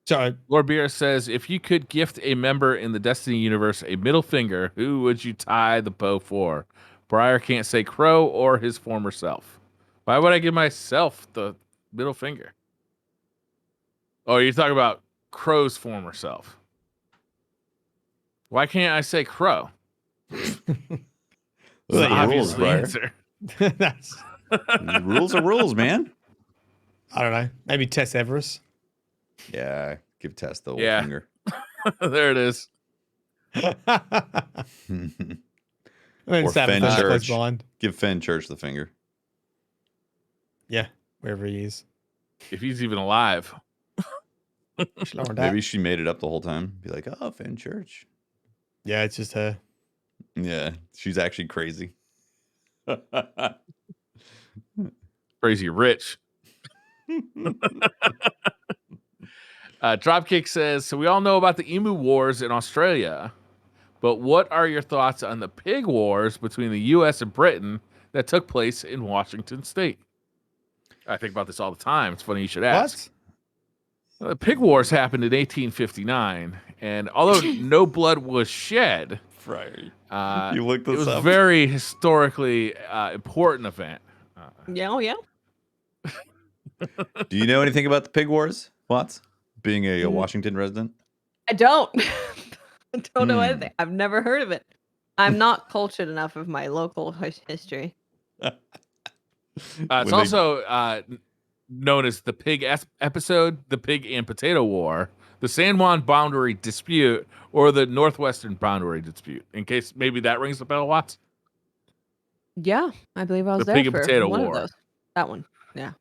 S4: Sorry.
S3: Lord Beer says, if you could gift a member in the Destiny universe a middle finger, who would you tie the bow for? Briar can't say Crow or his former self. Why would I give myself the middle finger? Oh, you're talking about Crow's former self. Why can't I say Crow?
S1: Those
S3: It's the
S1: are the rules,
S3: obvious
S1: Briar.
S3: answer.
S4: That's
S1: Rules are rules, man.
S4: I don't know. Maybe Tess Everest.
S1: Yeah, give Tess the
S3: Yeah.
S1: finger.
S3: There it is.
S4: And then
S1: Or
S4: Saturn
S1: Fen
S4: Flash close
S1: Church.
S4: behind.
S1: Give Fen Church the finger.
S4: Yeah, wherever he is.
S3: If he's even alive.
S1: Maybe she made it up the whole time. Be like, oh, Fen Church.
S4: Yeah, it's just her.
S1: Yeah, she's actually crazy.
S3: Crazy rich. Dropkick says, so we all know about the Emu Wars in Australia, but what are your thoughts on the pig wars between the U.S. and Britain that took place in Washington State? I think about this all the time. It's funny you should ask.
S4: What?
S3: The pig wars happened in 1859, and although no blood was shed,
S1: Friar.
S3: you
S1: looked
S3: it
S1: this
S3: was
S1: up?
S3: a very historically important event.
S2: Yeah, oh, yeah.
S1: Do you know anything about the pig wars, Watts? Being a
S2: Mm.
S1: Washington resident?
S2: I don't. I don't know
S1: Hmm.
S2: anything. I've never heard of it. I'm not cultured enough of my local history.
S3: It's
S1: When they-
S3: also known as the pig episode, the pig and potato war, the San Juan boundary dispute, or the Northwestern boundary dispute. In case maybe that rings a bell, Watts.
S2: Yeah, I believe I was
S3: The
S2: there
S3: pig and
S2: for
S3: potato
S2: one
S3: war.
S2: of those. That one. Yeah.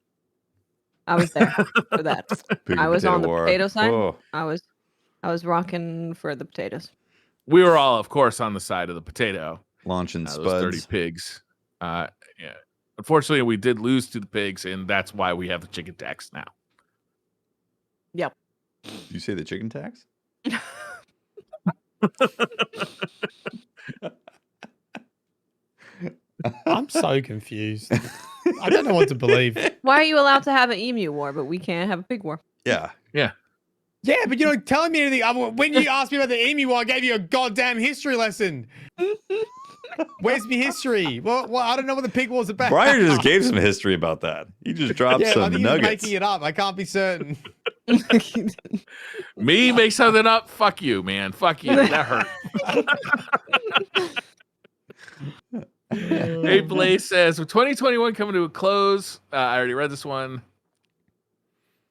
S2: I was there for that.
S1: Pig
S2: I
S1: and
S2: was on the
S1: war.
S2: potato side.
S1: Oh,
S2: I was rocking for the potatoes.
S3: We were all, of course, on the side of the potato.
S1: launching
S3: Those dirty
S1: spuds.
S3: pigs. Yeah. Unfortunately, we did lose to the pigs, and that's why we have the chicken tax now.
S2: Yep.
S1: Do you say the chicken tax?
S4: I'm so confused. I don't know what to believe.
S2: Why are you allowed to have an emu war, but we can't have a pig war?
S1: Yeah.
S4: Yeah, but you're not telling me anything. When you asked me about the emu, I gave you a goddamn history lesson. Where's my history? Well, I don't know what the pig was about.
S1: Briar just gave some history about that. He just dropped
S4: Yeah, I
S1: some
S4: think he's
S1: nuggets.
S4: making it up. I can't be certain.
S3: Me make something up? Fuck you, man. Fuck you. That hurt. Hey, Blaze says, with 2021 coming to a close, I already read this one.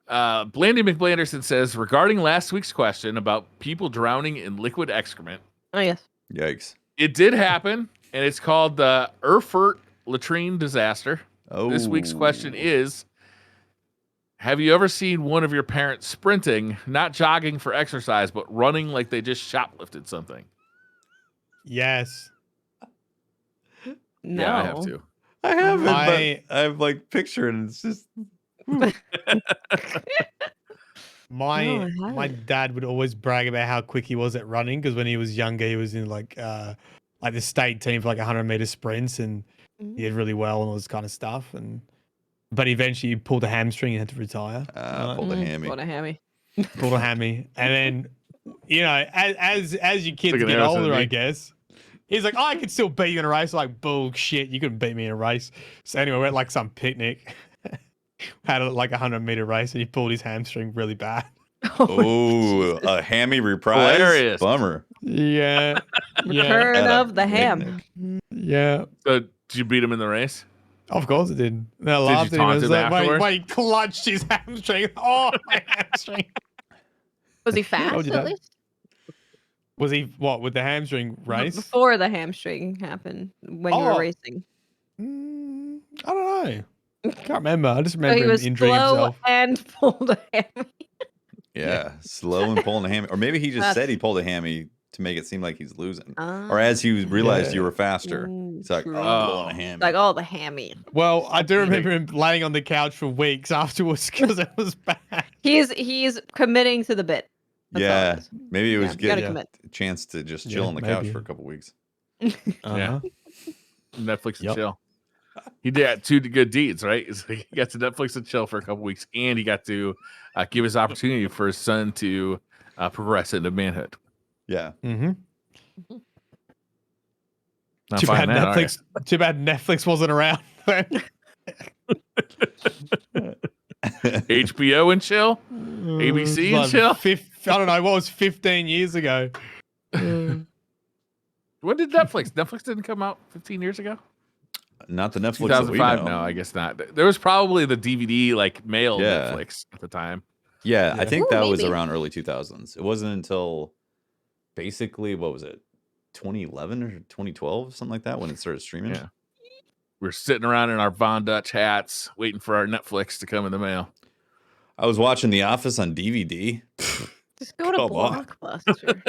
S3: Blandy McBlanderson says, regarding last week's question about people drowning in liquid excrement,
S2: Oh yes.
S1: Yikes.
S3: it did happen, and it's called the Erfurt latrine disaster.
S1: Oh.
S3: This week's question is, have you ever seen one of your parents sprinting, not jogging for exercise, but running like they just shoplifted something?
S4: Yes.
S2: No.
S3: Yeah, I have to.
S1: I haven't,
S4: I-
S1: but I've like pictured and it's just
S4: My
S2: No, I
S4: my
S2: haven't.
S4: dad would always brag about how quick he was at running because when he was younger, he was in like the state team for like 100-meter sprints and he did really well and all this kind of stuff. But eventually he pulled a hamstring and had to retire.
S1: pulled a hammy.
S2: What a hammy.
S4: Pulled a hammy, and then as your kids
S3: Took an
S4: get
S3: arrow to the
S4: older, I
S3: knee.
S4: guess. He's like, I could still beat you in a race. Like, bullshit, you couldn't beat me in a race. So anyway, we had like some picnic, had like 100-meter race, and he pulled his hamstring really bad.
S1: Oh, a hammy reprise.
S3: Hilarious.
S1: Bummer.
S4: Yeah,
S2: Return
S1: At a
S2: of the ham.
S1: picnic.
S4: yeah.
S3: So, did you beat him in the race?
S4: Of course it did. And I laughed at him. I
S3: taunt
S4: was
S3: him
S4: like, wait,
S3: afterwards?
S4: he clutched his hamstring. Oh, my hamstring.
S2: Was he fast
S4: Told you
S2: at
S4: that.
S2: least?
S4: Was he what with the hamstring race?
S2: Before the hamstring happened, when you
S4: Oh.
S2: were racing.
S4: I don't know. Can't remember. I just
S2: So
S4: remember
S2: he
S4: him
S2: was
S4: injuring
S2: slow
S4: himself.
S2: and pulled a hammy.
S1: Yeah, slow and pulling a hammy. Or maybe he just said he pulled a hammy to make it seem like he's losing. Or as he realized you were faster. He's like,
S2: true.
S1: oh, I'm pulling a hammy.
S2: Like, oh, the hammy.
S4: Well, I do remember him laying on the couch for weeks afterwards because it was bad.
S2: He's committing to the bit. That's all it
S1: Yeah,
S2: is.
S1: maybe it was
S2: you gotta
S1: getting
S2: commit.
S1: a chance to just chill on the couch for a couple weeks.
S4: Uh-huh.
S3: Netflix and
S4: Yep.
S3: chill. He did 2 good deeds, right? He got to Netflix and chill for a couple weeks, and he got to give his opportunity for his son to progress into manhood.
S1: Yeah.
S4: Mm-hmm.
S3: Not
S4: Too bad
S3: finding that, are ya?
S4: Netflix. Too bad Netflix wasn't around then.
S3: HBO and chill, ABC and chill.
S4: I don't know what was 15 years ago.
S3: When did Netflix? Netflix didn't come out 15 years ago.
S1: Not the Netflix that we
S3: 2005.
S1: know.
S3: No, I guess not. There was probably the DVD like mail
S1: Yeah.
S3: Netflix at the time.
S1: Yeah, I think
S2: Ooh,
S1: that was
S2: maybe.
S1: around early 2000s. It wasn't until basically, what was it, 2011 or 2012, something like that, when it started streaming.
S3: Yeah. We're sitting around in our Von Dutch hats, waiting for our Netflix to come in the mail.
S1: I was watching The Office on DVD.
S2: Just go to
S1: Come on.
S2: Blockbuster.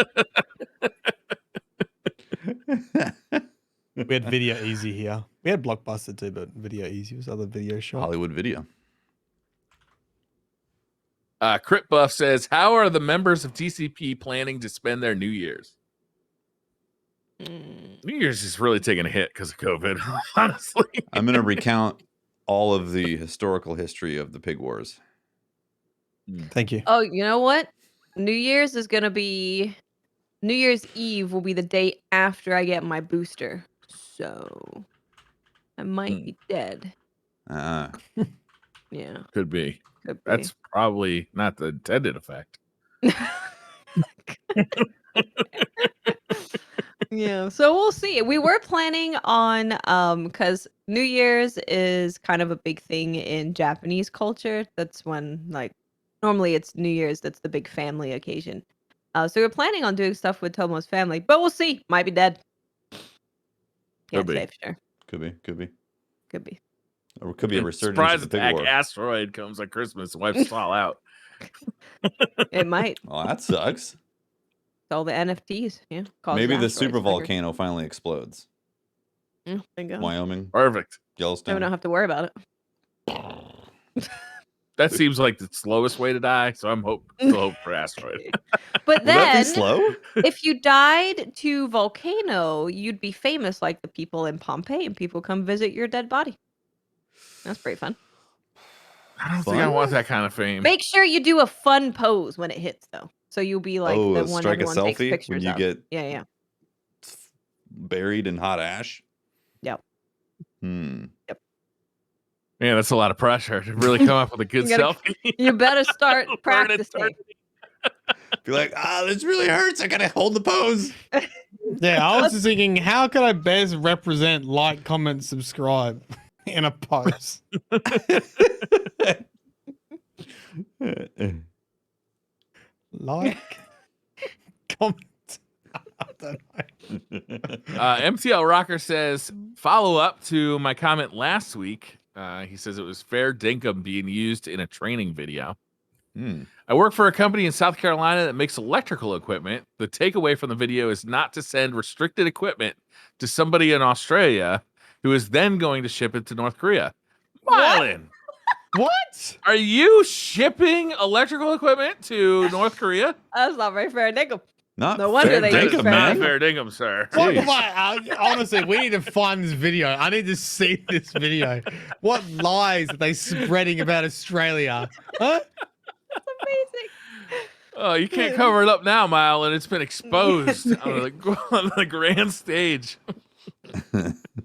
S4: We had Video Easy here. We had Blockbuster too, but Video Easy was other video shop.
S1: Hollywood Video.
S3: Crit Buff says, how are the members of DCP planning to spend their New Year's? New Year's is really taking a hit because of COVID, honestly.
S1: I'm going to recount all of the historical history of the Pig Wars.
S4: Thank you.
S2: Oh, you know what? New Year's is gonna be New Year's Eve will be the day after I get my booster. So I might be dead.
S1: Uh,
S2: Yeah.
S3: Could be.
S2: Could be.
S3: That's probably not the intended effect.
S2: Yeah, so we'll see. We were planning on because New Year's is kind of a big thing in Japanese culture. That's when like normally it's New Year's that's the big family occasion. So we're planning on doing stuff with Tomo's family, but we'll see. Might be dead. Can't
S3: be.
S2: say for sure.
S1: could be.
S2: Could be.
S1: Or it could be a resurgence
S3: Surprise
S1: of the Pig
S3: attack
S1: War.
S3: asteroid comes on Christmas and wipes us all out.
S2: It might.
S1: Well, that sucks.
S2: All the NFTs. Yeah. cause
S1: Maybe the
S2: asteroids
S1: super
S2: trigger.
S1: volcano finally explodes.
S2: Thank God.
S1: Wyoming,
S3: Perfect.
S2: Then we
S1: Yellowstone.
S2: don't have to worry about it.
S3: That seems like the slowest way to die, so I'm still hope for asteroid.
S2: But
S1: Would that be
S2: then
S1: slow?
S2: if you died to volcano, you'd be famous like the people in Pompeii and people come visit your dead body. That's pretty fun.
S3: I don't think I want that kind of fame.
S2: Make sure you do a fun pose when it hits though. So you'll be like
S1: Oh,
S2: the one
S1: strike a
S2: everyone takes
S1: selfie
S2: pictures
S1: when you
S2: of.
S1: get
S2: Yeah.
S1: buried in hot ash.
S2: Yep.
S1: Hmm.
S3: Man, that's a lot of pressure to really come up with a good
S2: You gotta-
S3: selfie.
S2: You better start
S3: Burn it,
S2: practicing.
S3: turn it.
S1: Be like, this really hurts. I gotta hold the pose.
S4: Yeah, I was just thinking, how could I best represent like, comment, subscribe in a post? Like, comment. I don't know.
S3: MTL Rocker says, follow up to my comment last week. He says it was fair dinkum being used in a training video. I work for a company in South Carolina that makes electrical equipment. The takeaway from the video is not to send restricted equipment to somebody in Australia who is then going to ship it to North Korea. Mylan,
S4: What?
S3: are you shipping electrical equipment to North Korea?
S2: That's not very fair, Nickel.
S1: Not
S2: No wonder
S1: fair
S2: they
S3: That
S2: use
S3: is
S1: dinkum,
S2: fair
S3: not
S1: man.
S3: fair dinkum, sir.
S4: What,
S1: Jeez.
S4: honestly, we need to find this video. I need to see this video. What lies are they spreading about Australia? Huh?
S2: That's amazing.
S3: Oh, you can't cover it up now, Mile, and it's been exposed on the grand stage.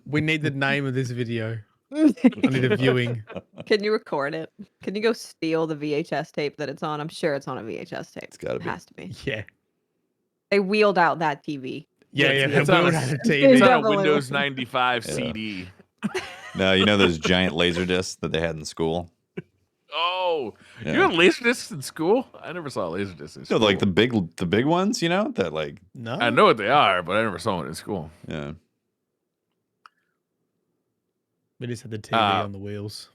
S4: We need the name of this video. I need a viewing.
S2: Can you record it? Can you go steal the VHS tape that it's on? I'm sure it's on a VHS tape.
S1: It's gotta
S2: It
S1: be.
S2: has to be.
S4: Yeah.
S2: They wheeled out that TV.
S4: Yeah,
S3: It's
S4: yeah.
S3: on
S4: We'll
S3: a-
S4: have a
S3: It's
S4: TV.
S3: on a
S2: Definitely
S3: Windows
S2: will.
S3: 95
S1: Yeah.
S3: CD.
S1: No, you know those giant laser discs that they had in school?
S3: Oh,
S1: Yeah.
S3: you had laser discs in school? I never saw laser discs in
S1: No,
S3: school.
S1: like the big ones, you know, that like,
S4: No.
S3: I know what they are, but I never saw one in school.
S1: yeah.
S4: We just had the TV
S3: Uh,
S4: on the wheels.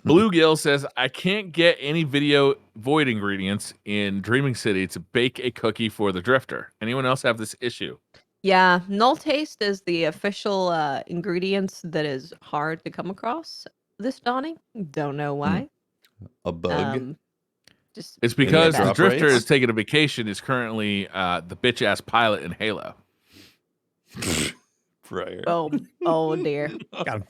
S3: Bluegill says, I can't get any video void ingredients in Dreaming City to bake a cookie for the Drifter. Anyone else have this issue?
S2: Yeah, null taste is the official ingredients that is hard to come across this dawning. Don't know why.
S1: A bug.
S2: Just
S3: It's because
S1: Yeah,
S3: the
S1: drop
S3: Drifter
S1: rates?
S3: is taking a vacation, is currently the bitch-ass pilot in Halo.
S1: Fryer.
S2: oh dear.
S4: Got him.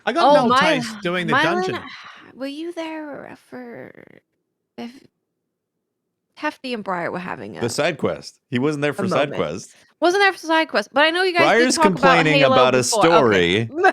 S4: I got null taste doing the
S2: Mylan,
S4: dungeon.
S2: were you there for if Hefty and Briar were having a
S1: The side quest. He wasn't there for side
S2: moment.
S1: quest.
S2: Wasn't there for side quest, but I know you guys
S1: Briar's
S2: did talk
S1: complaining
S2: about, Halo
S1: about a
S2: before.
S1: story.
S2: Okay.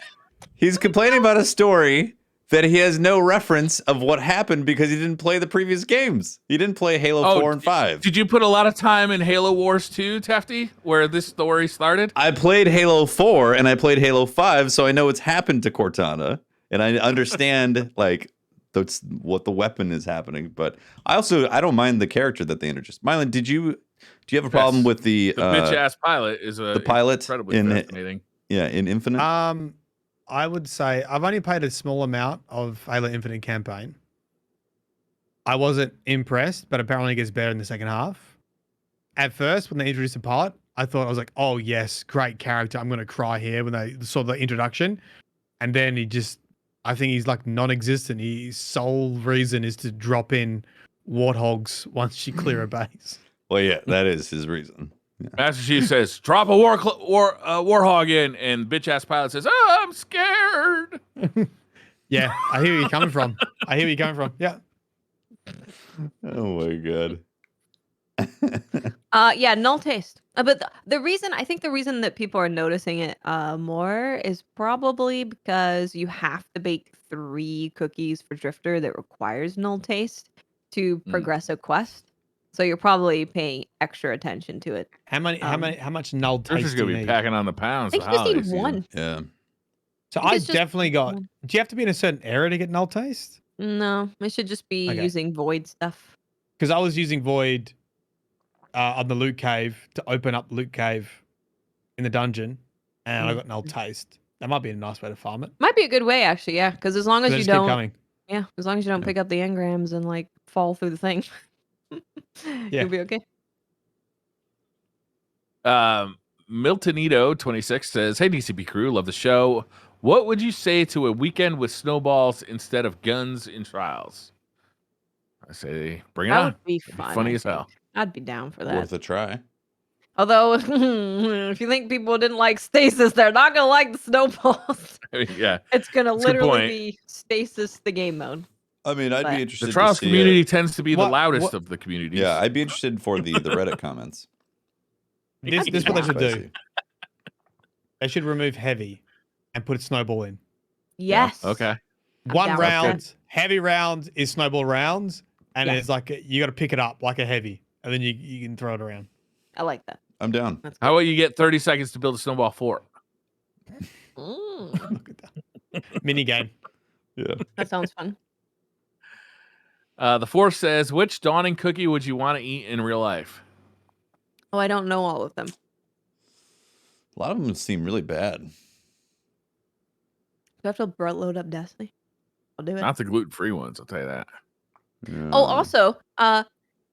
S1: He's complaining about a story that he has no reference of what happened because he didn't play the previous games. He didn't play Halo 4 and 5.
S3: Did you put a lot of time in Halo Wars 2, Tefty, where this story started?
S1: I played Halo 4 and I played Halo 5, so I know what's happened to Cortana. And I understand, like, that's what the weapon is happening. But I don't mind the character that they introduced. Mylan, do you have a problem with the
S3: bitch-ass pilot is
S1: the pilot
S3: incredibly
S1: in
S3: fascinating.
S1: in Infinite?
S4: I would say I've only played a small amount of Halo Infinite campaign. I wasn't impressed, but apparently it gets better in the second half. At first, when they introduced the pilot, I thought, I was like, oh yes, great character. I'm going to cry here when they saw the introduction. And then I think he's like non-existent. His sole reason is to drop in warthogs once you clear a base.
S1: Well, yeah, that is his reason. Yeah.
S3: Master Chief says, drop a warhog in, and bitch-ass pilot says, oh, I'm scared.
S4: Yeah, I hear where you're coming from. Yeah.
S1: Oh my god.
S2: Yeah, null taste. But the reason that people are noticing it more is probably because you have to bake 3 cookies for Drifter that requires null taste to progress a quest. So you're probably paying extra attention to it.
S4: How much null taste
S3: Drifter's
S4: do
S3: gonna
S4: you
S3: be
S4: need?
S3: packing on the pounds.
S2: I think you just need 1.
S1: Yeah.
S4: So
S2: I think
S4: I
S2: it's just
S4: definitely got.
S2: one.
S4: Do you have to be in a certain area to get null taste?
S2: No, it should just be
S4: Okay.
S2: using void stuff.
S4: Because I was using void on the loot cave to open up loot cave in the dungeon, and I got null taste. That might be a nice way to farm it.
S2: Might be a good way actually, yeah. Because as long as
S4: They
S2: you
S4: just keep
S2: don't,
S4: coming.
S2: yeah, as long as you don't pick up the engrams and like fall through the thing, you'll be okay.
S3: Miltonito 26 says, hey DCP crew, love the show. What would you say to a weekend with snowballs instead of guns in trials? I say bring it
S2: That
S3: on.
S2: would be
S3: It'd
S2: fun.
S3: funny
S2: I
S3: as hell.
S2: think. I'd be down for that.
S1: Worth a try.
S2: Although, if you think people didn't like stasis, they're not gonna like the snowballs.
S3: Yeah.
S2: It's gonna
S3: That's a good
S2: literally
S3: point.
S2: be stasis the game mode.
S1: I mean, I'd
S2: But-
S1: be
S3: The
S1: interested
S3: trials
S1: to see
S3: community
S1: it.
S3: tends to be the
S4: What-
S3: loudest
S4: what-
S3: of the communities.
S1: Yeah, I'd be interested for the Reddit comments.
S4: This is what they should do.
S1: Spicy.
S4: They should remove heavy and put snowball in.
S2: Yes.
S3: Okay.
S2: I'm
S4: One
S2: down with
S4: round, heavy rounds is snowball rounds, and
S2: Yeah.
S4: it's like you got to pick it up like a heavy, and then you can throw it around.
S2: I like that.
S1: I'm down.
S2: That's
S3: How about you get 30 seconds to build a snowball fort?
S4: Look at that mini game.
S1: Yeah.
S2: That sounds fun.
S3: The Force says, which dawning cookie would you want to eat in real life?
S2: Oh, I don't know all of them.
S1: A lot of them seem really bad.
S2: Do I have to load up Destiny? I'll do it.
S3: Not the gluten-free ones, I'll tell you that.
S2: Oh, also,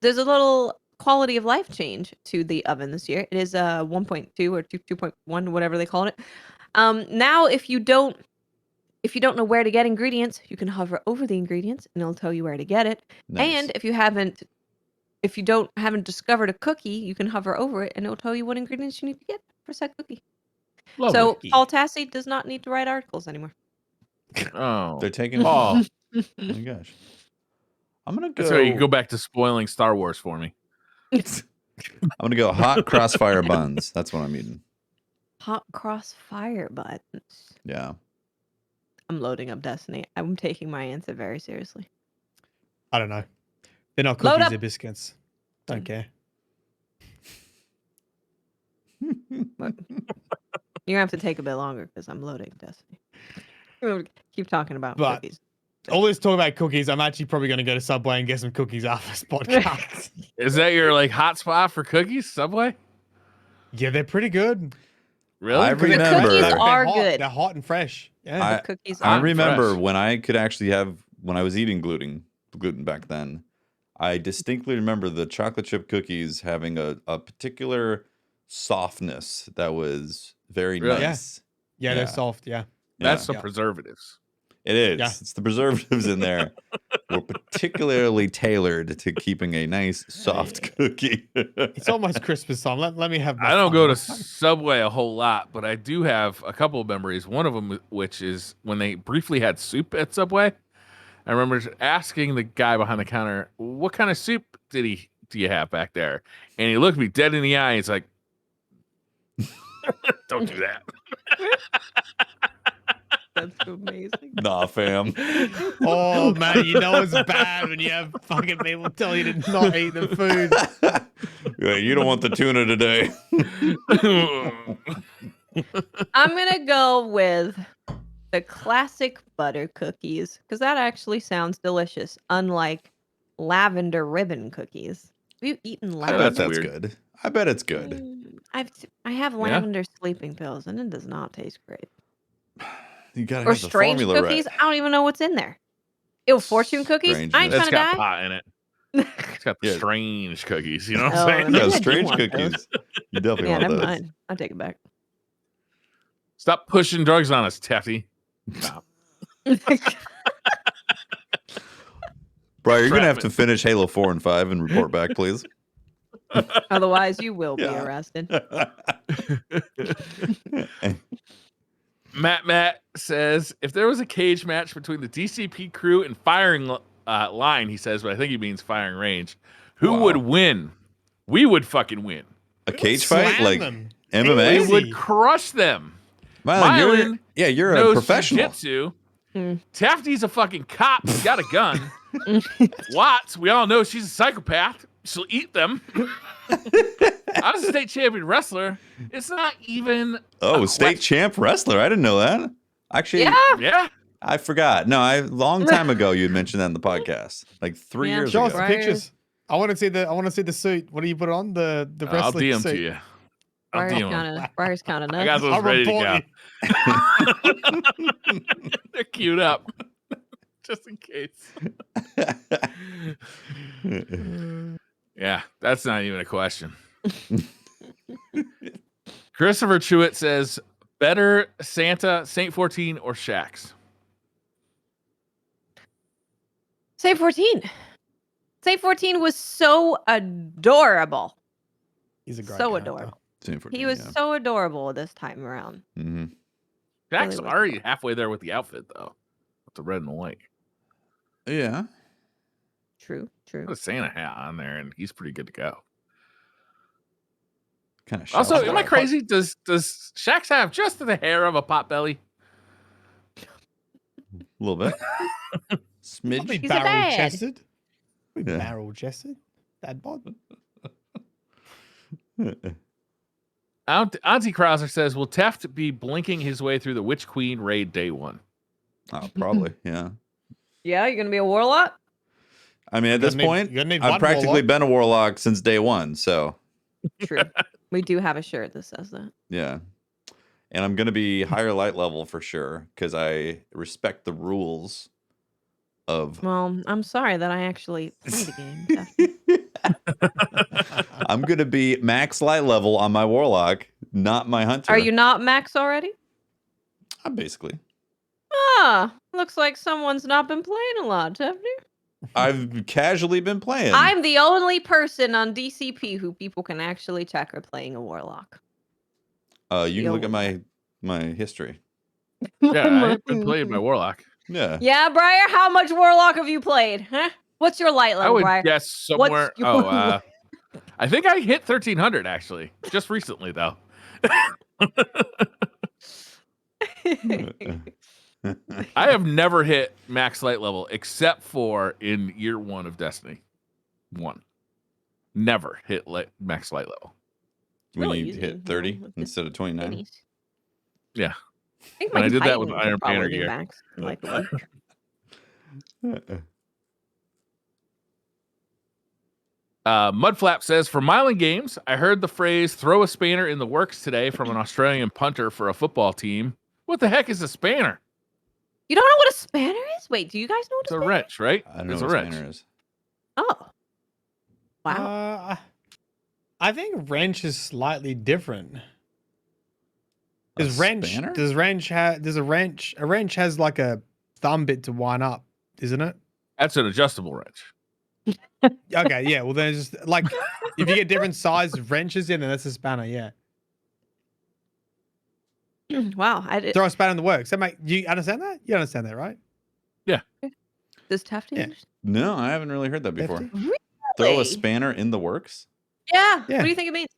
S2: there's a little quality of life change to the oven this year. It is 1.2 or 2.1, whatever they call it. Now, if you don't know where to get ingredients, you can hover over the ingredients and it'll tell you where to get it.
S1: Nice.
S2: And if you haven't discovered a cookie, you can hover over it and it'll tell you what ingredients you need to get for said cookie.
S3: Lovely.
S2: So Paul Tassi does not need to write articles anymore.
S3: Oh,
S1: They're taking it.
S3: Paul.
S1: Oh my gosh. I'm gonna go.
S3: So you go back to spoiling Star Wars for me.
S1: I'm gonna go hot crossfire buns. That's what I'm eating.
S2: Hot crossfire buttons.
S1: Yeah.
S2: I'm loading up Destiny. I'm taking my answer very seriously.
S4: I don't know. They're not
S2: Load
S4: cookies,
S2: up.
S4: they're biscuits. Don't care.
S2: You're gonna have to take a bit longer because I'm loading Destiny. Keep talking about
S4: But-
S2: cookies.
S4: All this talk about cookies, I'm actually probably going to go to Subway and get some cookies after this podcast.
S3: Is that your like hot spot for cookies, Subway?
S4: Yeah, they're pretty good.
S3: Really?
S1: I
S2: The
S1: remember.
S2: cookies
S4: They're
S2: are
S4: hot.
S2: good.
S4: They're hot and fresh. Yeah.
S2: The cookies
S1: I
S2: are
S1: remember
S3: fresh.
S1: when I could actually have, when I was eating gluten back then, I distinctly remember the chocolate chip cookies having a particular softness that was very
S3: Really?
S4: Yeah.
S1: nice.
S4: Yeah,
S1: Yeah.
S4: they're soft. Yeah.
S3: That's
S1: Yeah.
S3: some
S4: Yeah.
S3: preservatives.
S1: It is.
S4: Yeah.
S1: It's the preservatives in there. Were particularly tailored to keeping a nice soft cookie.
S4: It's almost Christmas time. Let me have my
S3: I don't
S4: fun.
S3: go to Subway a whole lot, but I do have a couple of memories. One of them, which is when they briefly had soup at Subway. I remember asking the guy behind the counter, "What kind of soup do you have back there?" And he looked me dead in the eye. He's like, "Don't do that."
S2: That's amazing.
S1: Nah, fam.
S4: Oh man, you know it's bad when you have fucking people tell you to not eat the food.
S1: Yeah, you don't want the tuna today.
S2: I'm gonna go with the classic butter cookies because that actually sounds delicious. Unlike lavender ribbon cookies. Have you eaten
S1: I bet
S2: lavender?
S1: that's
S3: weird.
S1: good. I bet it's good.
S2: I have
S3: Yeah?
S2: lavender sleeping pills and it does not taste great.
S1: You gotta
S2: Or
S1: have the
S2: strange
S1: formula
S2: cookies.
S1: right.
S2: I don't even know what's in there. Ew, fortune cookies. I ain't
S1: Strangeness.
S3: That's
S2: trying
S3: got
S2: to die.
S3: pot in it. It's got the
S1: Yeah.
S3: strange cookies. You know what
S2: Oh,
S3: I'm saying?
S2: Maybe
S1: Yeah,
S2: I do
S1: strange
S2: want those.
S1: cookies. You definitely
S2: Yeah,
S1: want
S2: never
S1: those.
S2: mind. I'll take it back.
S3: Stop pushing drugs on us, Teffy. Stop.
S1: Brian, you're gonna have to
S3: Entrapment.
S1: finish Halo 4 and 5 and report back, please.
S2: Otherwise, you will be
S1: Yeah.
S2: arrested.
S3: Matt says, if there was a cage match between the DCP crew and firing line, he says, but I think he means firing range, who would
S1: Wow.
S3: win? We would fucking win.
S1: A cage fight,
S4: Slam
S1: like
S4: them.
S1: MMA.
S3: We would
S4: Easy.
S3: crush them.
S1: Mylan,
S3: Mylan
S1: you're a
S3: knows
S1: professional.
S3: jiu-jitsu.
S2: Hmm.
S3: Tafty's a fucking cop. He's got a gun. Watts, we all know she's a psychopath. She'll eat them. I'm a state champion wrestler. It's not even.
S1: Oh,
S3: a
S1: state champ wrestler. I didn't know that. Actually,
S2: Yeah.
S3: Yeah.
S1: I forgot. No, long time ago you had mentioned that in the podcast, like 3
S2: Yeah,
S1: years
S4: Show
S1: ago.
S4: us the pictures. I want to see the suit. What do you put on the
S3: I'll
S4: wrestling
S3: DM
S4: suit?
S3: to you. I'll
S2: Briar's
S3: DM 'em.
S2: kind of
S3: I got
S2: nuts.
S3: those
S4: I'll
S3: ready to
S4: report
S3: go. They're queued up. Just in case. Yeah, that's not even a question. Christopher Chewett says, better Santa, Saint 14, or Shax?
S2: Saint 14. Saint 14 was so adorable.
S4: He's a great
S2: So
S4: character.
S2: adorable.
S1: Same for
S2: He
S1: me,
S2: was
S1: yeah.
S2: so adorable this time around.
S1: Mhm.
S3: Shax
S2: Really was
S3: already
S2: cool.
S3: halfway there with the outfit, though. With the red and the white.
S1: Yeah.
S2: True.
S3: Got a Santa hat on there, and he's pretty good to go.
S1: Kind of.
S3: Also, am I crazy? Does Shax have just the hair of a pot belly?
S1: A little bit.
S4: Probably
S1: Smidge.
S2: He's a
S4: barrel
S2: dad.
S4: chested.
S1: Yeah.
S4: Barrel chested. Dad bod.
S3: Auntie Krauser says, will Teft be blinking his way through the Witch Queen raid day one?
S1: Oh, probably. Yeah.
S2: Yeah, you're gonna be a warlock?
S1: I mean, at
S4: You're
S1: this
S4: gonna need-
S1: point,
S4: you're gonna need
S1: I've
S4: one
S1: practically
S4: warlock.
S1: been a warlock since day one. So
S2: True. We do have a shirt that says that.
S1: yeah. And I'm gonna be higher light level for sure because I respect the rules of.
S2: Well, I'm sorry that I actually play the game.
S1: I'm gonna be max light level on my warlock, not my hunter.
S2: Are you not max already?
S1: I'm basically.
S2: Ah, looks like someone's not been playing a lot, Tiffany.
S1: I've casually been playing.
S2: I'm the only person on DCP who people can actually check are playing a warlock.
S1: You can look at my history.
S3: Yeah, I've been playing by Warlock.
S1: Yeah.
S2: Yeah, Briar, how much warlock have you played? Huh? What's your light
S3: I
S2: level,
S3: would
S2: Briar?
S3: guess somewhere.
S2: your
S3: I think I hit 1300 actually, just recently though. I have never hit max light level except for in year 1 of Destiny 1. Never hit max light level.
S1: When
S2: really
S1: you
S2: easy,
S1: hit 30
S2: with
S1: instead of 29.
S2: minis.
S3: Yeah.
S2: I think
S3: And
S2: my
S3: I did that with
S2: Titan
S3: Iron
S2: could probably
S3: Banner
S2: be
S3: gear.
S2: max in like a week.
S3: Mudflap says, for Mylan Games, I heard the phrase throw a spanner in the works today from an Australian punter for a football team. What the heck is a spanner?
S2: You don't know what a spanner is? Wait, do you guys know what
S3: It's
S2: a
S3: a
S2: spanner is?
S3: wrench, right?
S1: I don't know
S3: It's a
S1: what a
S3: wrench.
S1: spanner is.
S2: Oh. Wow.
S4: I think wrench is slightly different.
S1: A
S4: Does wrench
S1: spanner?
S4: does wrench have does a wrench has like a thumb bit to wind up, isn't it?
S3: That's an adjustable wrench.
S4: Okay, yeah. Well, then it's just like if you get different size wrenches in, then that's a spanner. Yeah.
S2: Wow.
S4: Throw a spanner in the works. That make you understand that? You understand that, right?
S2: Does Tefty
S4: Yeah.
S2: understand?
S1: No, I haven't really heard that before.
S4: Hefty?
S2: Really?
S1: Throw a spanner in the works?
S2: Yeah.
S4: Yeah.
S2: What do you think it means?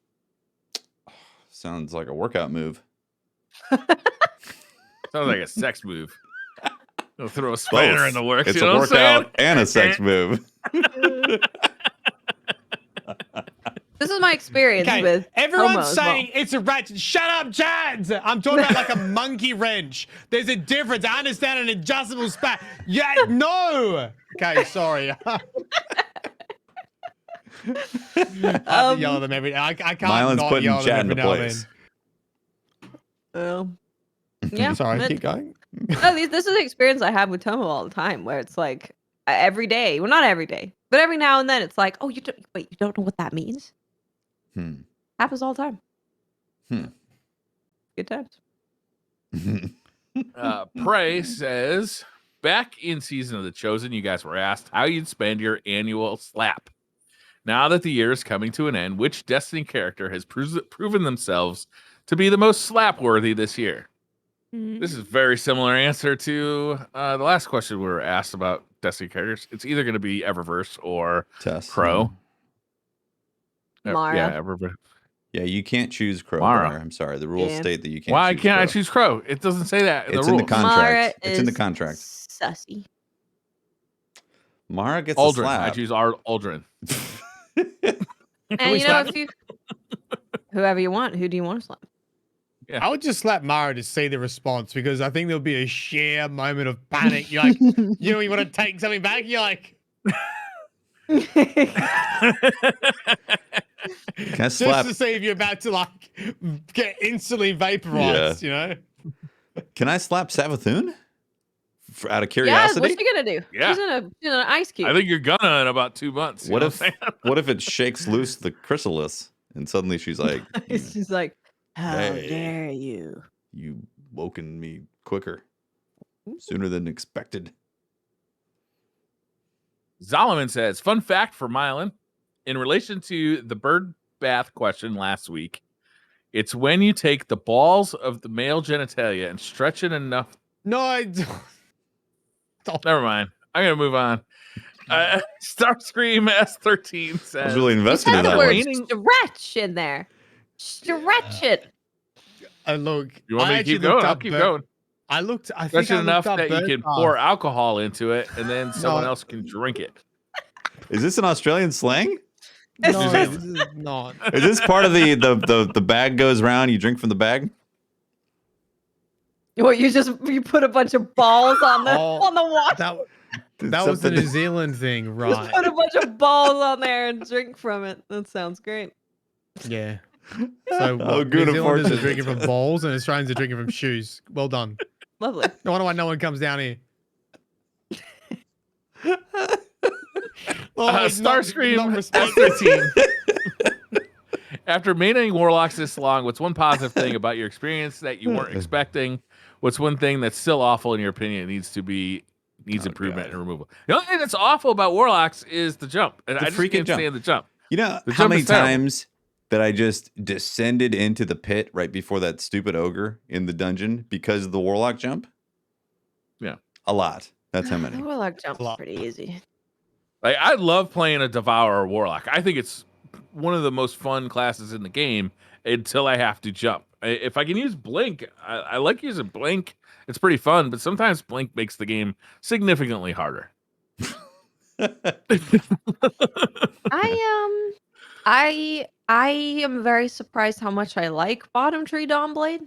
S1: Sounds like a workout move.
S3: Sounds like a sex move. They'll throw a spanner
S1: Both.
S3: in the works.
S1: It's
S3: you
S1: a
S3: know what I'm saying?
S1: workout and a sex move.
S2: This is my experience
S4: Okay,
S2: with
S4: everyone's
S2: Homo as well.
S4: saying it's a ratchet. Shut up, Chads! I'm talking about like a monkey wrench. There's a difference. I understand an adjustable span. Yeah, no. Okay, sorry. I have to yell at them every day. I can't
S1: Mylan's
S4: not
S1: putting
S4: yell at them
S1: chat
S4: every
S1: into
S4: now and then.
S1: place.
S2: Yeah.
S4: Sorry,
S2: but-
S4: keep going.
S2: No, this is the experience I have with Tomo all the time, where it's like every day. Well, not every day, but every now and then, it's like, oh, you don't know what that means.
S1: Hmm.
S2: Happens all the time.
S1: Hmm.
S2: Good times.
S3: Prey says, back in Season of the Chosen, you guys were asked how you'd spend your annual slap. Now that the year is coming to an end, which Destiny character has proven themselves to be the most slap-worthy this year? This is a very similar answer to the last question we were asked about Destiny characters. It's either going to be Eververse or
S1: Tess.
S3: Crow.
S2: Mara.
S3: Yeah, Eververse.
S1: Yeah, you can't choose Crow
S3: Mara.
S1: there. I'm sorry. The rules
S2: Yeah.
S1: state that you can't
S3: Why
S1: choose
S3: can't I
S1: Crow.
S3: choose Crow? It doesn't say that in
S1: It's
S3: the
S1: in
S3: rules.
S1: the contract.
S2: Mara
S1: It's in the
S2: is
S1: contract.
S2: Sussy.
S1: Mara gets a
S3: Aldrin.
S1: slap.
S3: I choose Aldrin.
S2: And you know, if you whoever you want, who do you want to slap?
S4: I would just slap Mara to see the response because I think there'll be a sheer moment of panic. You're like, you want to take something back? You're like,
S1: Can I
S4: just
S1: slap?
S4: to see if you're about to like get instantly vaporized, you know?
S1: Can I slap Savathun? Out of
S2: Yeah,
S1: curiosity.
S2: what's she gonna do?
S3: Yeah.
S2: She's in an ice cube.
S3: I think you're gonna in about 2 months.
S1: What
S3: you know
S1: if
S3: I'm saying?
S1: what if it shakes loose the chrysalis and suddenly she's like,
S2: She's like, how
S1: Hey.
S2: dare you?
S1: you woken me quicker, sooner than expected.
S3: Zolomon says, fun fact for Mylan, in relation to the bird bath question last week, it's when you take the balls of the male genitalia and stretch it enough.
S4: No, I
S3: Never mind. I'm going to move on. Starscream S13 says,
S1: I was really
S2: You
S1: invested
S2: said
S1: in
S2: the
S1: that
S2: word
S1: one.
S2: stretch in there. Stretch it.
S4: look.
S3: you want
S4: I
S3: me to
S4: actually
S3: keep going?
S4: looked
S3: I'll
S4: up
S3: keep
S4: bird-
S3: going.
S4: I looked. I
S3: Stretch
S4: think
S3: it
S4: I
S3: enough
S4: looked up
S3: that you
S4: bird
S3: can
S4: bath.
S3: pour alcohol into it and then someone
S4: No.
S3: else can drink it.
S1: Is this an Australian slang?
S4: No, this is not.
S1: Is this part of the bag goes around? You drink from the bag.
S2: What you put a bunch of balls on the
S4: Oh,
S2: on the water.
S4: That was the
S1: Something-
S4: New Zealand thing,
S2: Just
S4: right?
S2: put a bunch of balls on there and drink from it. That sounds great.
S4: Yeah. So
S1: Oh,
S4: what,
S1: good
S4: New Zealanders are
S1: fortune.
S4: drinking from balls and Australians are drinking from shoes. Well done.
S2: Lovely.
S4: No wonder why no one comes down here. It's not
S3: Starscream
S4: respected.
S3: S13. After maintaining Warlocks this long, what's one positive thing about your experience that you weren't expecting? What's one thing that's still awful in your opinion needs improvement and removal? The only thing that's awful about Warlocks is the jump. And
S1: The
S3: I just
S1: freaking
S3: can't
S1: jump.
S3: stand the jump.
S1: You know
S3: The
S1: how
S3: jump
S1: many
S3: is terrible.
S1: times that I just descended into the pit right before that stupid ogre in the dungeon because of the warlock jump?
S3: Yeah.
S1: A lot. That's how
S2: The
S1: many.
S2: warlock jump's
S4: Lot.
S2: pretty easy.
S3: Like, I love playing a Devourer Warlock. I think it's one of the most fun classes in the game until I have to jump. If I can use Blink, I like using Blink. It's pretty fun, but sometimes Blink makes the game significantly harder.
S2: I am very surprised how much I like Bottom Tree Dawnblade.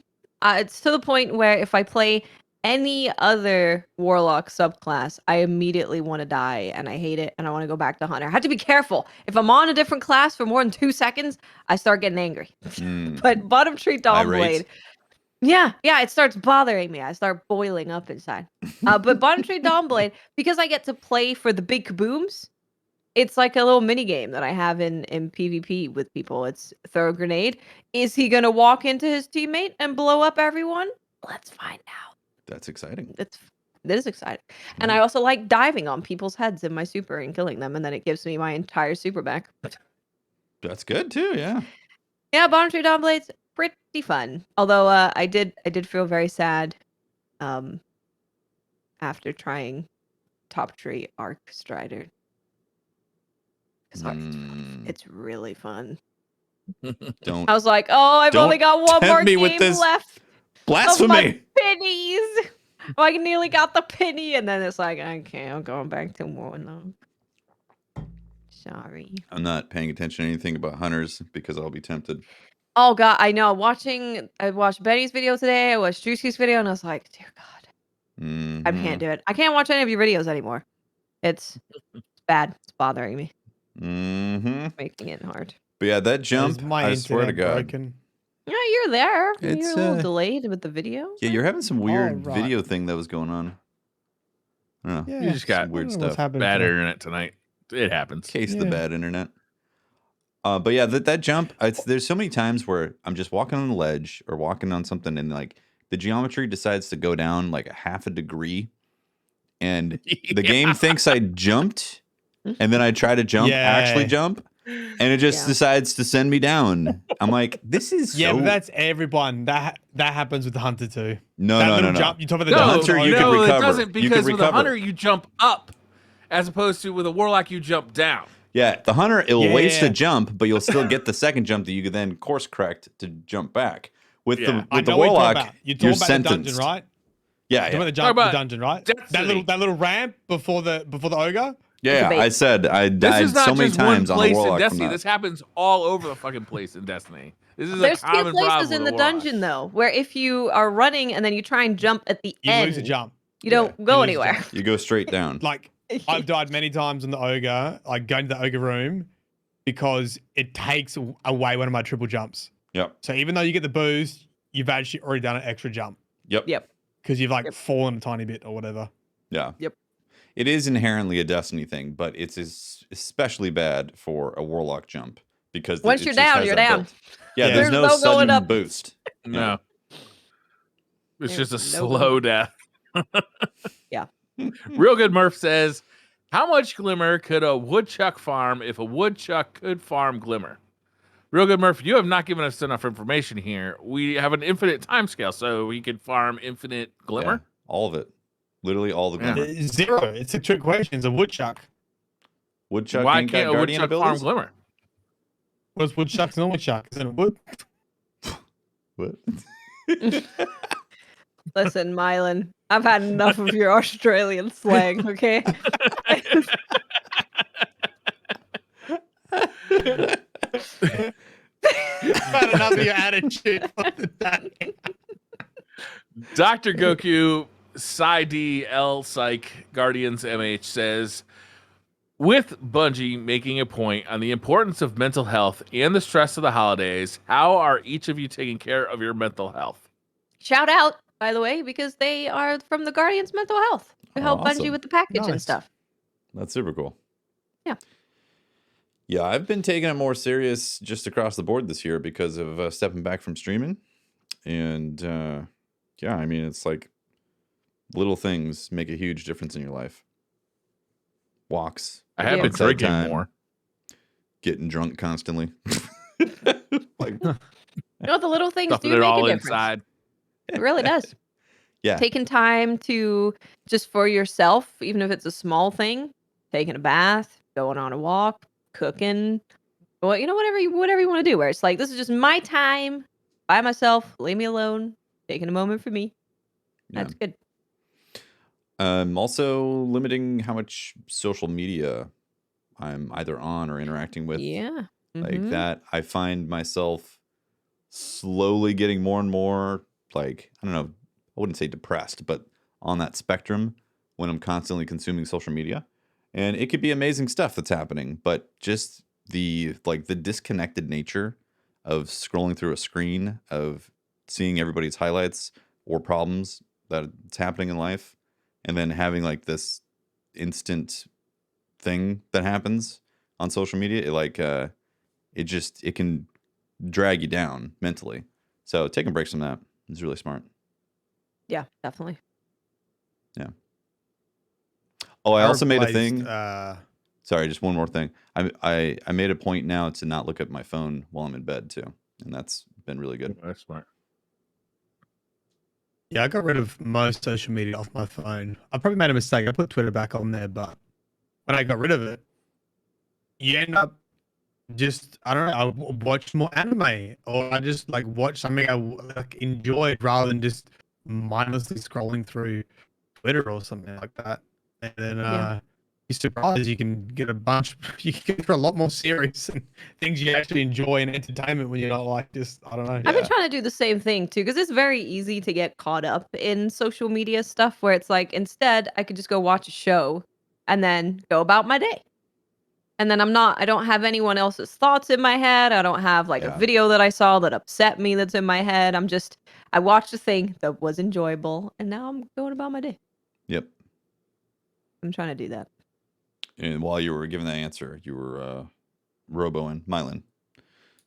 S2: It's to the point where if I play any other Warlock subclass, I immediately want to die and I hate it and I want to go back to Hunter. I have to be careful. If I'm on a different class for more than 2 seconds, I start getting angry.
S1: Mm.
S2: But Bottom Tree Dawnblade,
S1: Irate.
S2: Yeah, it starts bothering me. I start boiling up inside. But Bonsai Dawnblade, because I get to play for the big kabooms, it's like a little mini game that I have in PvP with people. It's throw a grenade. Is he gonna walk into his teammate and blow up everyone? Let's find out.
S1: That's exciting.
S2: That is exciting. And I also like diving on people's heads in my super and killing them, and then it gives me my entire super back.
S1: That's good too. Yeah.
S2: Yeah, Bonsai Dawnblade's pretty fun. Although I did feel very sad after trying Top Tree Arc Strider. Because it's really fun.
S1: Don't
S2: I was like, oh, I've only got one more
S1: tempt me with
S2: game
S1: this
S2: left.
S1: blasphemy.
S2: Of my pennies. Oh, I nearly got the penny, and then it's like, okay, I'm going back to one though. Sorry.
S1: I'm not paying attention to anything about hunters because I'll be tempted.
S2: Oh god, I know. I watched Betty's video today. I watched Drewski's video, and I was like, dear God, I can't do it. I can't watch any of your videos anymore. It's bad. It's bothering me. Making it hard.
S1: But yeah, that jump, I swear to God.
S4: Broken?
S2: Yeah, you're there.
S1: It's,
S2: You're a little delayed with the video.
S1: Yeah, you're having some weird
S4: right.
S1: video thing that was going on. I don't know.
S4: Yeah,
S3: You just got
S1: Some weird
S4: what's
S1: stuff.
S4: happened
S3: Bad
S4: today.
S3: internet tonight. It happens.
S1: Case the
S4: Yeah.
S1: bad internet. But yeah, that jump, there's so many times where I'm just walking on the ledge or walking on something and like the geometry decides to go down like a half a degree and the game thinks I jumped and then I try to jump, actually jump, and it just decides to send me down. I'm like, this is
S4: Yeah,
S1: so...
S4: but that's everyone. That happens with the Hunter too.
S1: No.
S4: Jump, you talk about the
S3: No,
S1: Hunter, you can
S3: no,
S1: recover.
S3: it doesn't,
S1: You can
S3: because with a
S1: recover.
S3: hunter you jump up, as opposed to with a warlock you jump down.
S1: Yeah, the hunter, it'll waste
S4: Yeah.
S1: a jump, but you'll still get the second jump that you can then course correct to jump back. With
S3: Yeah.
S1: the
S4: You're
S1: warlock,
S4: talking
S1: you're
S4: about the
S1: sentenced.
S4: dungeon, right?
S1: Yeah,
S4: You're
S1: yeah.
S4: talking about
S3: Talk about
S4: the dungeon, right?
S3: Destiny.
S4: That little ramp before the ogre.
S1: Yeah,
S2: debate.
S1: I said I
S3: This
S1: died
S3: is not
S1: so many
S3: just one
S1: times on the
S3: place in
S1: warlock from
S3: Destiny.
S1: that.
S3: This happens all over the fucking place in Destiny. This is
S2: There's
S3: a
S2: two
S3: common
S2: places
S3: problem
S2: in
S3: with
S2: the
S3: warlock.
S2: dungeon though, where if you are running and then you try and jump at the
S4: You
S2: end,
S4: lose a jump.
S2: you don't go
S4: You lose a
S2: anywhere.
S4: jump.
S1: You go straight down.
S4: Like I've died many times on the ogre, like going to the ogre room, because it takes away one of my triple jumps.
S1: Yep.
S4: So even though you get the boost, you've actually already done an extra jump
S1: Yep.
S2: Yep.
S4: because you've like fallen a tiny bit or whatever.
S1: Yeah.
S2: Yep.
S1: It is inherently a Destiny thing, but it's especially bad for a warlock jump because
S2: Once
S1: it
S2: you're
S1: just
S2: down,
S1: has
S2: you're
S1: that
S2: down.
S1: built. Yeah,
S4: Yeah.
S1: there's no
S2: There's no going
S1: sudden
S2: up.
S1: boost.
S3: No. It's
S2: There's
S3: just a
S2: no
S3: slow death.
S2: Yeah.
S3: Real Good Murph says, how much glimmer could a woodchuck farm if a woodchuck could farm glimmer? Real Good Murph, you have not given us enough information here. We have an infinite timescale, so we could farm infinite glimmer.
S1: Yeah, all of it. Literally all the
S3: Yeah.
S1: glimmer.
S4: It's zero. It's a trick question. It's a woodchuck.
S1: Woodchuck
S3: Why
S1: ain't got
S3: can't a
S1: guardian
S3: woodchuck farm
S1: abilities?
S3: glimmer?
S4: What's woodchuck's and a woodchuck? Isn't it wood?
S1: What?
S2: Listen, Mylan, I've had enough of your Australian slang, okay?
S4: Had enough of your attitude for the day.
S3: Dr. Goku, Psy D, L Psych, Guardians MH says, with Bungie making a point on the importance of mental health and the stress of the holidays, how are each of you taking care of your mental health?
S2: Shout out, by the way, because they are from the Guardians Mental Health who
S1: Oh,
S2: help
S1: awesome.
S2: Bungie with the package and
S4: Nice.
S2: stuff.
S1: That's super cool.
S2: Yeah.
S1: Yeah, I've been taking it more serious just across the board this year because of stepping back from streaming. And yeah, I mean, it's like little things make a huge difference in your life. Walks,
S3: I have been
S1: outside
S3: drinking
S1: time,
S3: more.
S1: getting drunk constantly. Like,
S2: You know, the little things
S3: Stuffing
S2: do
S3: it
S2: make
S3: all
S2: a difference.
S3: inside.
S2: It really does.
S1: yeah,
S2: Taking time to just for yourself, even if it's a small thing, taking a bath, going on a walk, cooking, well, you know, whatever you want to do. Where it's like, this is just my time by myself. Leave me alone. Taking a moment for me.
S1: yeah.
S2: That's good.
S1: Also limiting how much social media I'm either on or interacting with.
S2: Yeah.
S1: Like
S2: Mhm.
S1: that, I find myself slowly getting more and more like, I don't know, I wouldn't say depressed, but on that spectrum when I'm constantly consuming social media. And it could be amazing stuff that's happening, but just the disconnected nature of scrolling through a screen, of seeing everybody's highlights or problems that's happening in life, and then having like this instant thing that happens on social media, it can drag you down mentally. So taking breaks from that is really smart.
S2: Yeah, definitely.
S1: Yeah. Oh, I also made a
S4: replaced,
S1: thing. Sorry, just one more thing. I made a point now to not look at my phone while I'm in bed too, and that's been really good.
S3: That's smart.
S4: Yeah, I got rid of most social media off my phone. I probably made a mistake. I put Twitter back on there, but when I got rid of it, you end up just, I don't know, I watch more anime, or I just like watch something I like enjoyed rather than just mindlessly scrolling through Twitter or something like that. And then
S2: Yeah.
S4: you're surprised you can get you can get through a lot more series and things you actually enjoy in entertainment when you're not like just, I don't know.
S2: I've been
S1: Yeah.
S2: trying to do the same thing too, because it's very easy to get caught up in social media stuff where it's like, instead, I could just go watch a show and then go about my day. And then I don't have anyone else's thoughts in my head. I don't have like a
S1: Yeah.
S2: video that I saw that upset me that's in my head. I watched a thing that was enjoyable, and now I'm going about my day.
S1: Yep.
S2: I'm trying to do that.
S1: And while you were giving that answer, you were roboing Mylan.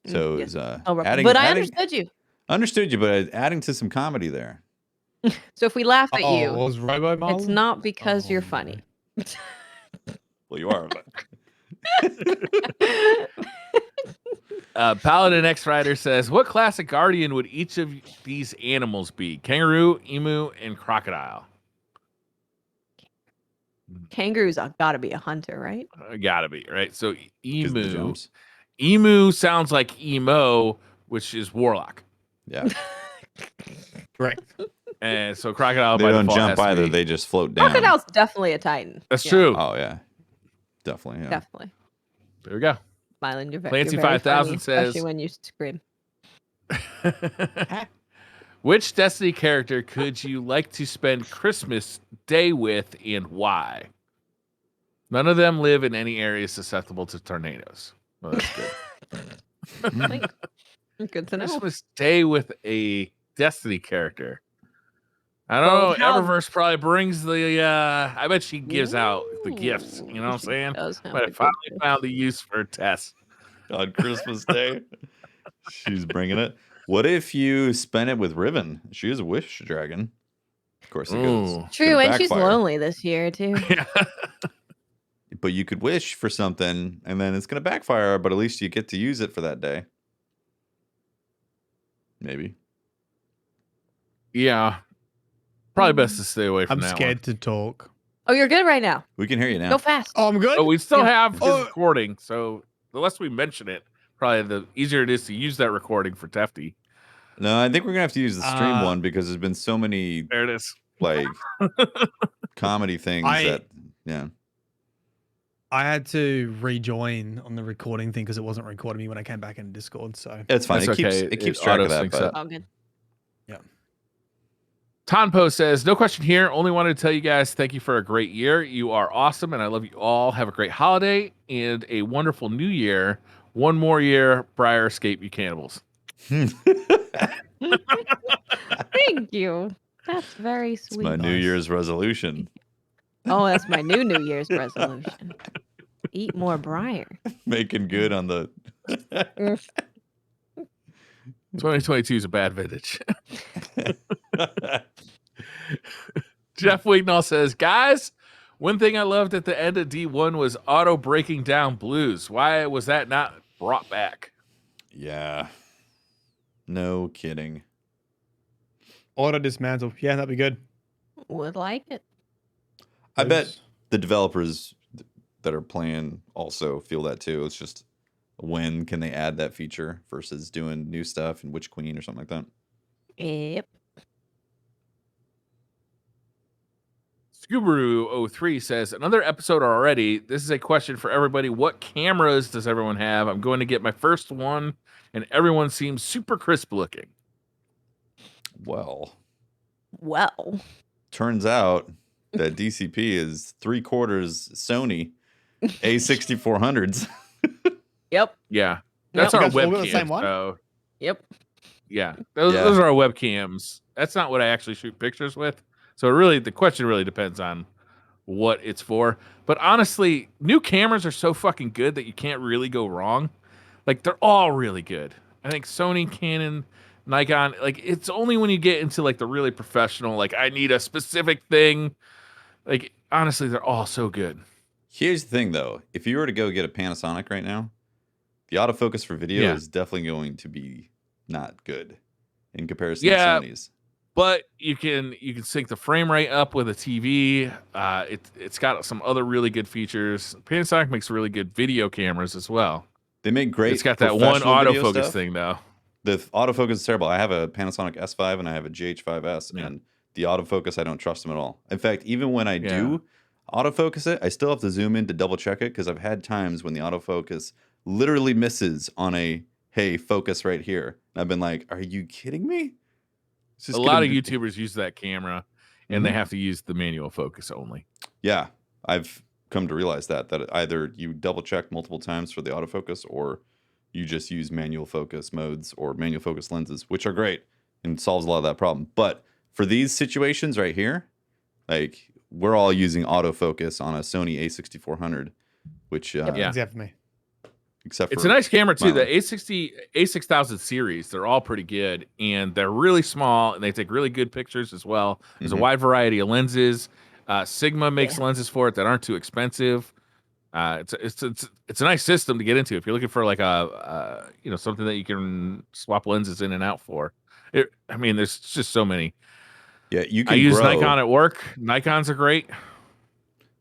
S1: So
S2: yes.
S1: it was
S2: But
S1: adding.
S2: I understood you.
S1: Understood you, but adding to some comedy there.
S2: So if we laugh at
S4: Oh,
S2: you,
S4: was Robo
S2: it's
S4: Marlon?
S2: not because
S4: Oh,
S2: you're
S4: no.
S2: funny.
S1: Well, you are. But
S3: Paladin X Rider says, "What classic guardian would each of these animals be? Kangaroo, emu, and crocodile."
S2: Kangaroos got to be a hunter, right?
S3: Gotta be right. So
S1: 'cause of the
S3: emu.
S1: jumps.
S3: Emu sounds like emo, which is warlock,
S1: Yeah.
S4: Correct.
S3: and so crocodile
S1: They
S3: by
S1: don't
S3: default
S1: jump
S3: has to
S1: either.
S3: be-
S1: They just float down.
S2: Crocodile's definitely a titan.
S3: That's
S2: Yeah,
S3: true.
S1: Oh yeah. Definitely. Yeah.
S2: Definitely.
S3: There we go.
S2: Mylan, you're
S3: Clancy
S2: very
S3: 5000
S2: funny,
S3: says-
S2: especially when you scream.
S3: Which Destiny character could you like to spend Christmas Day with, and why? None of them live in any areas susceptible to tornadoes. Well, that's good.
S2: Thanks. Good to know.
S3: Christmas Day with a Destiny character. I don't
S2: Well,
S3: know.
S2: how-
S3: Eververse probably brings the. I bet she gives out the gifts. You know what I'm
S2: She
S3: saying?
S2: does have
S3: But I
S2: the
S3: finally
S2: good
S3: found the use for Tess.
S1: On Christmas Day, she's bringing it. What if you spent it with Riven? She is a wish dragon. Of course, it goes.
S3: Ooh.
S1: it's
S2: True,
S1: gonna
S2: and she's
S1: backfire.
S2: lonely this year too.
S3: Yeah.
S1: But you could wish for something, and then it's gonna backfire. But at least you get to use it for that day. Maybe.
S3: Yeah. Probably best to stay away from
S4: I'm
S3: that
S4: scared to talk.
S2: Oh, you're good right now.
S1: We can hear you now.
S2: Go fast.
S4: Oh, I'm good.
S3: But we still
S2: Yeah.
S3: have his recording, so the less we mention it, probably the easier it is to use that recording for Tefty.
S1: No, I think we're gonna have to use the stream
S4: Uh,
S1: one because there's been so many
S3: There it is.
S1: like comedy things
S4: I had to rejoin on the recording thing because it wasn't recording me when I came back in Discord. So
S1: it's fine.
S3: That's
S1: It keeps
S3: okay.
S1: it keeps
S3: It
S1: track of
S3: auto
S1: that.
S3: syncs
S1: But
S3: up.
S2: Oh, good.
S3: Tonpo says, "No question here. Only wanted to tell you guys thank you for a great year. You are awesome, and I love you all. Have a great holiday and a wonderful new year. One more year, Briar escape, you cannibals."
S2: Thank you. That's very
S1: it's
S2: sweet.
S1: my New
S4: Nice.
S1: Year's resolution.
S2: Oh, that's my New Year's resolution. Eat more Briar.
S1: Making good on the
S3: 2022 is a bad vintage. Jeff Wignall says, "Guys, one thing I loved at the end of D1 was auto breaking down blues. Why was that not brought back?"
S1: Yeah. No kidding.
S4: auto dismantle. Yeah, that'd be good.
S2: Would like it.
S1: I bet the developers that are playing also feel that too. It's just when can they add that feature versus doing new stuff in Witch Queen or something like that.
S2: Yep.
S3: Scubaru03 says, "Another episode already. This is a question for everybody. What cameras does everyone have? I'm going to get my first one, and everyone seems super crisp looking."
S1: Well,
S2: Well.
S1: turns out that DCP is 3/4 Sony A6400s.
S2: Yep.
S3: Yeah, that's
S2: Yep.
S3: our
S4: You guys all got the
S3: webcam.
S4: same one?
S3: So
S2: Yep.
S3: Yeah, those are our webcams. That's not what I actually shoot pictures with. So really, the question really depends on what it's for. But honestly, new cameras are so fucking good that you can't really go wrong. Like, they're all really good. I think Sony, Canon, Nikon, like, it's only when you get into like the really professional, like, I need a specific thing. Like, honestly, they're all so good.
S1: Here's the thing, though. If you were to go get a Panasonic right now, the autofocus for video
S3: Yeah.
S1: is definitely going to be not good in comparison
S3: Yeah.
S1: to Sony's.
S3: But you can sync the frame rate up with a TV. It's got some other really good features. Panasonic makes really good video cameras as well.
S1: They make great.
S3: It's got that one
S1: professional video
S3: autofocus
S1: stuff.
S3: thing though.
S1: The autofocus is terrible. I have a Panasonic S5 and I have a GH5S,
S3: Yeah.
S1: and the autofocus, I don't trust them at all. In fact, even when I
S3: Yeah.
S1: do autofocus it, I still have to zoom in to double check it because I've had times when the autofocus literally misses on a, hey, focus right here. And I've been like, are you kidding me? It's
S3: A
S1: just
S3: lot
S1: gonna
S3: of
S1: be-
S3: YouTubers use that camera, and they
S1: Mhm.
S3: have to use the manual focus only.
S1: Yeah, I've come to realize that either you double check multiple times for the autofocus, or you just use manual focus modes or manual focus lenses, which are great and solves a lot of that problem. But for these situations right here, like, we're all using autofocus on a Sony A6400, which
S4: Yep,
S3: Yeah.
S4: except for me.
S1: except
S3: It's
S1: for
S3: a nice camera too. The
S1: Mylan.
S3: A6000 series, they're all pretty good, and they're really small, and they take really good pictures as well. There's
S1: Mhm.
S3: a wide variety of lenses. Sigma makes
S2: Yeah.
S3: lenses for it that aren't too expensive. It's a nice system to get into if you're looking for like a something that you can swap lenses in and out for. I mean, there's just so many.
S1: Yeah, you
S3: I
S1: can
S3: use
S1: grow.
S3: Nikon at work. Nikons are great.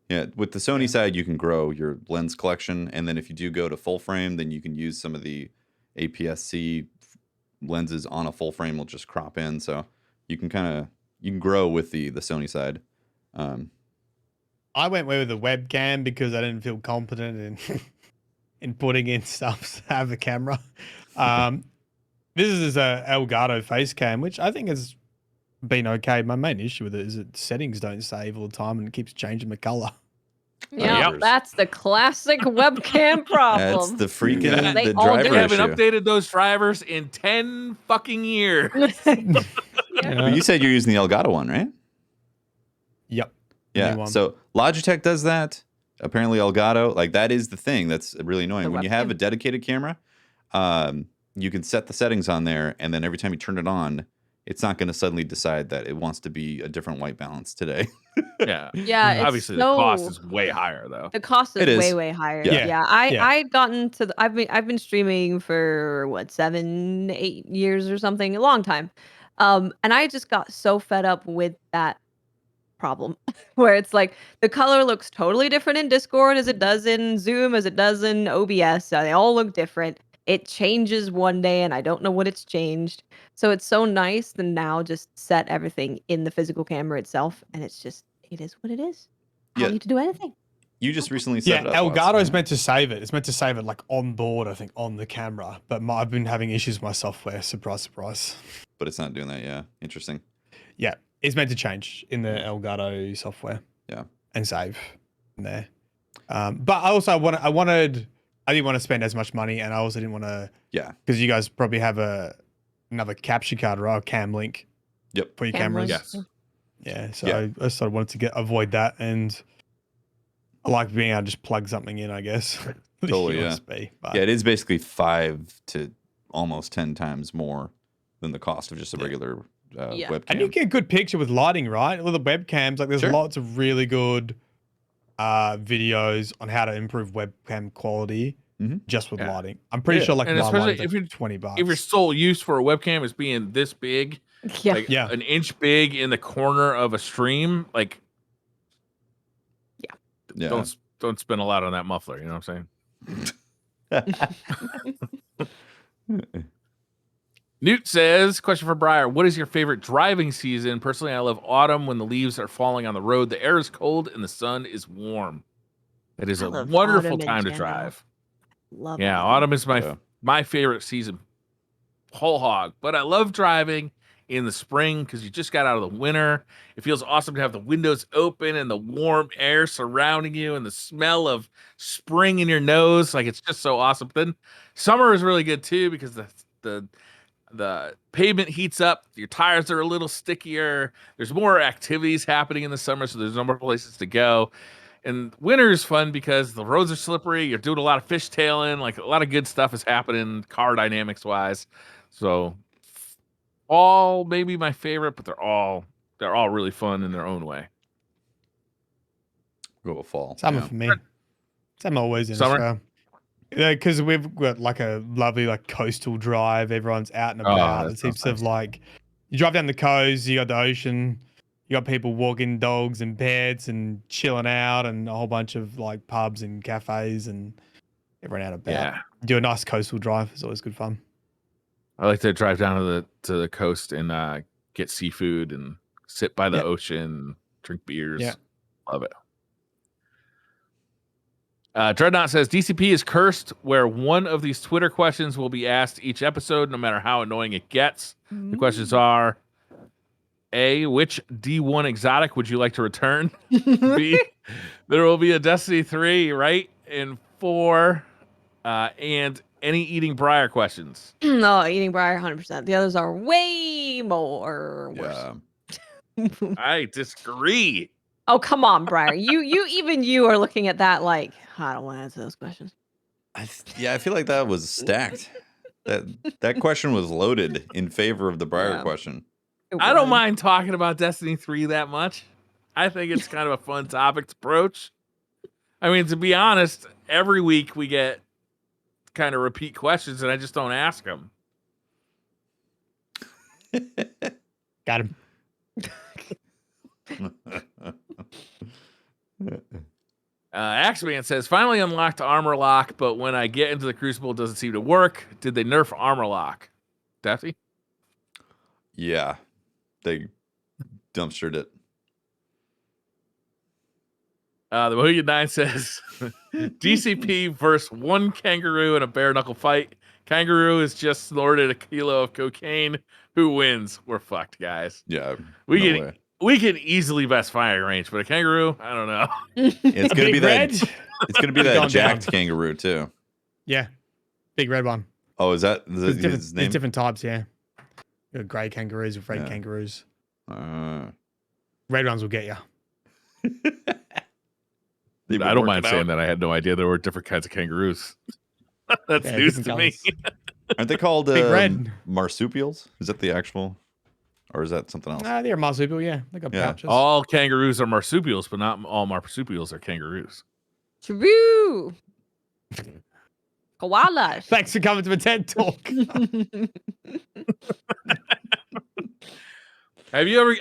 S1: Yeah, with the Sony
S4: Yeah.
S1: side, you can grow your lens collection, and then if you do go to full frame, then you can use some of the APS-C lenses on a full frame. Will just crop in, so you can grow with the Sony side.
S4: I went with a webcam because I didn't feel confident in in putting in stuff to have a camera. This is a Elgato face cam, which I think has been okay. My main issue with it is that settings don't save all the time and it keeps changing the color.
S2: Yeah,
S1: Yep.
S2: that's the classic webcam problem.
S1: That's the freaking
S2: They
S1: the
S2: all do.
S1: driver
S3: They haven't
S1: issue.
S3: updated those drivers in 10 fucking years.
S1: But you said you're using the Elgato one, right?
S4: Yep. the new
S1: Yeah.
S4: one.
S1: So Logitech does that. Apparently Elgato, like, that is the thing that's really annoying.
S2: The
S1: When you have
S2: webcam.
S1: a dedicated camera, you can set the settings on there, and then every time you turn it on, it's not going to suddenly decide that it wants to be a different white balance today.
S3: Yeah.
S2: Yeah, it's
S3: Obviously, the cost
S2: so-
S3: is way higher, though.
S2: The cost is
S1: It is.
S2: way higher.
S1: Yeah.
S2: Yeah.
S4: Yeah.
S2: I'd gotten to I've been streaming for what 7-8 years or something, a long time. And I just got so fed up with that problem where it's like the color looks totally different in Discord as it does in Zoom, as it does in OBS. They all look different. It changes one day and I don't know what it's changed. So it's so nice to now just set everything in the physical camera itself, and it is what it is. I
S1: Yeah.
S2: don't need to do anything.
S1: You just recently set
S4: Yeah,
S1: it up.
S4: Elgato
S1: Watts.
S4: is meant to save it. It's meant to save it like on board, I think, on the camera. But I've been having issues with my software. Surprise, surprise.
S1: But it's not doing that. Yeah. Interesting.
S4: Yeah, it's meant to change in the Elgato software.
S1: Yeah.
S4: And save in there. But I also I didn't want to spend as much money, and I also didn't want to,
S1: Yeah.
S4: because you guys probably have another capture card, right? Cam link
S1: Yep.
S4: for your
S2: Cam
S4: cameras.
S2: link.
S3: Yes.
S4: Yeah, so
S1: Yeah.
S4: I sort of wanted to avoid that, and I like being able to just plug something in, I guess. with a
S1: Totally, yeah.
S4: USB, but
S1: Yeah, it is basically 5 to almost 10 times more than the cost of just a regular
S2: Yeah.
S1: webcam.
S4: And you get a good picture with lighting, right? With the webcams, like there's
S1: Sure.
S4: lots of really good videos on how to improve webcam quality
S1: Mhm.
S4: just with
S3: Yeah.
S4: lighting. I'm pretty
S1: Yeah.
S4: sure like
S3: And
S4: my
S3: especially
S4: lighting's
S3: if
S4: like
S3: you're-
S4: $20.
S3: If your sole use for a webcam is being this big,
S2: Yeah.
S3: like
S4: Yeah.
S3: an inch big in the corner of a stream, like
S1: Yeah.
S3: don't spend a lot on that muffler. You know what I'm saying? Newt says, question for Briar, what is your favorite driving season? Personally, I love autumn when the leaves are falling on the road. The air is cold and the sun is warm. It is
S2: I
S3: a
S2: love
S3: wonderful
S2: autumn in
S3: time to
S2: general.
S3: drive.
S2: Love
S3: Yeah,
S2: autumn.
S3: autumn is
S1: Yeah.
S3: my favorite season, whole hog. But I love driving in the spring because you just got out of the winter. It feels awesome to have the windows open and the warm air surrounding you and the smell of spring in your nose. Like, it's just so awesome. Then summer is really good too because the the pavement heats up, your tires are a little stickier. There's more activities happening in the summer, so there's no more places to go. And winter is fun because the roads are slippery. You're doing a lot of fishtailing, like a lot of good stuff is happening car dynamics wise. So all maybe my favorite, but they're all really fun in their own way.
S1: Go with fall.
S4: Summer
S1: yeah.
S4: for me. Summer always in
S3: Summer?
S4: Australia. Because we've got like a lovely like coastal drive. Everyone's out and
S3: Oh,
S4: about.
S3: that
S4: It's
S3: sounds
S4: heaps of like, you drive down the coast, you got the ocean, you got people walking dogs and pets and chilling out, and a whole bunch of like pubs and cafes and everyone out and about.
S3: Yeah.
S4: Do a nice coastal drive. It's always good fun.
S3: I like to drive down to the coast and get seafood and sit by the
S4: Yep.
S3: ocean, drink beers.
S4: Yeah.
S3: Love it. Dreadnought says DCP is cursed where one of these Twitter questions will be asked each episode, no matter how annoying it gets. The questions are: A, which D1 exotic would you like to return? B, there will be a Destiny 3, right? And 4, and any eating briar questions.
S2: No, eating briar 100%. The others are way more worse.
S1: Yeah.
S3: I disagree.
S2: Oh, come on, Briar. You are looking at that like, I don't want to answer those questions.
S1: I feel like that was stacked. That question was loaded in favor of the Briar
S2: Yeah.
S1: question.
S3: I don't mind talking about Destiny 3 that much. I think it's kind of a fun topic to broach. I mean, to be honest, every week we get kind of repeat questions and I just don't ask them.
S4: Got him.
S3: Axeman says, finally unlocked armor lock, but when I get into the Crucible, it doesn't seem to work. Did they nerf armor lock? Daffy?
S1: Yeah. They dumpstered it.
S3: The Mohegan 9 says, DCP versus one kangaroo in a bare knuckle fight. Kangaroo has just snorted a kilo of cocaine. Who wins? We're fucked, guys.
S1: Yeah.
S3: We can easily best firing range, but a kangaroo, I don't know.
S1: It's gonna
S4: Big
S1: be
S4: red?
S1: that. It's gonna be that
S4: Gone
S1: jacked
S4: down.
S1: kangaroo too.
S4: Yeah. Big red one.
S1: Oh, is that
S4: There's
S1: his name?
S4: different types, yeah. You got grey kangaroos with red
S1: Yeah.
S4: kangaroos.
S1: Uh,
S4: Red ones will get you.
S1: they've been
S3: I don't mind
S1: working
S3: saying
S1: out.
S3: that. I had no idea there were different kinds of kangaroos. That's
S4: Yeah,
S3: news
S4: different
S3: to me.
S4: colours.
S1: Aren't they called
S4: Big red.
S1: marsupials? Is that the actual, or is that something else?
S4: They're marsupial, yeah. They got
S1: Yeah.
S4: pouches.
S3: All kangaroos are marsupials, but not all marsupials are kangaroos.
S2: True. Koalas.
S4: Thanks for coming to my TED talk.
S3: Have you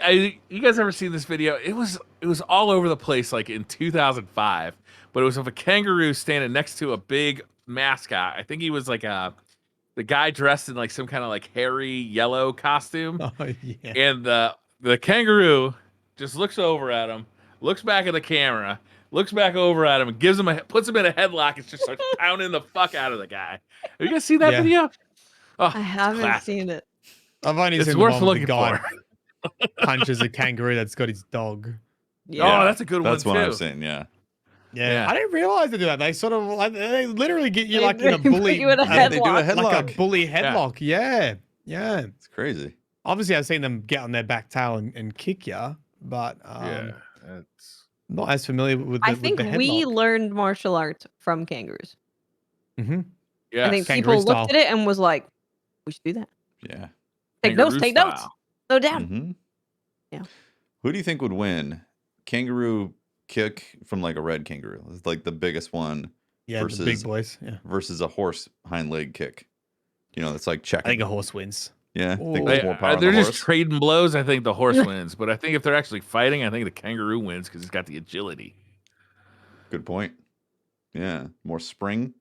S3: you guys ever seen this video? It was all over the place, like in 2005. But it was of a kangaroo standing next to a big mascot. I think he was like the guy dressed in like some kind of like hairy yellow costume,
S4: Oh, yeah.
S3: and the kangaroo just looks over at him, looks back at the camera, looks back over at him, and puts him in a headlock and just starts pounding the fuck out of the guy. Have you guys seen that
S4: Yeah.
S3: video? Oh,
S2: I haven't
S3: classic.
S2: seen it.
S4: I've only
S3: It's
S4: seen the
S3: worth
S4: one with the
S3: looking
S4: guy
S3: for.
S4: punches a kangaroo that's got his dog.
S3: Oh, that's a good
S1: That's
S3: one
S1: what
S3: too.
S1: I'm saying. Yeah.
S4: Yeah.
S3: Yeah.
S4: I didn't realize they do that. They sort of like they literally get you
S2: They-
S4: like in a
S2: they put
S4: bully.
S2: you in a
S1: Yeah, they do a
S2: headlock.
S1: headlock.
S4: Like a bully headlock. Yeah. Yeah.
S1: It's crazy.
S4: Obviously, I've seen them get on their back tail and kick you, but
S3: Yeah, that's
S4: not as familiar with the,
S2: I think
S4: with the
S2: we
S4: headlock.
S2: learned martial arts from kangaroos.
S4: Mhm.
S3: yeah.
S2: I think
S4: kangaroo
S2: people looked
S4: style.
S2: at it and was like, we should do that.
S1: Yeah.
S2: Take notes, take notes. Slow down.
S1: Mhm.
S2: Yeah.
S1: Who do you think would win? Kangaroo kick from like a red kangaroo. It's like the biggest one
S4: Yeah, the
S1: versus
S4: big boys. Yeah.
S1: versus a horse hind leg kick. You know, it's like
S4: I
S1: checking.
S4: think a horse wins.
S1: Yeah. I think
S4: Ooh.
S1: there's more power on
S3: They're
S1: the
S3: just
S1: horse.
S3: trading blows. I think the horse wins, but I think if they're actually fighting, I think the kangaroo wins because it's got the agility.
S1: Good point. Yeah. More spring.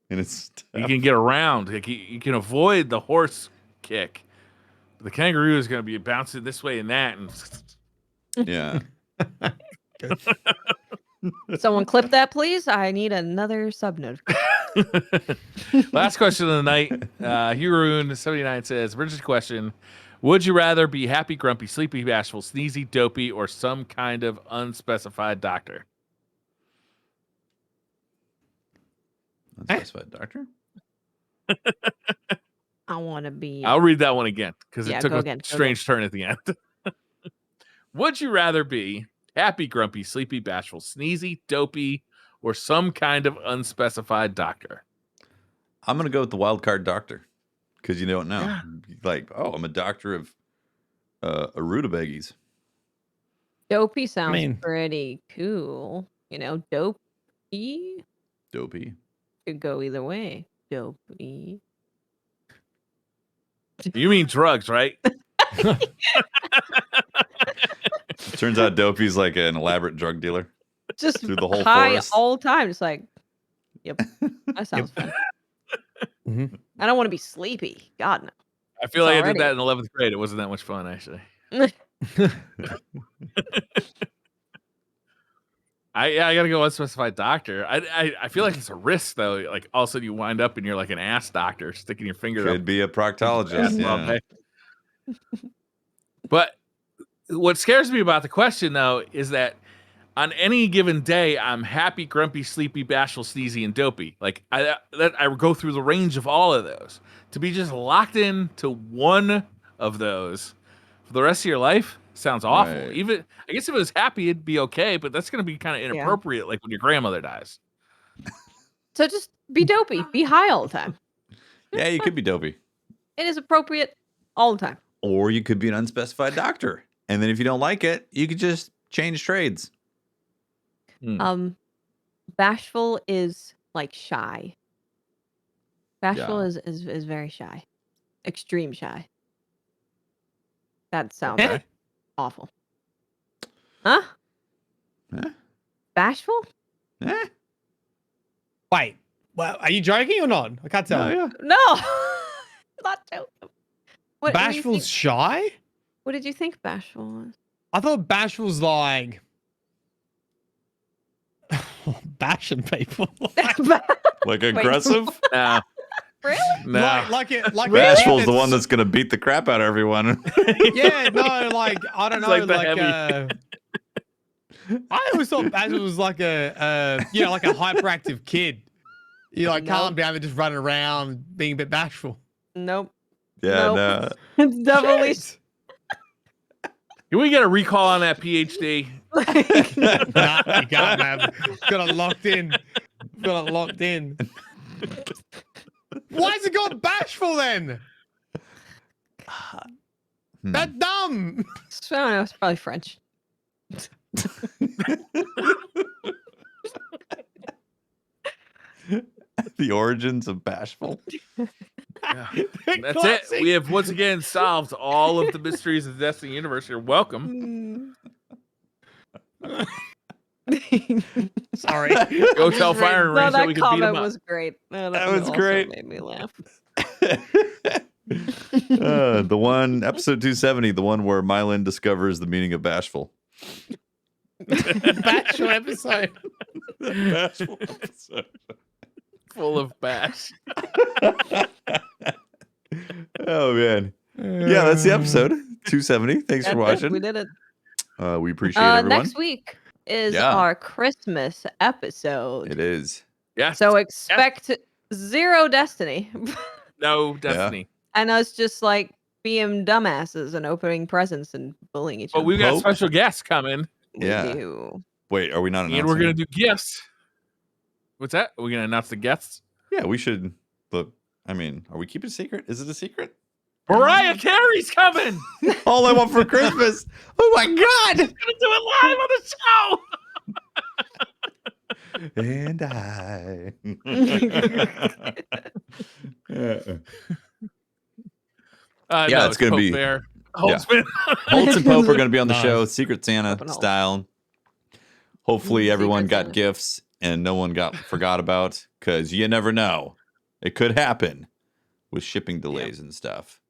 S1: And it's
S3: You can get around. Like you can avoid the horse kick. The kangaroo is going to be bouncing this way and that, and
S1: yeah.
S2: Someone clip that, please. I need another sub notification.
S3: Last question of the night. Huroon79 says, Bridget's question: would you rather be happy, grumpy, sleepy, bashful, sneezy, dopey, or some kind of unspecified doctor?
S1: Unspecified doctor.
S2: I want to be.
S3: I'll read that one again because
S2: Yeah,
S3: it took
S2: go
S3: a
S2: again, go
S3: strange turn at the end. Would you rather be happy, grumpy, sleepy, bashful, sneezy, dopey, or some kind of unspecified doctor?
S1: I'm gonna go with the wild card doctor because you don't know.
S3: Yeah.
S1: Like, oh, I'm a doctor of rutabagas.
S2: Dopey sounds
S4: mean-
S2: pretty cool. You know, dopey
S1: Dopey.
S2: could go either way. Dopey.
S3: You mean drugs, right?
S1: Turns out Dopey's like an elaborate drug dealer.
S2: Just
S1: Through the whole
S2: high
S1: forest.
S2: all the time. Just like, yep, that sounds fun.
S4: Mhm.
S2: I don't want to be sleepy. God no.
S3: I feel like I
S2: already-
S3: did that in 11th grade. It wasn't that much fun, actually. I gotta go unspecified doctor. I feel like it's a risk though. Like all of a sudden you wind up and you're like an ass doctor sticking your finger
S1: Could
S3: up.
S1: be a proctologist.
S3: all
S1: Yeah.
S3: day. But what scares me about the question though is that on any given day, I'm happy, grumpy, sleepy, bashful, sneezy, and dopey. Like I go through the range of all of those. To be just locked in to one of those for the rest of your life sounds awful.
S1: Right.
S3: Even I guess if it was happy, it'd be okay, but that's gonna be kind of inappropriate, like when your grandmother dies.
S2: So just be dopey. Be high all the time.
S1: Yeah, you could be Dopey.
S2: It is appropriate all the time.
S1: Or you could be an unspecified doctor. And then if you don't like it, you could just change trades.
S2: Bashful is like shy. Bashful
S1: Yeah.
S2: is very shy. Extreme shy. That sounds
S4: Okay.
S2: awful. Huh?
S1: Eh?
S2: Bashful?
S1: Eh?
S4: Wait, well, are you joking or not? I can't tell.
S1: Oh, yeah.
S2: No. Not joking. What do you
S4: Bashful's
S2: think-
S4: shy?
S2: what did you think Bashful was?
S4: I thought Bashful's like bashing people.
S1: Like aggressive?
S3: No,
S2: Really?
S3: no.
S4: like it, like
S1: Bashful's the one that's going to beat the crap out of everyone.
S4: Yeah, no, like I don't
S3: It's
S4: know,
S3: like the
S4: like
S3: heavy.
S4: I always thought Bashful was like a like a hyperactive kid. You like
S2: Nope.
S4: calm down and just running around being a bit bashful.
S2: Nope.
S1: Yeah,
S2: Nope.
S1: no.
S2: It's definitely
S4: Shit.
S3: Can we get a recall on that PhD?
S2: like,
S4: Nah, you can't have. Got it locked in. Got it locked in. Why has it got bashful then?
S1: Hmm.
S4: That's dumb.
S2: I don't know. It's probably French.
S1: The origins of Bashful.
S3: That's it. We have once again solved all of the mysteries of the Destiny universe. You're welcome.
S4: Sorry.
S3: Go tell Fire and
S2: No,
S3: Range that we
S2: that
S3: can beat him
S2: comment
S3: up.
S2: was great. No,
S1: That was
S2: also
S1: great.
S2: Made me laugh.
S1: The one, episode 270, the one where Mylan discovers the meaning of Bashful.
S4: Bashful episode.
S1: Bashful episode.
S3: Full of bash.
S1: Oh, man. Yeah, that's the episode. 270. Thanks for
S2: That's it.
S1: watching.
S2: We did it.
S1: We appreciate everyone.
S2: Next week is
S1: Yeah.
S2: our Christmas episode.
S1: It is.
S3: Yes.
S2: So expect zero Destiny.
S3: No Destiny.
S2: And us just like being dumbasses and opening presents and bullying each
S3: But
S2: other.
S3: we've got
S1: Pope?
S3: special guests coming,
S2: We
S1: Yeah.
S2: do.
S1: Wait, are we not announcing?
S3: and we're gonna
S1: it?
S3: do gifts. What's that? Are we gonna announce the guests?
S1: Yeah, we should. Look, I mean, are we keeping a secret? Is it a secret?
S3: Mariah Carey's coming.
S1: All I want for Christmas. Oh my God.
S3: Gonna do it live on the show.
S1: And I. Yeah,
S3: no,
S1: it's gonna
S3: Pope
S1: be-
S3: Bear. Holtzman.
S1: Holtz and Pope are going to be on the
S4: Nice.
S1: show, Secret Santa
S2: Open Holtz.
S1: style. Hopefully, everyone
S2: Secret
S1: got
S2: Santa.
S1: gifts and no one got forgot about, because you never know. It could happen with shipping delays and stuff.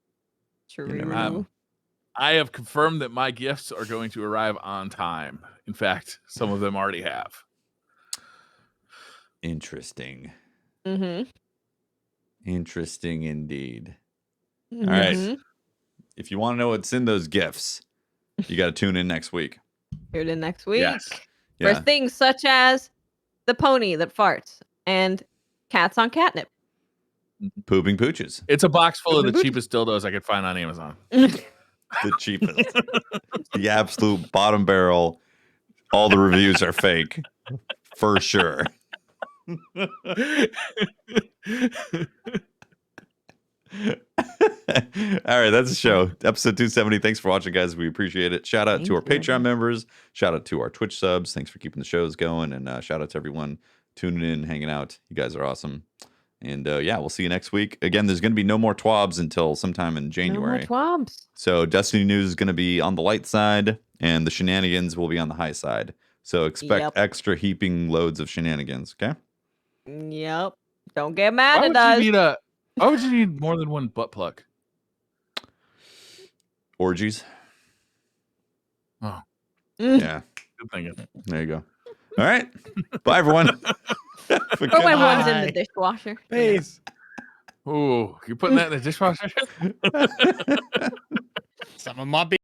S2: True.
S1: never know.
S3: I have confirmed that my gifts are going to arrive on time. In fact, some of them already have.
S1: Interesting.
S2: Mm-hmm.
S1: Interesting indeed. All right. If you want to know what's in those gifts, you got to tune in next week.
S2: Tune in next week
S3: Yes.
S2: for
S1: Yeah.
S2: things such as the pony that farts and cats on catnip.
S1: Pooping pooches.
S3: It's a box full of the
S2: Pooping
S3: cheapest dildos I could find on Amazon.
S1: The cheapest. The absolute bottom barrel. All the reviews are fake. For sure. All right, that's the show. Episode 270. Thanks for watching, guys. We appreciate it. Shout out to our Patreon members. Shout out to our Twitch subs. Thanks for keeping the shows going. And shout out to everyone tuning in, hanging out. You guys are awesome. And yeah, we'll see you next week. Again, there's going to be no more TWABs until sometime in January.
S2: No more TWABs.
S1: So Destiny news is going to be on the light side, and the shenanigans will be on the high side. So expect extra heaping loads of shenanigans. Okay.
S2: Yep. Don't get mad
S3: Why
S2: at
S3: would
S2: us.
S3: you need why would you need more than one butt plug?
S1: Orgies.
S3: Oh,
S1: Yeah.
S3: good thinking.
S1: There you go. All right. Bye, everyone.
S2: Throw my ones in
S4: Bye.
S2: the dishwasher.
S4: Peace.
S3: Ooh, you're putting that in the dishwasher?
S4: Someone might be.